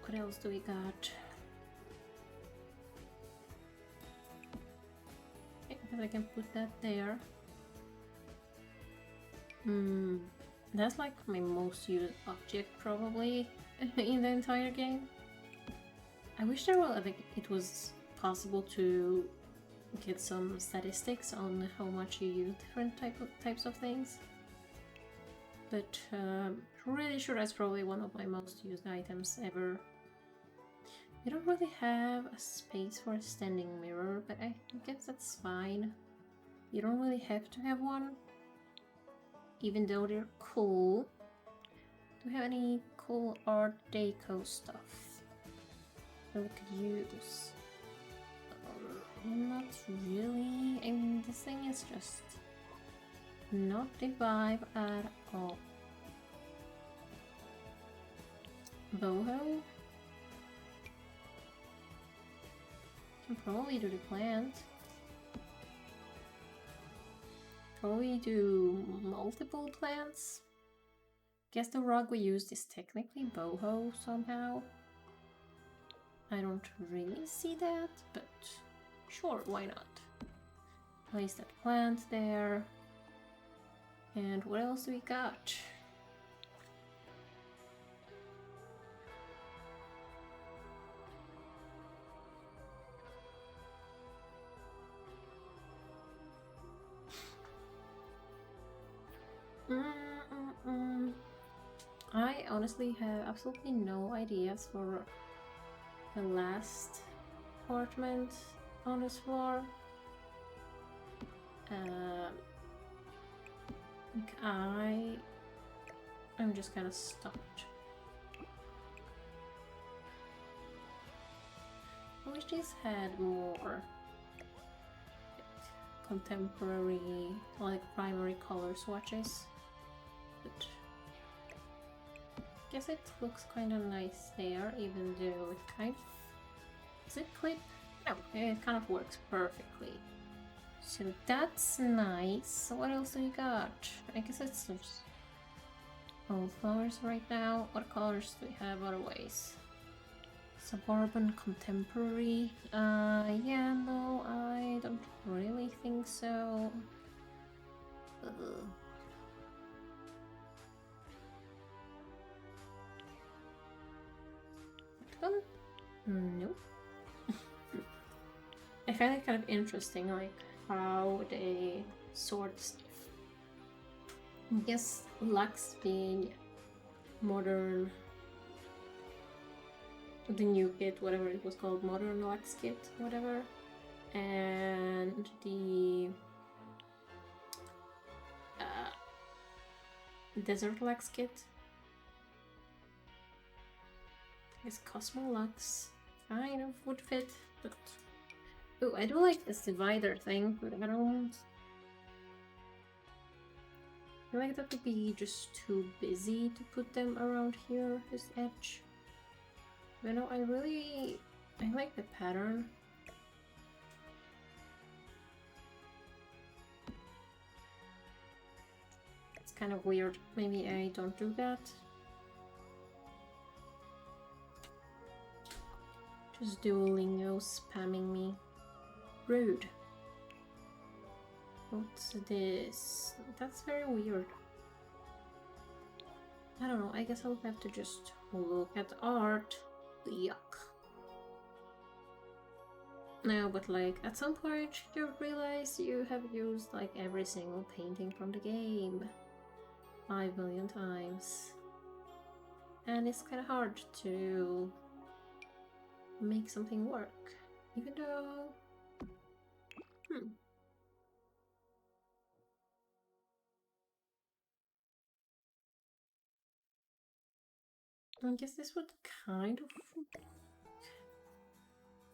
What else do we got? I can put that there. That's like my most used object probably in the entire game. I wish there were like it was possible to get some statistics on how much you use different types of things. But really sure that's probably one of my most used items ever. You don't really have a space for a standing mirror, but I guess that's fine. You don't really have to have one, even though they're cool. Do we have any cool Art Deco stuff that we could use? Not really. I mean, this thing is just not the vibe at all. Boho? Can probably do the plant. Probably do multiple plants. Guess the rug we used is technically boho somehow. I don't really see that, but sure, why not? Place that plant there. And what else do we got? I honestly have absolutely no ideas for the last apartment on this floor. I'm just kind of stumped. I wish these had more contemporary, like primary color swatches, but I guess it looks kind of nice there, even though it kind of... Does it clip? No, it kind of works perfectly. So that's nice. What else do we got? I guess it's just all flowers right now. What colors do we have otherwise? Suburban contemporary. Yeah, no, I don't really think so. Nope. I find it kind of interesting, like how they sort stuff. I guess Lux being modern, the new kit, whatever it was called, modern Lux kit, whatever, and the desert Lux kit. I guess Cosmo Lux kind of would fit, but oh, I do like this divider thing, but I don't feel like that would be just too busy to put them around here, this edge. You know, I like the pattern. It's kind of weird. Maybe I don't do that. Just Duolingo spamming me. Rude. What's this? That's very weird. I don't know, I guess I'll have to just look at art. Yuck. No, but like, at some point you realize you have used like every single painting from the game 5 million times. And it's kind of hard to make something work, even though... I guess this would kind of...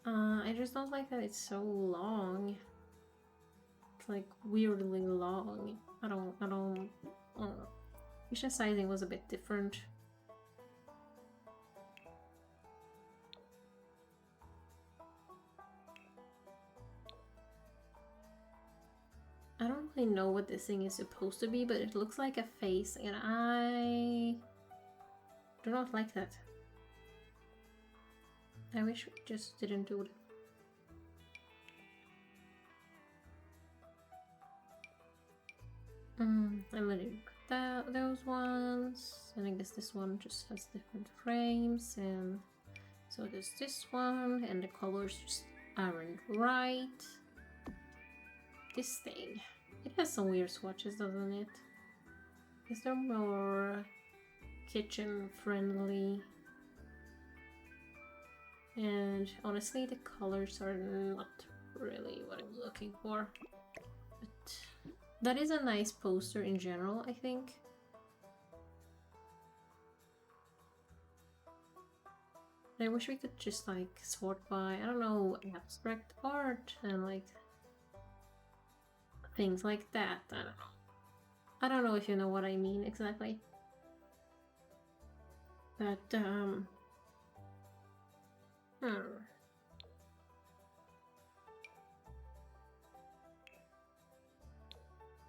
I just don't like that it's so long. It's like weirdly long. I don't know. Wish the sizing was a bit different. I don't really know what this thing is supposed to be, but it looks like a face, and I do not like that. I wish we just didn't do it. I'm gonna do those ones, and I guess this one just has different frames, and so there's this one, and the colors just aren't right. This thing, it has some weird swatches, doesn't it? Is there more kitchen friendly? And honestly, the colors are not really what I'm looking for. But that is a nice poster in general, I think. I wish we could just like sort by, I don't know, abstract art and like things like that. I don't know. I don't know if you know what I mean exactly. But yeah,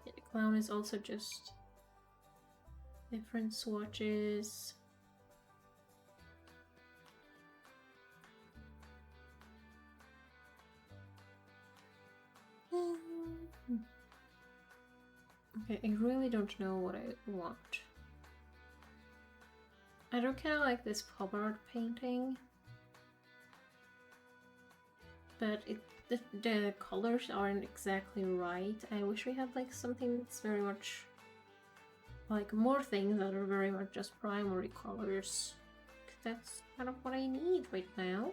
the clown is also just different swatches. Okay, I really don't know what I want. I don't kind of like this pop art painting, but the colors aren't exactly right. I wish we had like something that's very much like more things that are very much just primary colors. That's kind of what I need right now.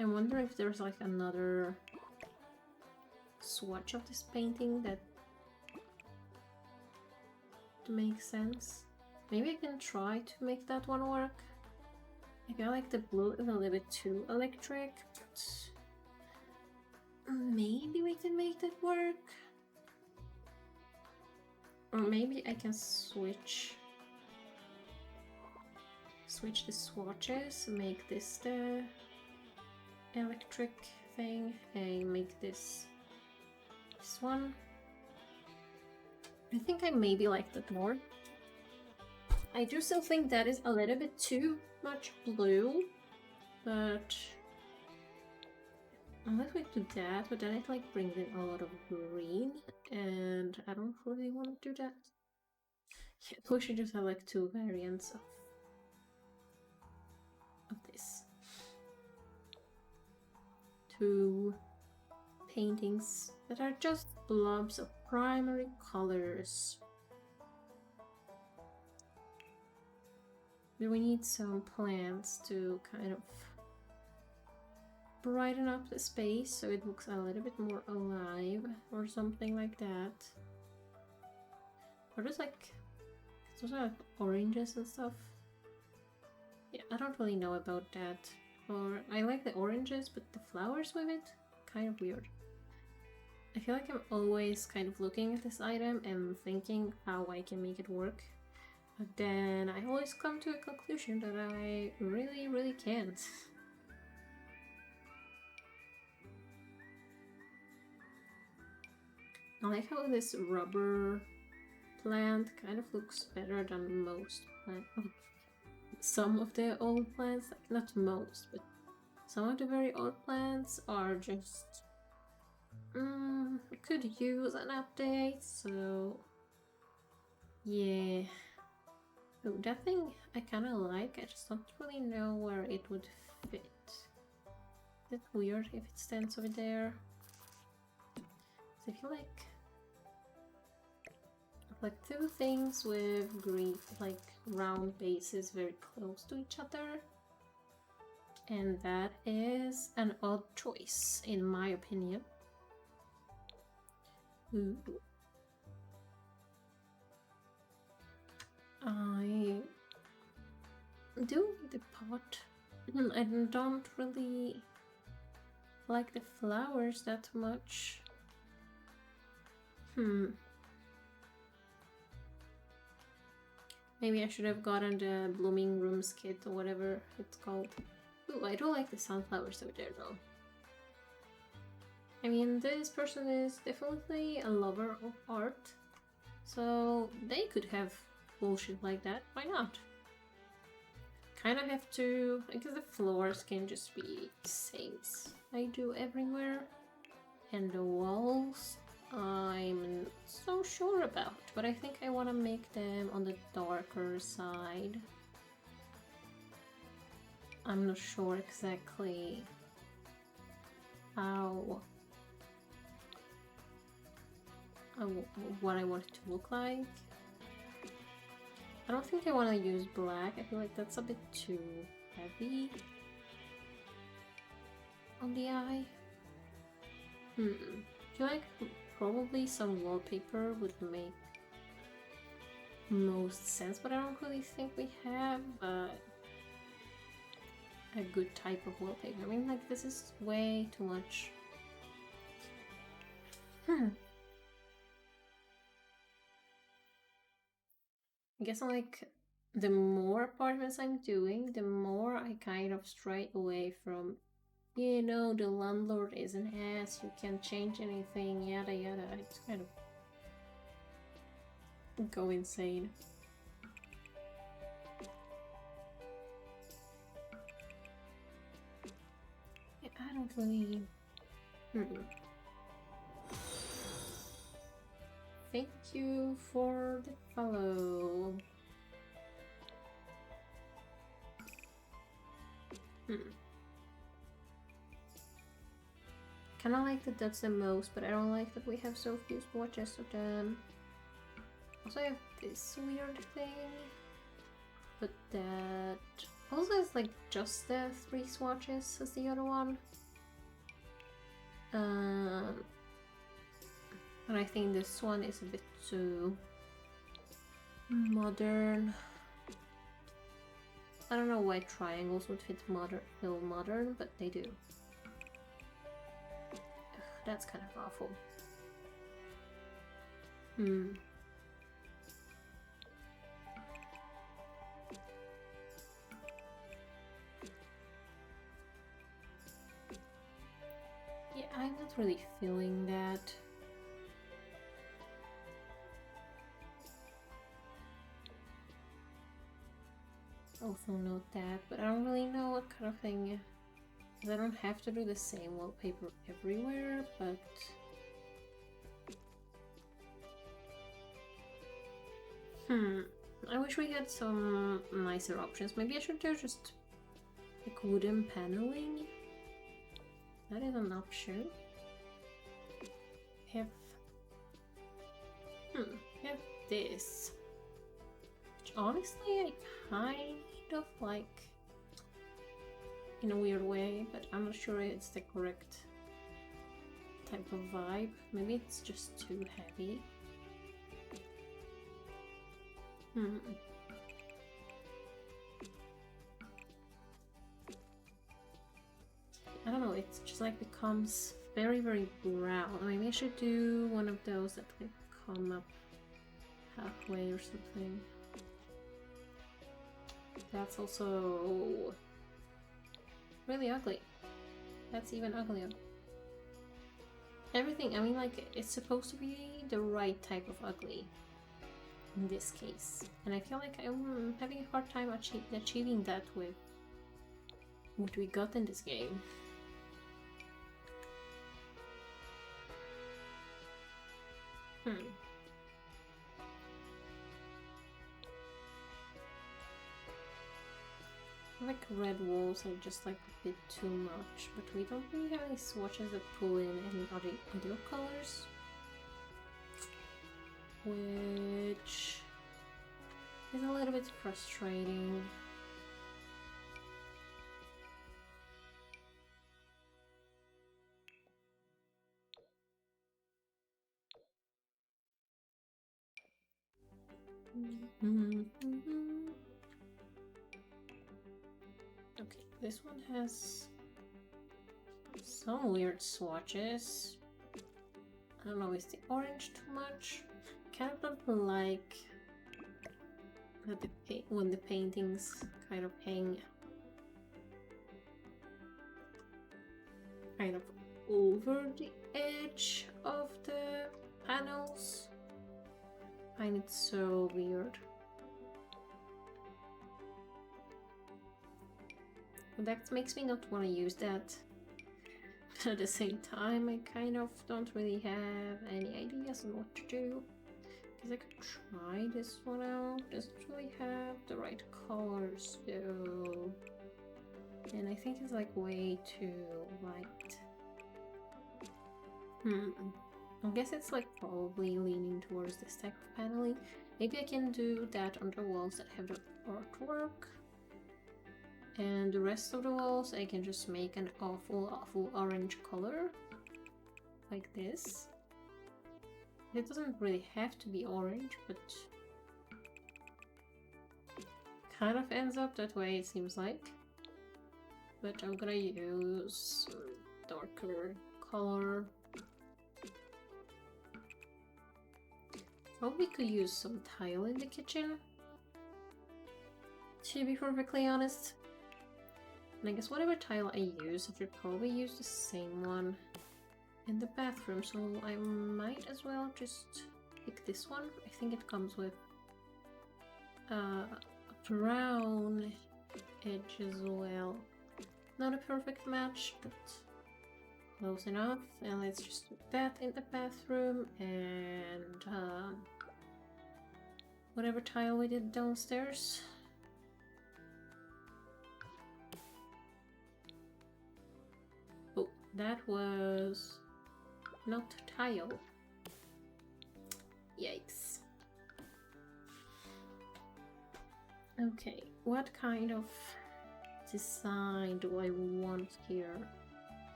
I'm wondering if there's like another swatch of this painting that makes sense. Maybe I can try to make that one work. I feel like the blue is a little bit too electric, but maybe we can make that work. Or maybe I can switch the swatches, make this the electric thing, and make this one. I think I maybe like that more. I do still think that is a little bit too much blue, but unless we do that, but then it like brings in a lot of green, and I don't really want to do that. Yeah, we should just have like two variants of this. Two paintings that are just blobs of primary colors. But we need some plants to kind of brighten up the space so it looks a little bit more alive or something like that. Or just like, those are like oranges and stuff. Yeah, I don't really know about that. Or I like the oranges, but the flowers with it, kind of weird. I feel like I'm always kind of looking at this item and thinking how I can make it work. But then I always come to a conclusion that I really can't. I like how this rubber plant kind of looks better than most plants. Some of the old plants, like not most, but some of the very old plants are just could use an update, so Yeah. Oh, that thing I kind of like. I just don't really know where it would fit. Is it weird if it stands over there? I feel like two things with green, like round bases very close to each other. And that is an odd choice, in my opinion. Ooh. I do like the pot. I don't really like the flowers that much. Maybe I should have gotten the blooming rooms kit or whatever it's called. Ooh, I do like the sunflowers over there though. I mean, this person is definitely a lover of art, so they could have bullshit like that. Why not? Kind of have to, I guess the floors can just be saints I do everywhere. And the walls, I'm not so sure about, but I think I want to make them on the darker side. I'm not sure exactly how, what I want it to look like. I don't think I want to use black. I feel like that's a bit too heavy on the eye. I feel like probably some wallpaper would make most sense, but I don't really think we have a good type of wallpaper. I mean, like, this is way too much. I guess like the more apartments I'm doing, the more I kind of stray away from, you know, the landlord is an ass, you can't change anything, yada yada. I just kind of go insane. Yeah, I don't really... Thank you for the follow. Kinda like that that's the most, but I don't like that we have so few swatches of them. Also I have this weird thing, but that also is like just the 3 swatches as the other one. But I think this one is a bit too modern. I don't know why triangles would feel modern, but they do. Ugh, that's kind of awful. Yeah, I'm not really feeling that. Also note that, but I don't really know what kind of thing, because I don't have to do the same wallpaper everywhere, but I wish we had some nicer options. Maybe I should do just like wooden paneling. That is an option. Have have this, which honestly I kind of like in a weird way, but I'm not sure it's the correct type of vibe. Maybe it's just too heavy. I don't know, it's just like becomes very, very brown. Maybe I should do one of those that like come up halfway or something. That's also really ugly. That's even uglier. Everything, I mean, like, it's supposed to be the right type of ugly in this case. And I feel like I'm having a hard time achieving that with what we got in this game. Like red walls are just like a bit too much, but we don't really have any swatches that pull in any other colors. Which is a little bit frustrating. Okay, this one has some weird swatches. I don't know, is the orange too much? Kind of don't like that when the paintings kind of hang kind of over the edge of the panels. I find it so weird. But that makes me not want to use that. But at the same time, I kind of don't really have any ideas on what to do. Because I could try this one out. Doesn't really have the right colors though. And I think it's like way too light. I guess it's like probably leaning towards this type of paneling. Maybe I can do that on the walls that have the artwork. And the rest of the walls I can just make an awful orange color. Like this. It doesn't really have to be orange, but kind of ends up that way, it seems like. But I'm gonna use darker color. Probably could use some tile in the kitchen, to be perfectly honest. And I guess whatever tile I use, I should probably use the same one in the bathroom, so I might as well just pick this one. I think it comes with a brown edge as well. Not a perfect match, but close enough. And let's just do that in the bathroom, and whatever tile we did downstairs. Oh, that was not tile. Yikes. Okay, what kind of design do I want here?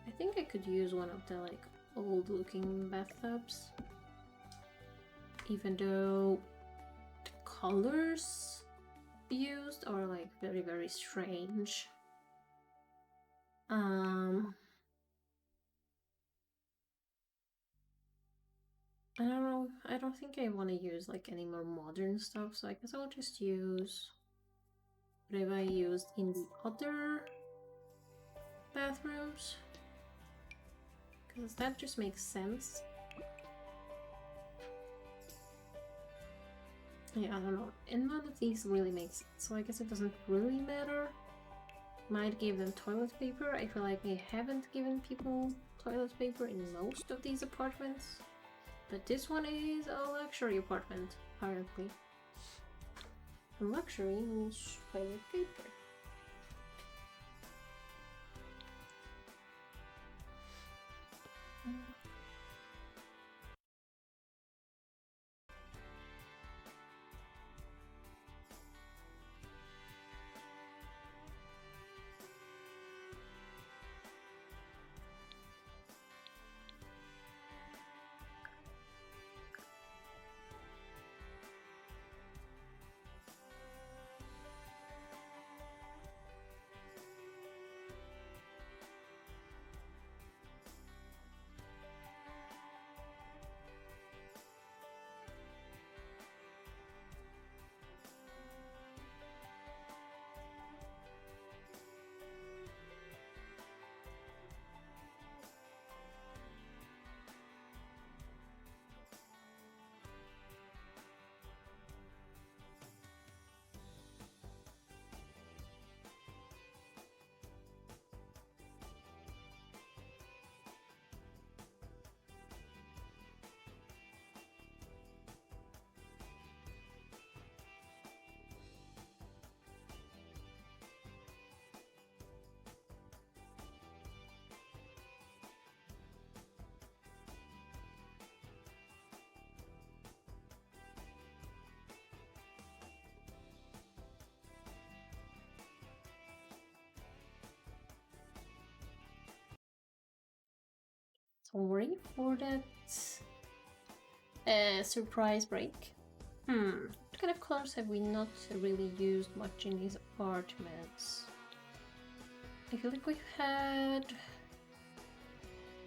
I think I could use one of the like old looking bathtubs, even though the colors used are like very strange. I don't know, I don't think I want to use like any more modern stuff, so I guess I'll just use whatever I used in the other bathrooms, because that just makes sense. Yeah, I don't know, and none of these really makes sense, so I guess it doesn't really matter. Might give them toilet paper. I feel like I haven't given people toilet paper in most of these apartments, but this one is a luxury apartment, apparently. Luxury means toilet paper. Sorry for that surprise break. What kind of colors have we not really used much in these apartments? I feel like we've had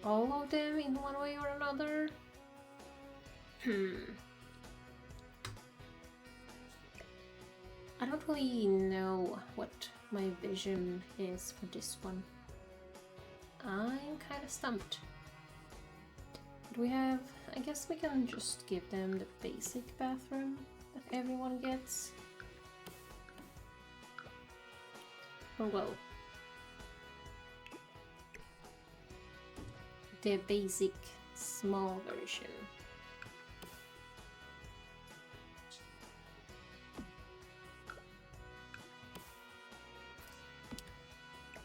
all of them in one way or another. I don't really know what my vision is for this one. I'm kind of stumped. Do we have... I guess we can just give them the basic bathroom that everyone gets. Or well... the basic small version.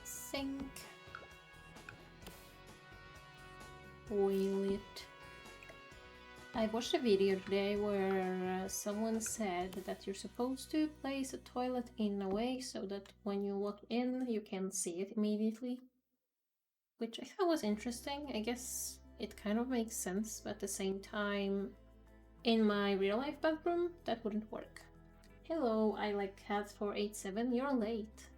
Sink. Toilet. I watched a video today where someone said that you're supposed to place a toilet in a way so that when you walk in you can see it immediately. Which I thought was interesting. I guess it kind of makes sense, but at the same time, in my real life bathroom, that wouldn't work. Hello, I like cats 487, you're late.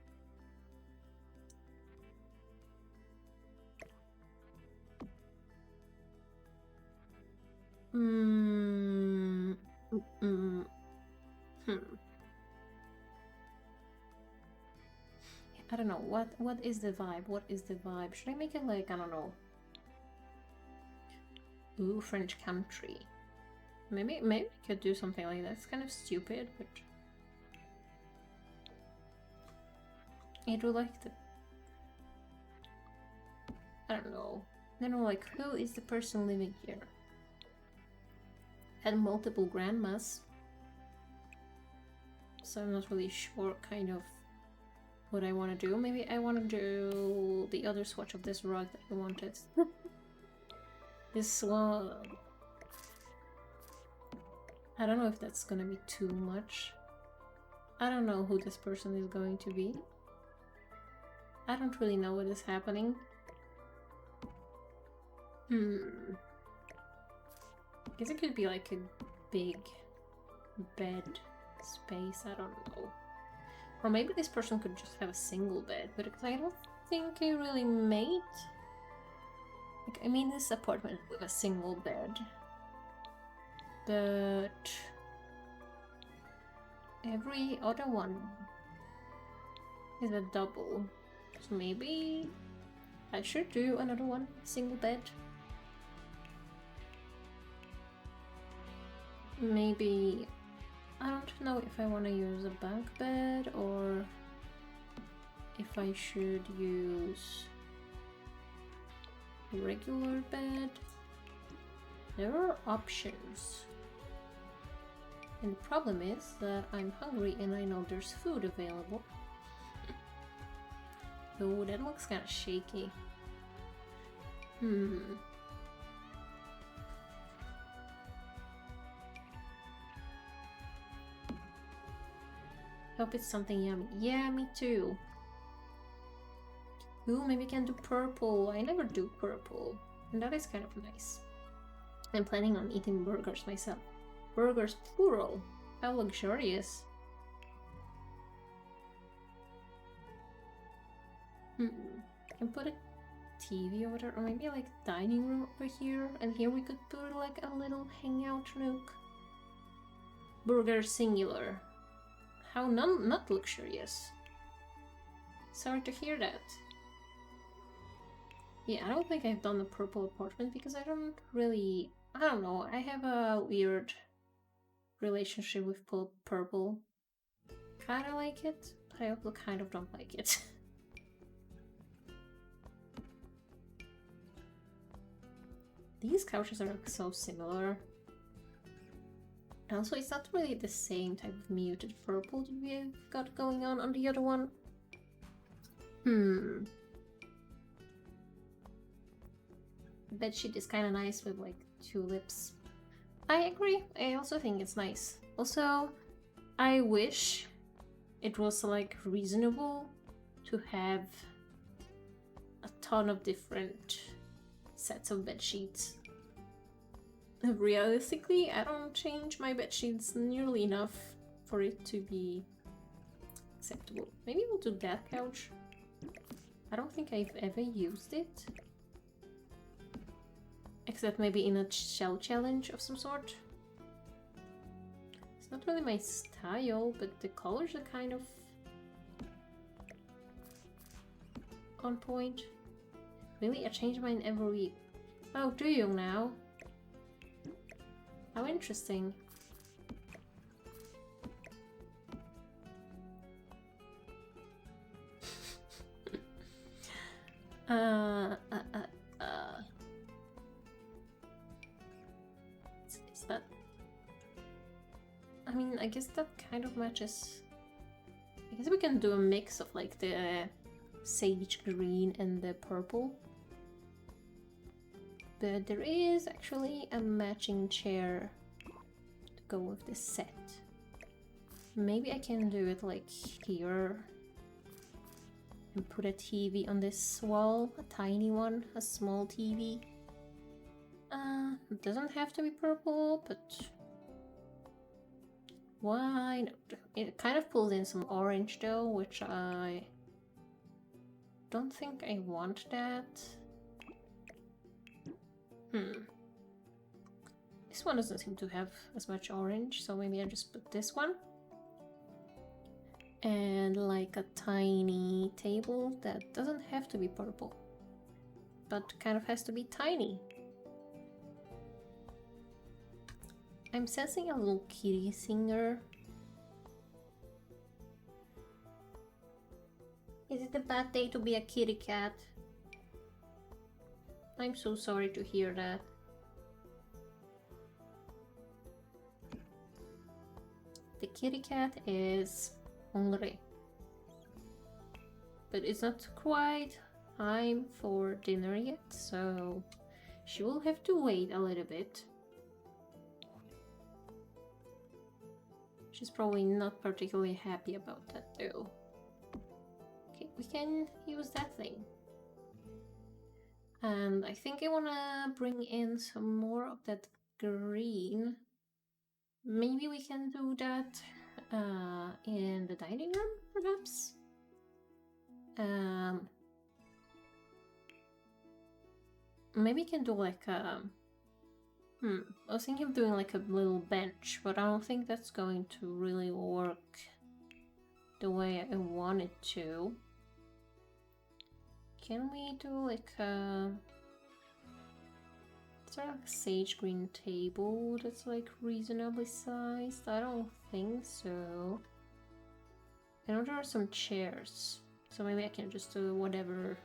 I don't know, what is the vibe? What is the vibe? Should I make it like, I don't know. Ooh, French country. Maybe I could do something like that. It's kind of stupid, but I do like the... I don't know. I don't know, like, who is the person living here? Had multiple grandmas. So I'm not really sure kind of what I want to do. Maybe I want to do the other swatch of this rug that I wanted. This one... I don't know if that's gonna be too much. I don't know who this person is going to be. I don't really know what is happening. I guess it could be like a big bed space, I don't know. Or maybe this person could just have a single bed, but I don't think I really made... Like, I mean this apartment with a single bed. But... every other one is a double. So maybe I should do another one, single bed. Maybe... I don't know if I want to use a bunk bed or if I should use a regular bed. There are options. And the problem is that I'm hungry and I know there's food available. Oh, that looks kind of shaky. Hope it's something yummy. Yeah, me too. Ooh, maybe I can do purple. I never do purple. And that is kind of nice. I'm planning on eating burgers myself. Burgers plural. How luxurious. I can put a TV over there, or maybe like dining room over here. And here we could put like a little hangout nook. Burger singular. How not luxurious. Sorry to hear that. Yeah, I don't think I've done a purple apartment because I don't really... I don't know, I have a weird relationship with purple. Kinda like it, but I also kind of don't like it. These couches are so similar. And also, it's not really the same type of muted purple that we've got going on the other one. The bedsheet is kind of nice with like tulips. I agree. I also think it's nice. Also, I wish it was like reasonable to have a ton of different sets of bed sheets. Realistically, I don't change my bed sheets nearly enough for it to be acceptable. Maybe we'll do that couch. I don't think I've ever used it. Except maybe in a shell challenge of some sort. It's not really my style, but the colors are kind of on point. Really? I change mine every week. Oh, do you now? How interesting. Is that... I mean, I guess that kind of matches... I guess we can do a mix of like the sage green and the purple. But there is actually a matching chair to go with this set. Maybe I can do it like here and put a TV on this wall, a tiny one, a small TV. It doesn't have to be purple, but why not? It kind of pulls in some orange though, which I don't think I want that. This one doesn't seem to have as much orange, so maybe I just put this one. And like a tiny table that doesn't have to be purple, but kind of has to be tiny. I'm sensing a little kitty singer. Is it a bad day to be a kitty cat? I'm so sorry to hear that. The kitty cat is hungry. But it's not quite time for dinner yet, so she will have to wait a little bit. She's probably not particularly happy about that though. Okay, we can use that thing. And I think I want to bring in some more of that green. Maybe we can do that in the dining room, perhaps? Maybe we can do like a... I was thinking of doing like a little bench, but I don't think that's going to really work the way I want it to. Can we do like a... Is there like a sage green table that's like reasonably sized? I don't think so. I know there are some chairs, so maybe I can just do whatever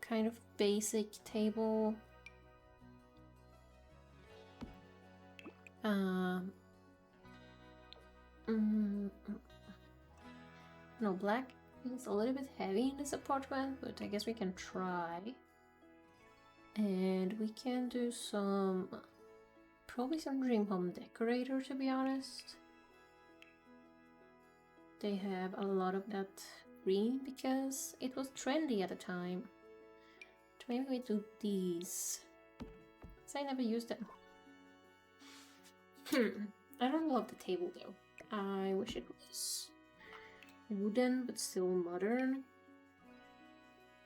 kind of basic table. No, black is a little bit heavy in this apartment, but I guess we can try. And we can do some... probably some Dream Home Decorator, to be honest. They have a lot of that green because it was trendy at the time. So maybe we do these. Because I never used them. I don't love the table though. I wish it was wooden but still modern.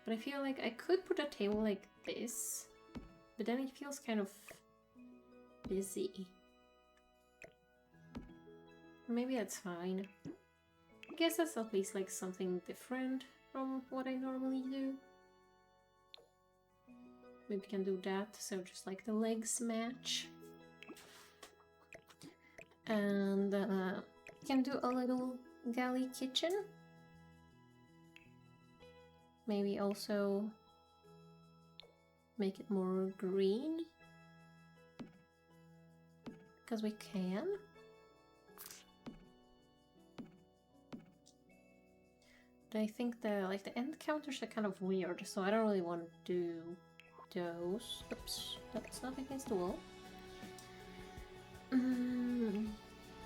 But I feel like I could put a table like this, but then it feels kind of busy. Maybe that's fine. I guess that's at least like something different from what I normally do. Maybe we can do that, so just like the legs match. And can do a little galley kitchen. Maybe also make it more green, because we can. But I think the end counters are kind of weird, so I don't really want to do those. Oops, that's not against the wall.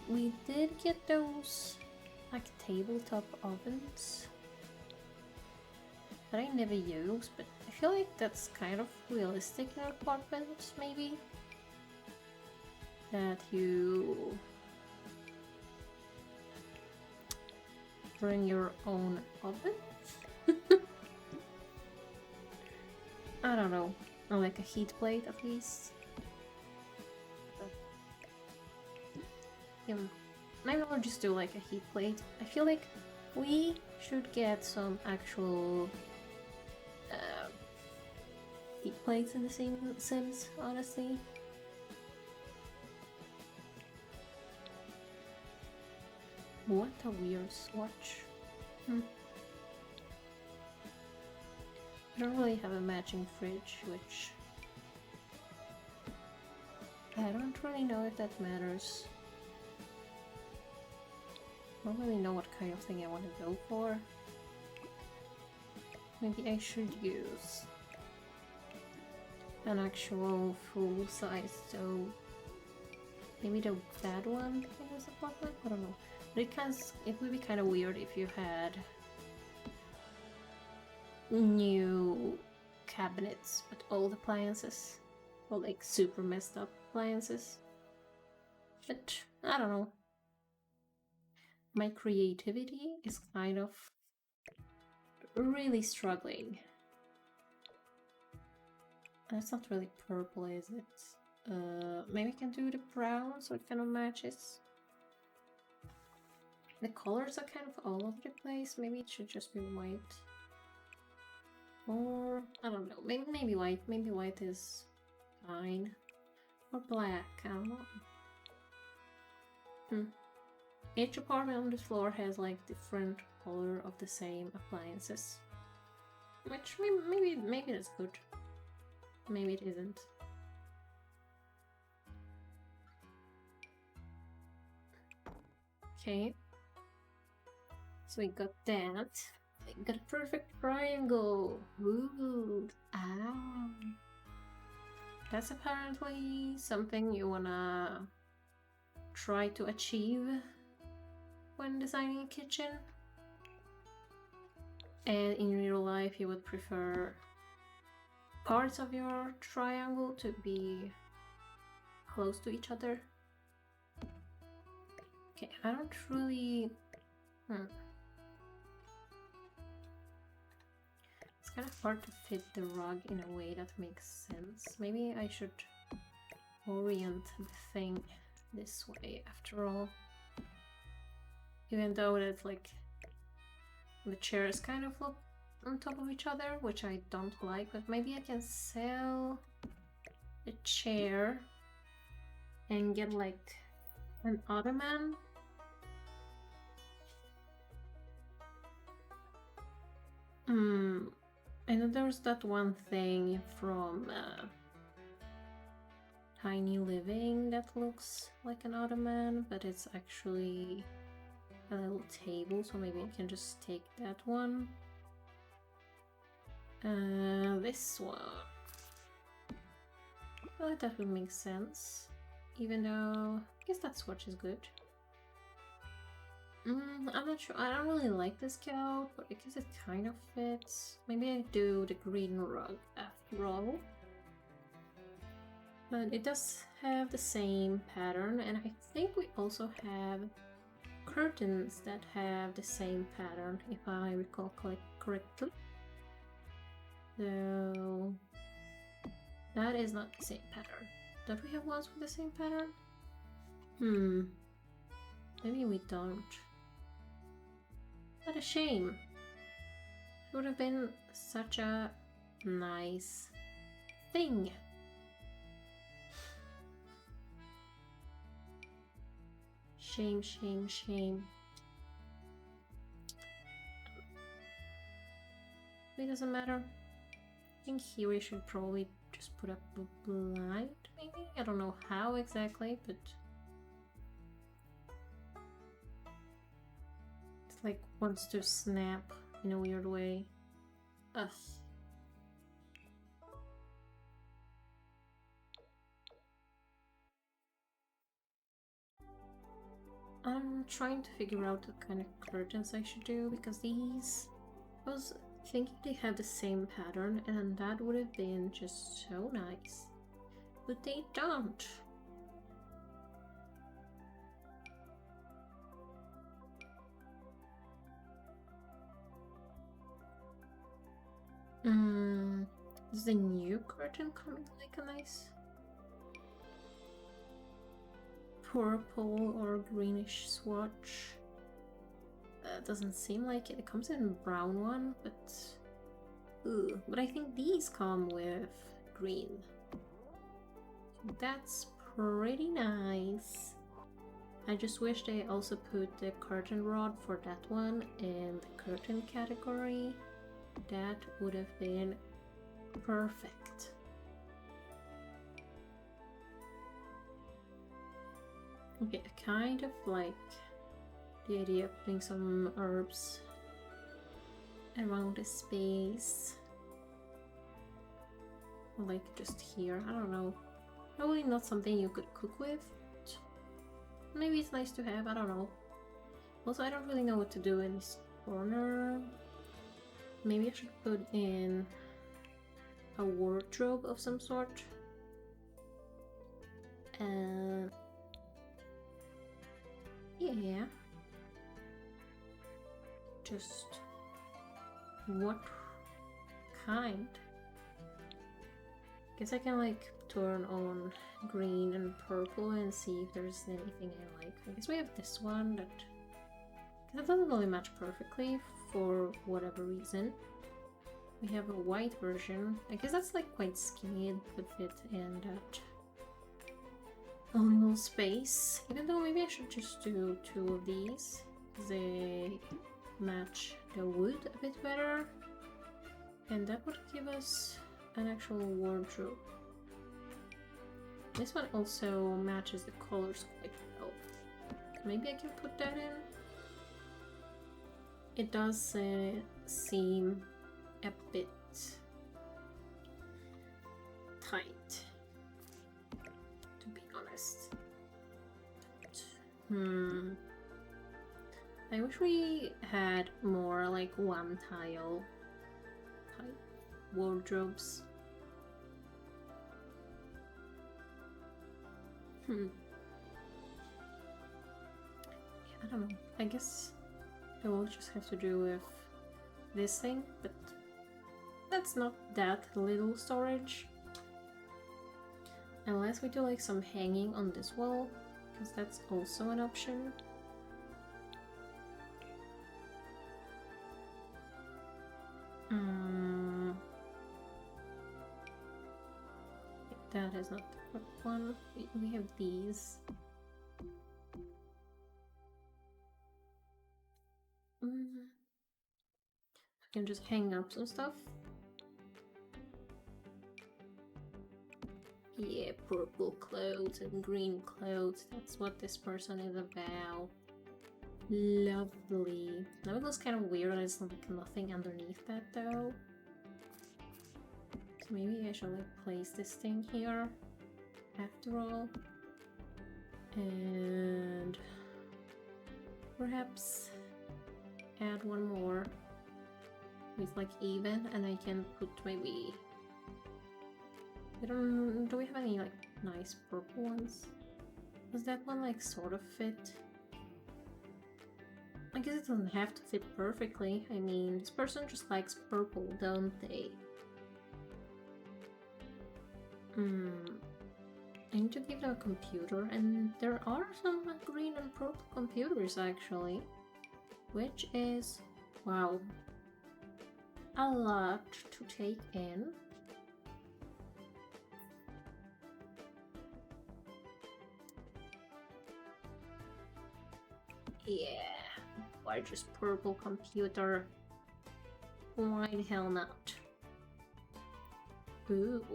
We did get those like tabletop ovens that I never use, but I feel like that's kind of realistic in an apartment, maybe. That you bring your own oven? I don't know. Or like a heat plate at least. Yeah, maybe I'll just do like a heat plate. I feel like we should get some actual heat plates in the same Sims, honestly. What a weird swatch. I don't really have a matching fridge, which I don't really know if that matters. I don't really know what kind of thing I want to go for. Maybe I should use an actual full size stove. Maybe the bad one in this apartment? I don't know. But it would be kind of weird if you had new cabinets with old appliances. Or like super messed up appliances. But I don't know. My creativity is kind of really struggling. That's not really purple, is it? Maybe I can do the brown so it kind of matches. The colors are kind of all over the place. Maybe it should just be white. Or, I don't know, maybe white. Maybe white is fine. Or black, I don't know. Each apartment on the floor has like different color of the same appliances. Which maybe that's good. Maybe it isn't. Okay. So we got that. We got a perfect triangle. Ooh. Ah. That's apparently something you wanna try to achieve when designing a kitchen. And in real life you would prefer parts of your triangle to be close to each other. Okay, I don't really... It's kind of hard to fit the rug in a way that makes sense. Maybe I should orient the thing this way after all. Even though that's like the chairs kind of look on top of each other, which I don't like, but maybe I can sell the chair and get like an ottoman. I know there's that one thing from Tiny Living that looks like an ottoman, but it's actually a little table, so maybe I can just take that one. This one. I feel like that would make sense, even though I guess that swatch is good. I'm not sure. I don't really like this coat, but I guess it kind of fits. Maybe I do the green rug after all. But it does have the same pattern, and I think we also have curtains that have the same pattern, if I recall correctly. So that is not the same pattern. Don't we have ones with the same pattern? Maybe we don't. What a shame. It would have been such a nice thing. Shame, shame, shame. It doesn't matter. I think here we should probably just put up a blind, maybe? I don't know how exactly, but it's like wants to snap in a weird way. Ugh. I'm trying to figure out what kind of curtains I should do, because those think they have the same pattern, and that would have been just so nice. But they don't. Is the new curtain coming like a nice purple or greenish swatch? Doesn't seem like it. It comes in a brown one, but but I think these come with green. So that's pretty nice. I just wish they also put the curtain rod for that one in the curtain category. That would have been perfect. Okay, I kind of like the idea of putting some herbs around the space. Or like just here, I don't know. Probably not something you could cook with. Maybe it's nice to have, I don't know. Also, I don't really know what to do in this corner. Maybe I should put in a wardrobe of some sort. Yeah. Just what kind? Guess I can like turn on green and purple and see if there's anything I like. I guess we have this one that it doesn't really match perfectly for whatever reason. We have a white version. I guess that's like quite skinny and could fit in that little space. Even though maybe I should just do two of these. They match the wood a bit better. And that would give us an actual wardrobe. This one also matches the colors quite well. Maybe I can put that in. It does seem a bit tight, to be honest. I wish we had more like one tile type wardrobes. Yeah, I don't know. I guess I will just have to do with this thing, but that's not that little storage. Unless we do like some hanging on this wall, because that's also an option. That is not the correct one. We have these. I can just hang up some stuff. Yeah, purple clothes and green clothes. That's what this person is about. Lovely. Now it looks kind of weird. There's like nothing underneath that though. So maybe I should like place this thing here after all. And perhaps add one more with like even, and I can put maybe do we have any like nice purple ones? Does that one like sort of fit? I guess it doesn't have to fit perfectly. I mean, this person just likes purple, don't they? I need to give them a computer, and there are some green and purple computers actually, which is, wow, a lot to take in. Yeah, why just purple computer? Why the hell not? Ooh.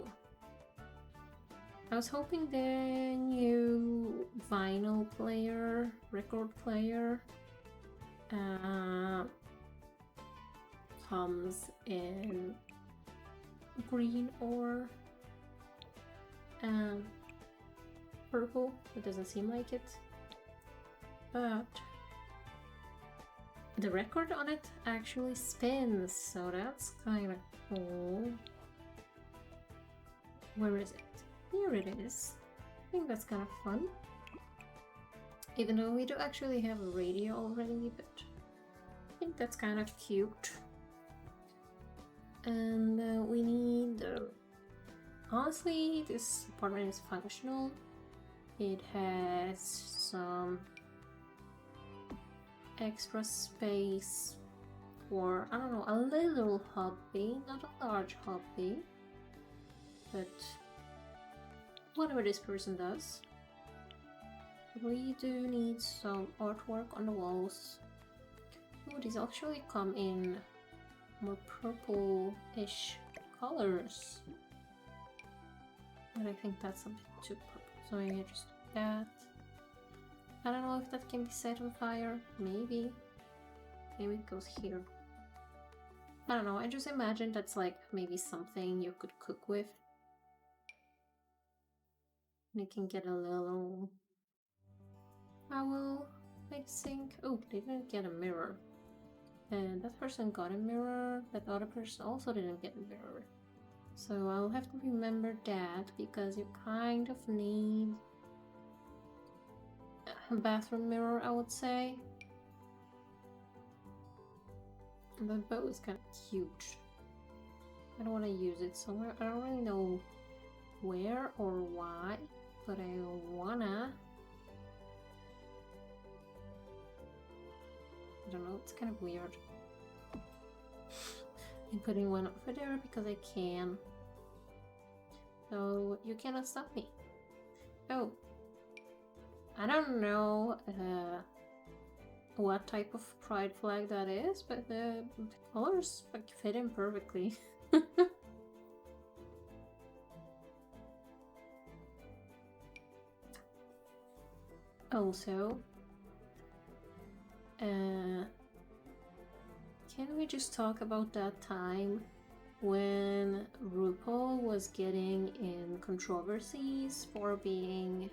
I was hoping the new vinyl player, record player, comes in green or purple. It doesn't seem like it, but the record on it actually spins, so that's kind of cool. Where is it? Here it is. I think that's kind of fun. Even though we do actually have a radio already, but I think that's kind of cute. And we need... honestly, this apartment is functional. It has some extra space for, I don't know, a little hobby, not a large hobby, but whatever this person does. We do need some artwork on the walls. Oh, these actually come in more purple-ish colors. But I think that's a bit too purple, so maybe I just do that. I don't know if that can be set on fire. Maybe. Maybe it goes here. I don't know, I just imagine that's like maybe something you could cook with. And you can get a little towel, I think. Oh, they didn't get a mirror. And that person got a mirror, that other person also didn't get a mirror. So I'll have to remember that, because you kind of need a bathroom mirror, I would say. The bow is kind of cute. I don't want to use it somewhere. I don't really know where or why, but I wanna. I don't know, it's kind of weird. I'm putting one over there because I can. So you cannot stop me. Oh. I don't know what type of pride flag that is, but the colors fit in perfectly. Also, can we just talk about that time when RuPaul was getting in controversies for being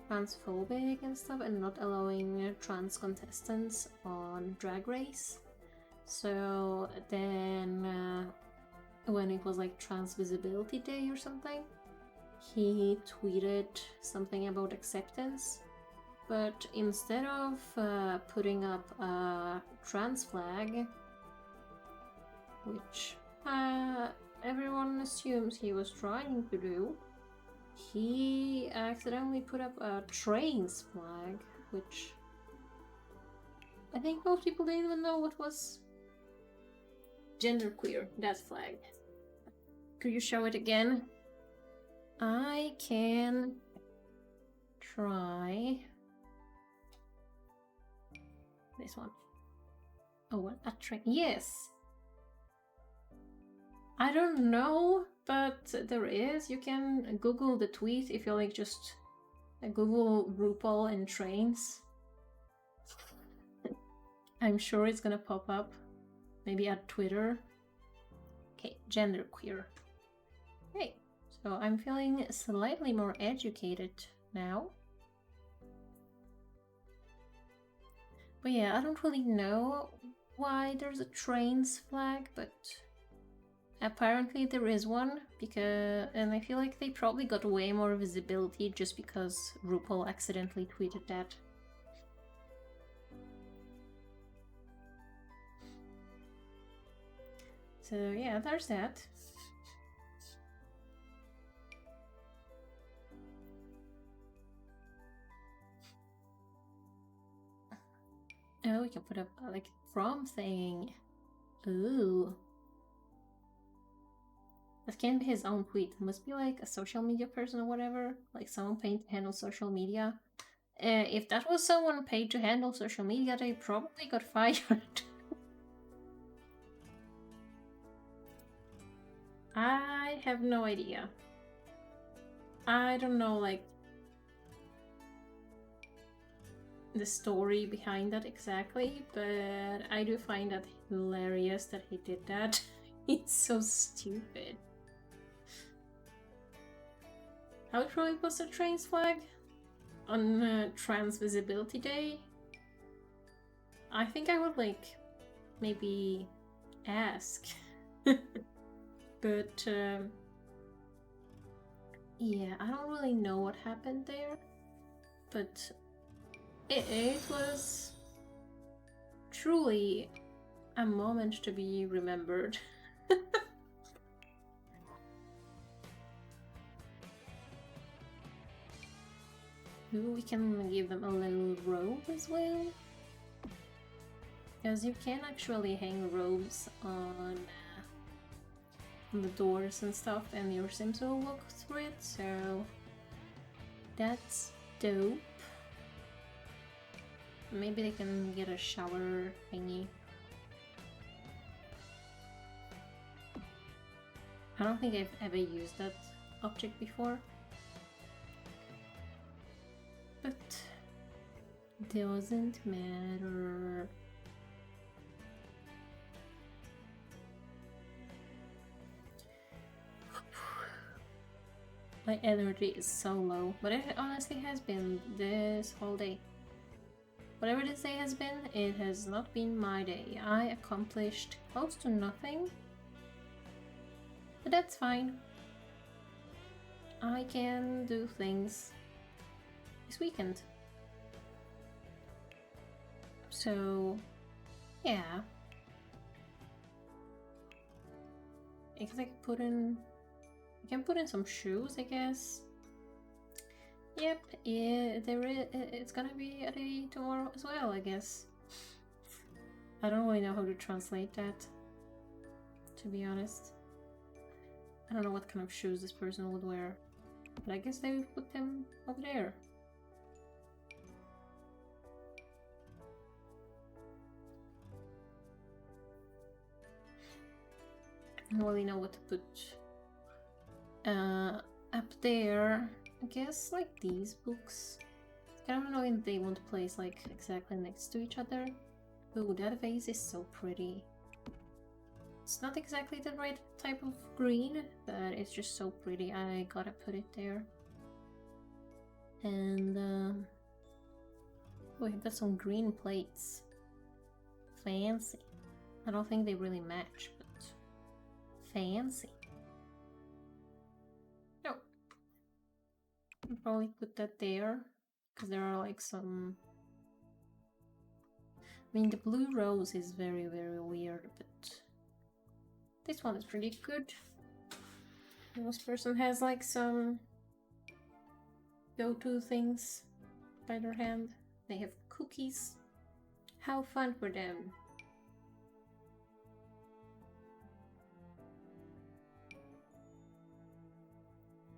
transphobic and stuff and not allowing trans contestants on Drag Race? So then when it was like Trans Visibility Day or something, he tweeted something about acceptance. But instead of putting up a trans flag, which everyone assumes he was trying to do, he accidentally put up a trains flag, which I think most people didn't even know what was. Genderqueer, that flag. Could you show it again? I can try. This one. Oh, what? A train? Yes! I don't know, but there is. You can Google the tweet if you like, just Google RuPaul and trains. I'm sure it's gonna pop up. Maybe at Twitter. Okay, genderqueer. Hey, so I'm feeling slightly more educated now. But yeah, I don't really know why there's a trains flag, but apparently there is one, and I feel like they probably got way more visibility just because RuPaul accidentally tweeted that. So yeah, there's that. Oh, we can put up like prom thing. Ooh. That can't be his own tweet. It must be like a social media person or whatever. Like someone paid to handle social media. If that was someone paid to handle social media, they probably got fired. I have no idea. I don't know, like, the story behind that exactly, but I do find that hilarious that he did that. It's so stupid. How true it was a trains flag on Trans Visibility Day? I think I would like maybe ask. But yeah, I don't really know what happened there. But it was truly a moment to be remembered. Maybe we can give them a little robe as well. Because you can actually hang robes on the doors and stuff, and your Sims will look through it, so that's dope. Maybe they can get a shower thingy. I don't think I've ever used that object before. But doesn't matter. My energy is so low, but it honestly has been this whole day. Whatever this day has been, it has not been my day. I accomplished close to nothing, but that's fine. I can do things this weekend. So, yeah. I guess I can put in some shoes, I guess. Yep, yeah, it's gonna be a day tomorrow as well, I guess. I don't really know how to translate that, to be honest. I don't know what kind of shoes this person would wear, but I guess they would put them over there. I don't really know what to put up there. I guess like these books. I don't know if they want to place like exactly next to each other. Oh, that vase is so pretty. It's not exactly the right type of green, but it's just so pretty. I gotta put it there. And oh, we've got some green plates. Fancy. I don't think they really match, but fancy. No. I'll probably put that there, because there are like some... I mean, the blue rose is very, very weird, but this one is pretty good. This person has like some go-to things by their hand. They have cookies. How fun for them.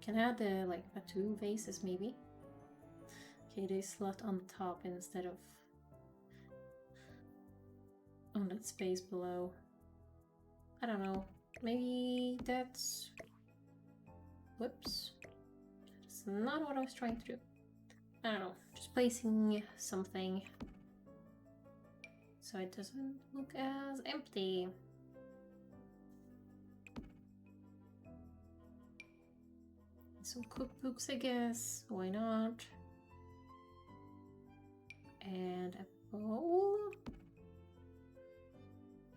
Can add the like two vases maybe. Okay, they slot on top instead of on that space below. I don't know. Maybe that's... Whoops. That's not what I was trying to do. I don't know. Just placing something so it doesn't look as empty. Some cookbooks, I guess. Why not? And a bowl.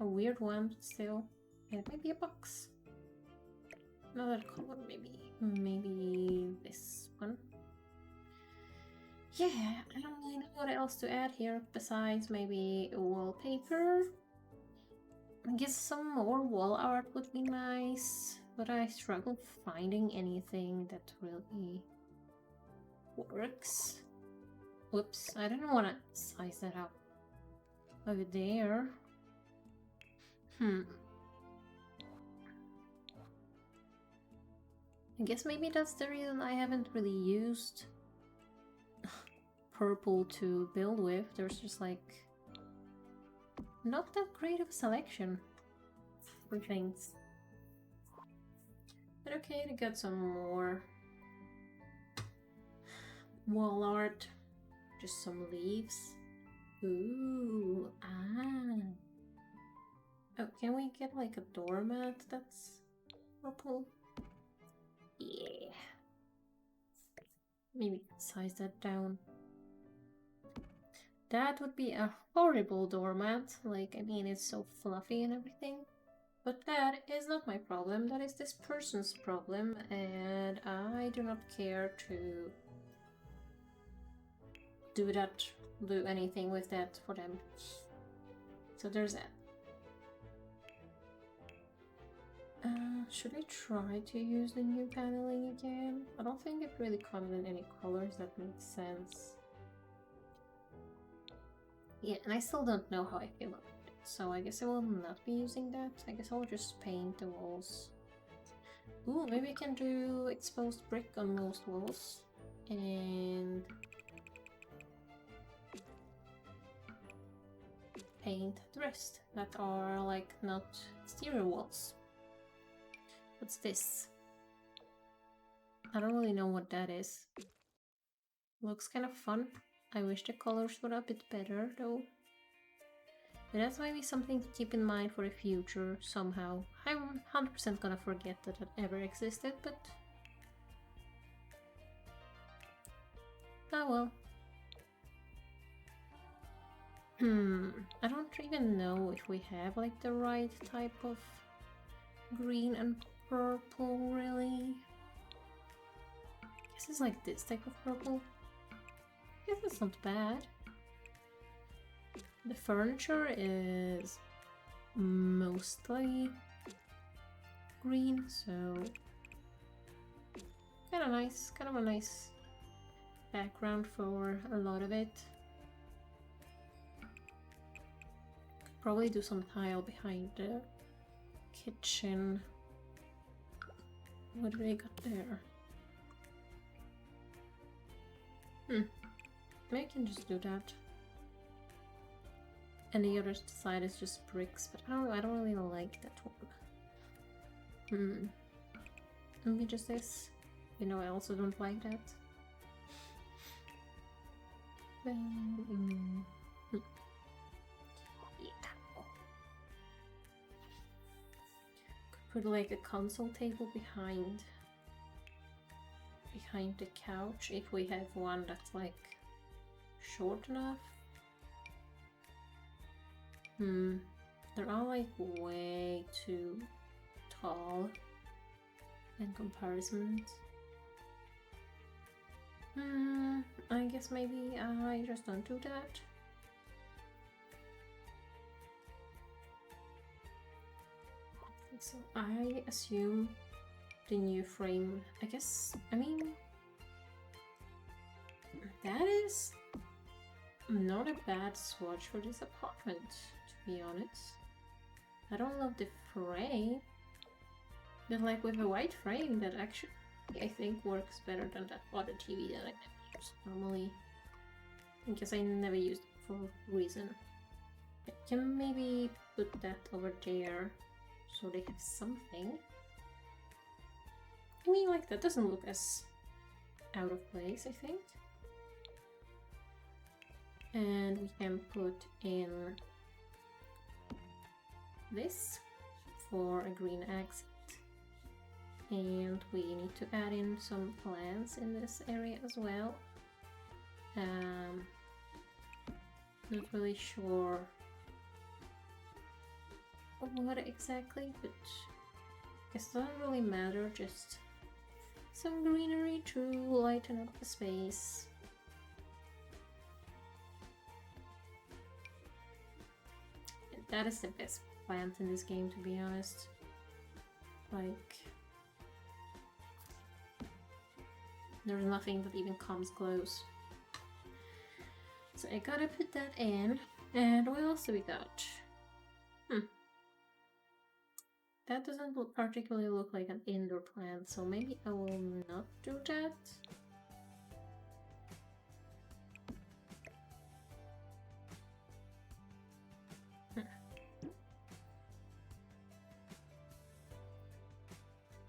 A weird one, but still. And maybe a box. Another color, maybe. Maybe this one. Yeah, I don't really know what else to add here besides maybe wallpaper. I guess some more wall art would be nice, but I struggle finding anything that really works. Whoops, I didn't want to size that up over there. I guess maybe that's the reason I haven't really used purple to build with. There's just like not that great of a selection for things. But okay, I got some more wall art. Just some leaves. Ooh, ah. Oh, can we get like a doormat that's purple? Yeah. Maybe size that down. That would be a horrible doormat. Like, I mean, it's so fluffy and everything. But that is not my problem. That is this person's problem, and I do not care to do anything with that for them. So there's that. Should I try to use the new paneling again? I don't think it really comes in any colors that make sense. Yeah, and I still don't know how I feel about it, so I guess I will not be using that. I guess I'll just paint the walls. Ooh, maybe I can do exposed brick on most walls. And paint the rest that are like not exterior walls. What's this? I don't really know what that is. Looks kind of fun. I wish the colors were a bit better though. But that's maybe something to keep in mind for the future somehow. I'm 100% gonna forget that it ever existed, but... oh well. I don't even know if we have like the right type of green and purple really. I guess it's like this type of purple. I guess it's not bad. The furniture is mostly green, so kind of a nice background for a lot of it. Could probably do some tile behind the kitchen. What do they got there? Maybe I can just do that. And the other side is just bricks, but I don't really like that one. Maybe just this. You know, I also don't like that. Yeah. Could put like a console table behind the couch if we have one that's like short enough. They're all like way too tall in comparison. I guess maybe I just don't do that. So I assume the new frame, I mean, that is not a bad swatch for this apartment, to be honest. I don't love the frame, but like with a white frame that actually I think works better than that other TV that I never use normally. Because I never used it for a reason. I can maybe put that over there so they have something. I mean, like, that doesn't look as out of place, I think. And we can put in this for a green accent. And we need to add in some plants in this area as well. Not really sure what exactly, but I guess it doesn't really matter, just some greenery to lighten up the space. And that is the best plant in this game, to be honest. Like, there's nothing that even comes close. So I gotta put that in. And what else do we got? That doesn't particularly look like an indoor plant, so maybe I will not do that.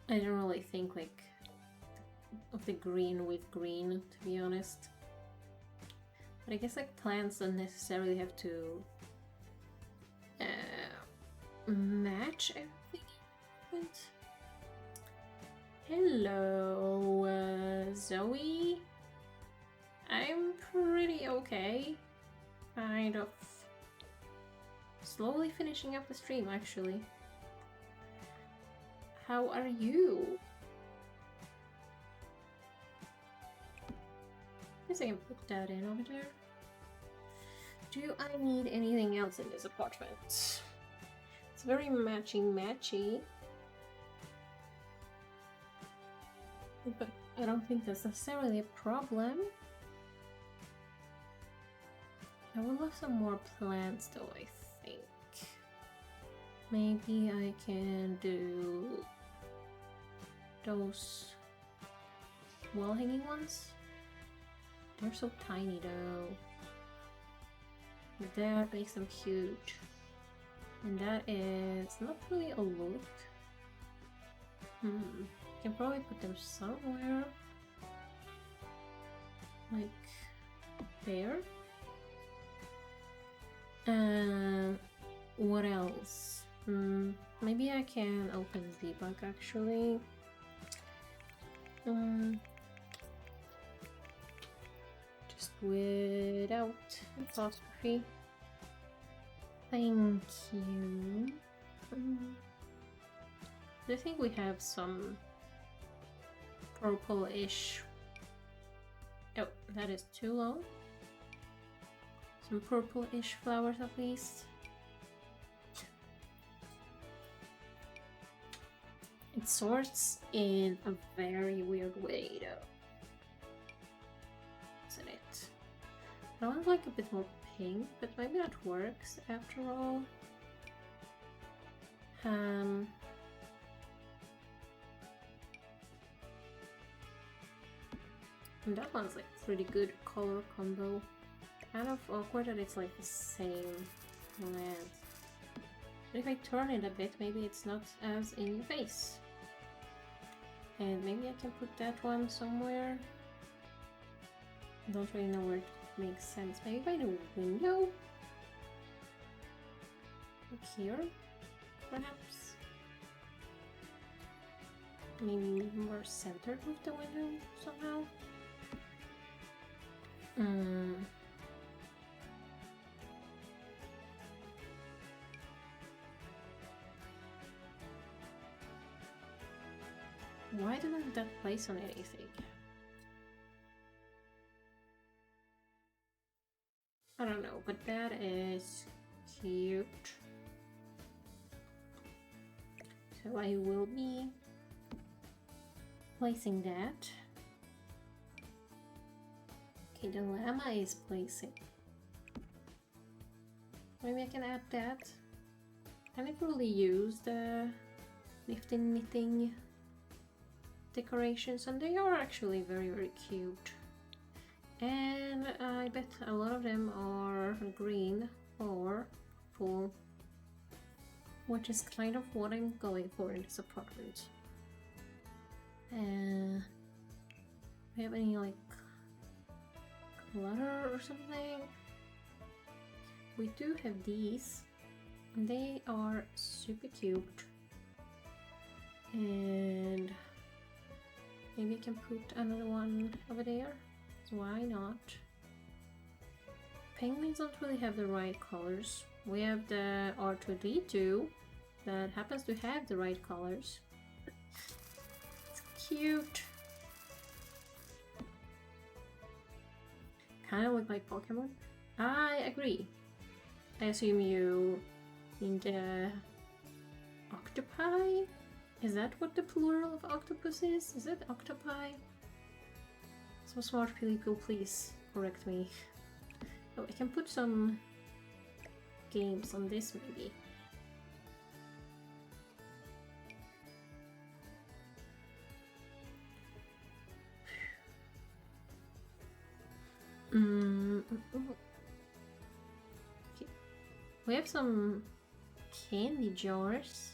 I don't really think like of the green with green, to be honest. But I guess like plants don't necessarily have to match everything. Hello, Zoe. I'm pretty okay. kind of slowly finishing up the stream, actually. How are you? Guess I can put that in over there. Do I need anything else in this apartment? It's very matchy. But I don't think that's necessarily a problem. I would love some more plants though, I think. Maybe I can do those wall hanging ones. They're so tiny though. That makes them huge. And that is not really a look. Can probably put them somewhere. Like there. What else? Maybe I can open debug actually. Just without apostrophe. Thank you. I think we have some purple-ish. Oh, that is too low. Some purple-ish flowers at least. It sorts in a very weird way though. Isn't it? I want like a bit more pink, but maybe that works after all. And that one's like pretty good color combo. Kind of awkward that it's like the same plant. But if I turn it a bit, maybe it's not as in your face. And maybe I can put that one somewhere. I don't really know where it makes sense. Maybe by the window? Like here, perhaps? Maybe more centered with the window somehow? Why didn't that place on anything? I don't know, but that is cute. So I will be placing that. Okay, the llama is placing. Maybe I can add that. I never really use the lifting knitting decorations, and they are actually very cute. And I bet a lot of them are green or full, which is kind of what I'm going for in this apartment. Do we have any like clutter or something? We do have these, and they are super cute. And maybe I can put another one over there. Why not? Penguins don't really have the right colors. We have the R2D2 that happens to have the right colors. It's cute. Kind of look like Pokemon. I agree. I assume you mean the octopi? Is that what the plural of octopus is? Is it octopi? So smart people, please correct me. Oh, I can put some games on this maybe. Okay. We have some candy jars.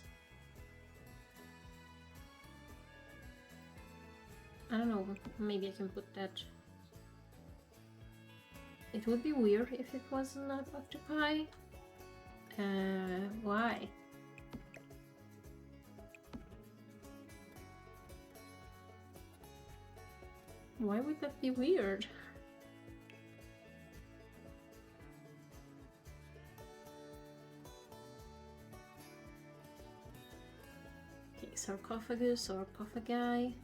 I don't know, maybe I can put that. It would be weird if it was not octopi. Why? Why would that be weird? sarcophagus or sarcophagi.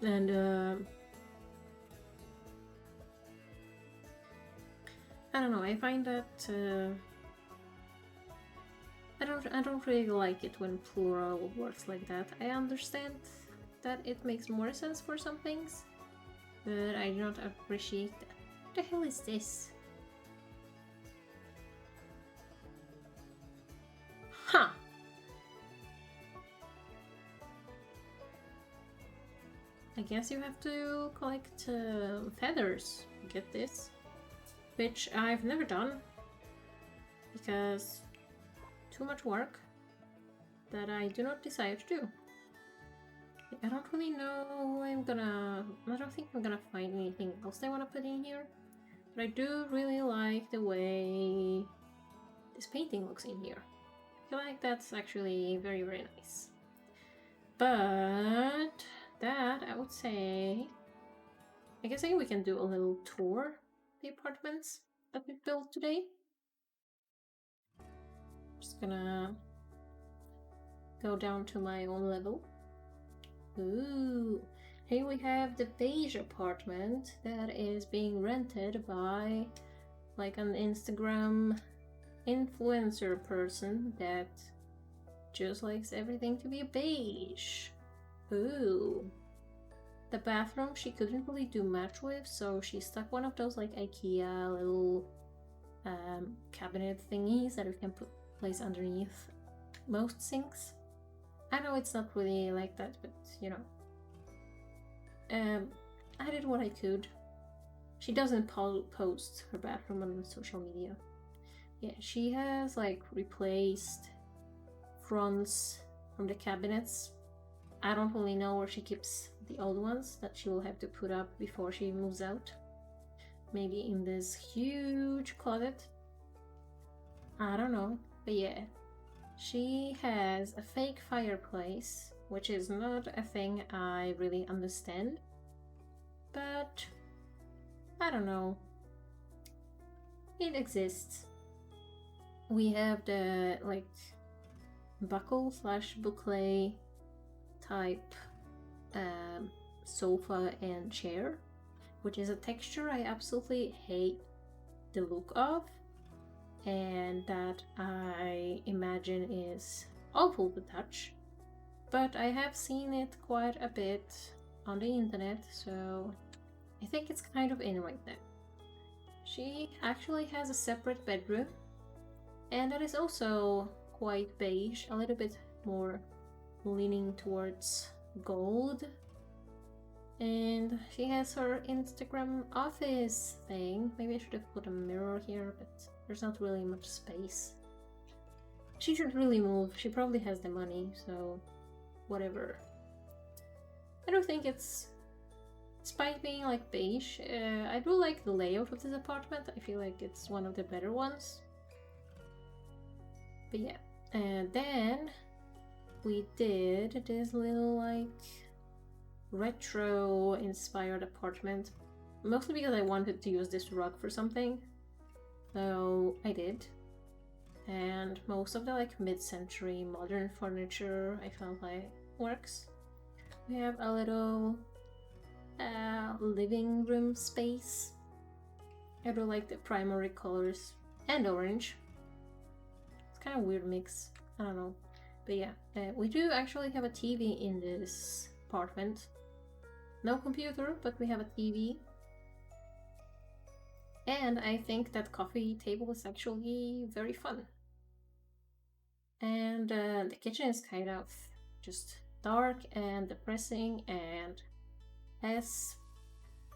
And I don't know, I find that I don't really like it when plural works like that. I understand that it makes more sense for some things, but I do not appreciate that. What the hell is this? Huh! I guess you have to collect feathers to get this, which I've never done because too much work that I do not desire to do. I don't really know I don't think I'm gonna find anything else I want to put in here, but I do really like the way this painting looks in here. I feel like that's actually very, very nice. But that, I would say, I guess we can do a little tour of the apartments that we built today. Just gonna go down to my own level. Ooh, here we have the beige apartment that is being rented by like an Instagram influencer person that just likes everything to be beige. Ooh. The bathroom she couldn't really do much with, so she stuck one of those like IKEA little cabinet thingies that we can place underneath most sinks. I know it's not really like that, but you know. I did what I could. She doesn't post her bathroom on social media. Yeah, she has like replaced fronts from the cabinets. I don't really know where she keeps the old ones that she will have to put up before she moves out. Maybe in this huge closet. I don't know, but yeah. She has a fake fireplace, which is not a thing I really understand. But I don't know. It exists. We have the like buckle / boucle type sofa and chair, which is a texture I absolutely hate the look of, and that I imagine is awful to touch. But I have seen it quite a bit on the internet, so I think it's kind of in right now. She actually has a separate bedroom, and that is also quite beige, a little bit more leaning towards gold. And she has her Instagram office thing. Maybe I should have put a mirror here, but there's not really much space. She should really move. She probably has the money, so whatever. I don't think it's... Despite being like beige, I do like the layout of this apartment. I feel like it's one of the better ones. But yeah, and then we did this little like retro inspired apartment, mostly because I wanted to use this rug for something, so I did. And most of the like mid-century modern furniture I felt like works. We have a little living room space. I do like the primary colors and orange. It's kind of a weird mix, I don't know. But yeah, we do actually have a TV in this apartment. No computer, but we have a TV. And I think that coffee table is actually very fun. And the kitchen is kind of just dark and depressing and has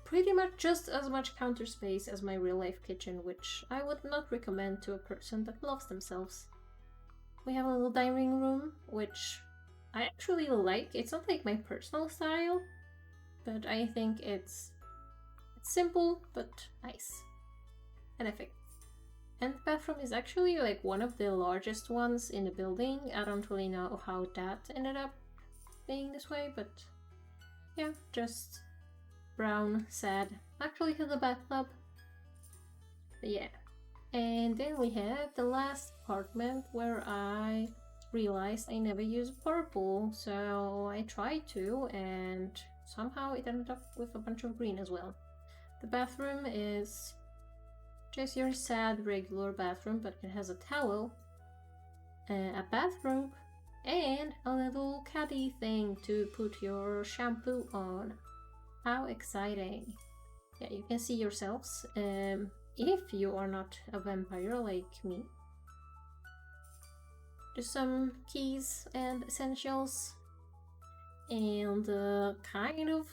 pretty much just as much counter space as my real life kitchen, which I would not recommend to a person that loves themselves. We have a little dining room, which I actually like. It's not like my personal style, but I think it's simple but nice and effective. And the bathroom is actually like one of the largest ones in the building. I don't really know how that ended up being this way, but yeah, just brown, sad. Actually has a bathtub. But yeah. And then we have the last apartment where I realized I never use purple, so I tried to, and somehow it ended up with a bunch of green as well. The bathroom is just your sad regular bathroom, but it has a towel, a bathrobe, and a little caddy thing to put your shampoo on. How exciting! Yeah, you can see yourselves if you are not a vampire like me. Just some keys and essentials, and kind of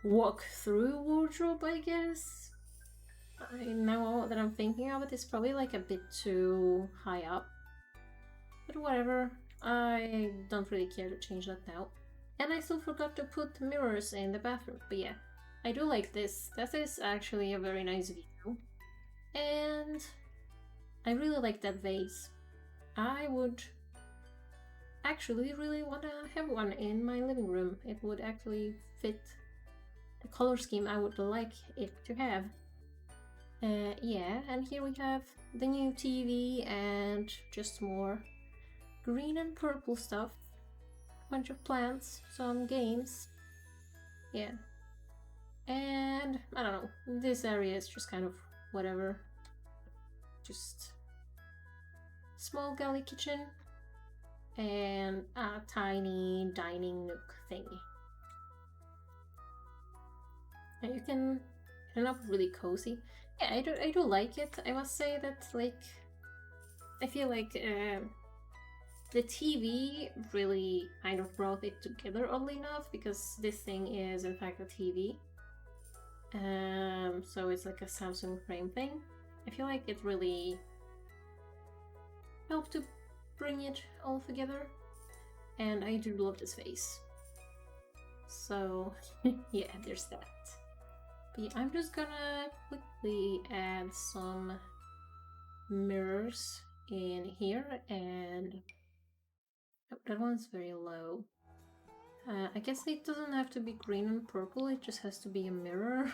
walk through wardrobe, I guess. Now that I'm thinking of it, it's probably like a bit too high up. But whatever, I don't really care to change that now. And I still forgot to put mirrors in the bathroom, but yeah, I do like this. That is actually a very nice view. And I really like that vase. I would actually really want to have one in my living room. It would actually fit the color scheme I would like it to have. Yeah, and here we have the new TV and just more green and purple stuff. A bunch of plants, some games. Yeah. And I don't know, this area is just kind of whatever. Just small galley kitchen and a tiny dining nook thingy. And you can end up really cozy. Yeah, I do like it. I must say that, like, I feel like the TV really kind of brought it together, oddly enough, because this thing is in fact a TV. So it's like a Samsung frame thing. I feel like it really helped to bring it all together, and I do love this face. So yeah, there's that. But yeah, I'm just gonna quickly add some mirrors in here, and oh, that one's very low. I guess it doesn't have to be green and purple, it just has to be a mirror.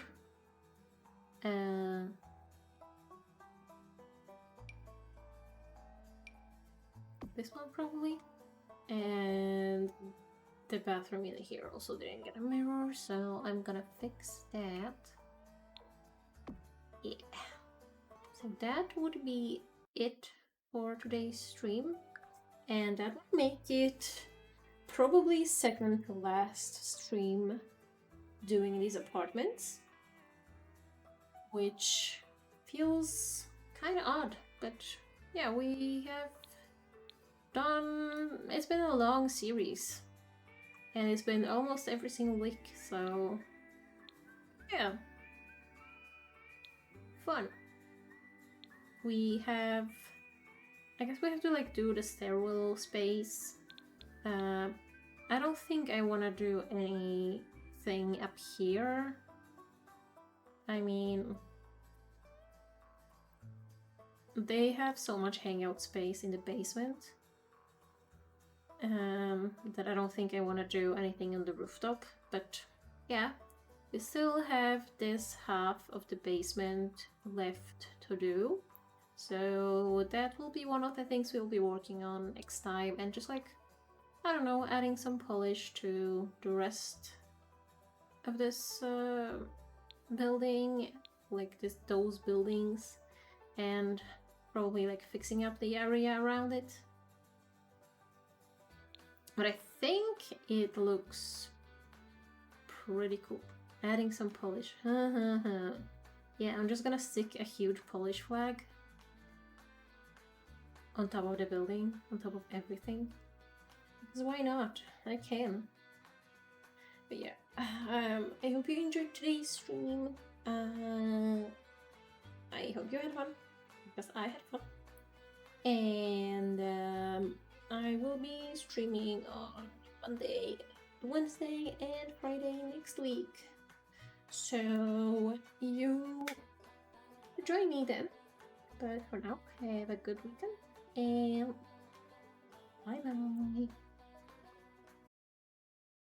This one probably. And the bathroom in here also didn't get a mirror, so I'm gonna fix that. Yeah. So that would be it for today's stream. And that would make it probably second to last stream doing these apartments, which feels kind of odd, but yeah, we have done, it's been a long series and it's been almost every single week, so yeah, fun. We have, I guess we have to like do the stairwell space. I don't think I want to do anything up here. I mean, they have so much hangout space in the basement that I don't think I want to do anything on the rooftop. But yeah, we still have this half of the basement left to do. So that will be one of the things we'll be working on next time, and just like, I don't know, adding some polish to the rest of this building, like those buildings, and probably like fixing up the area around it. But I think it looks pretty cool. Adding some polish. Yeah, I'm just gonna stick a huge polish flag on top of the building, on top of everything. Because why not? I can. But yeah, I hope you enjoyed today's stream. I hope you had fun, because I had fun. And I will be streaming on Monday, Wednesday, and Friday next week. So you join me then. But for now, have a good weekend, and bye bye.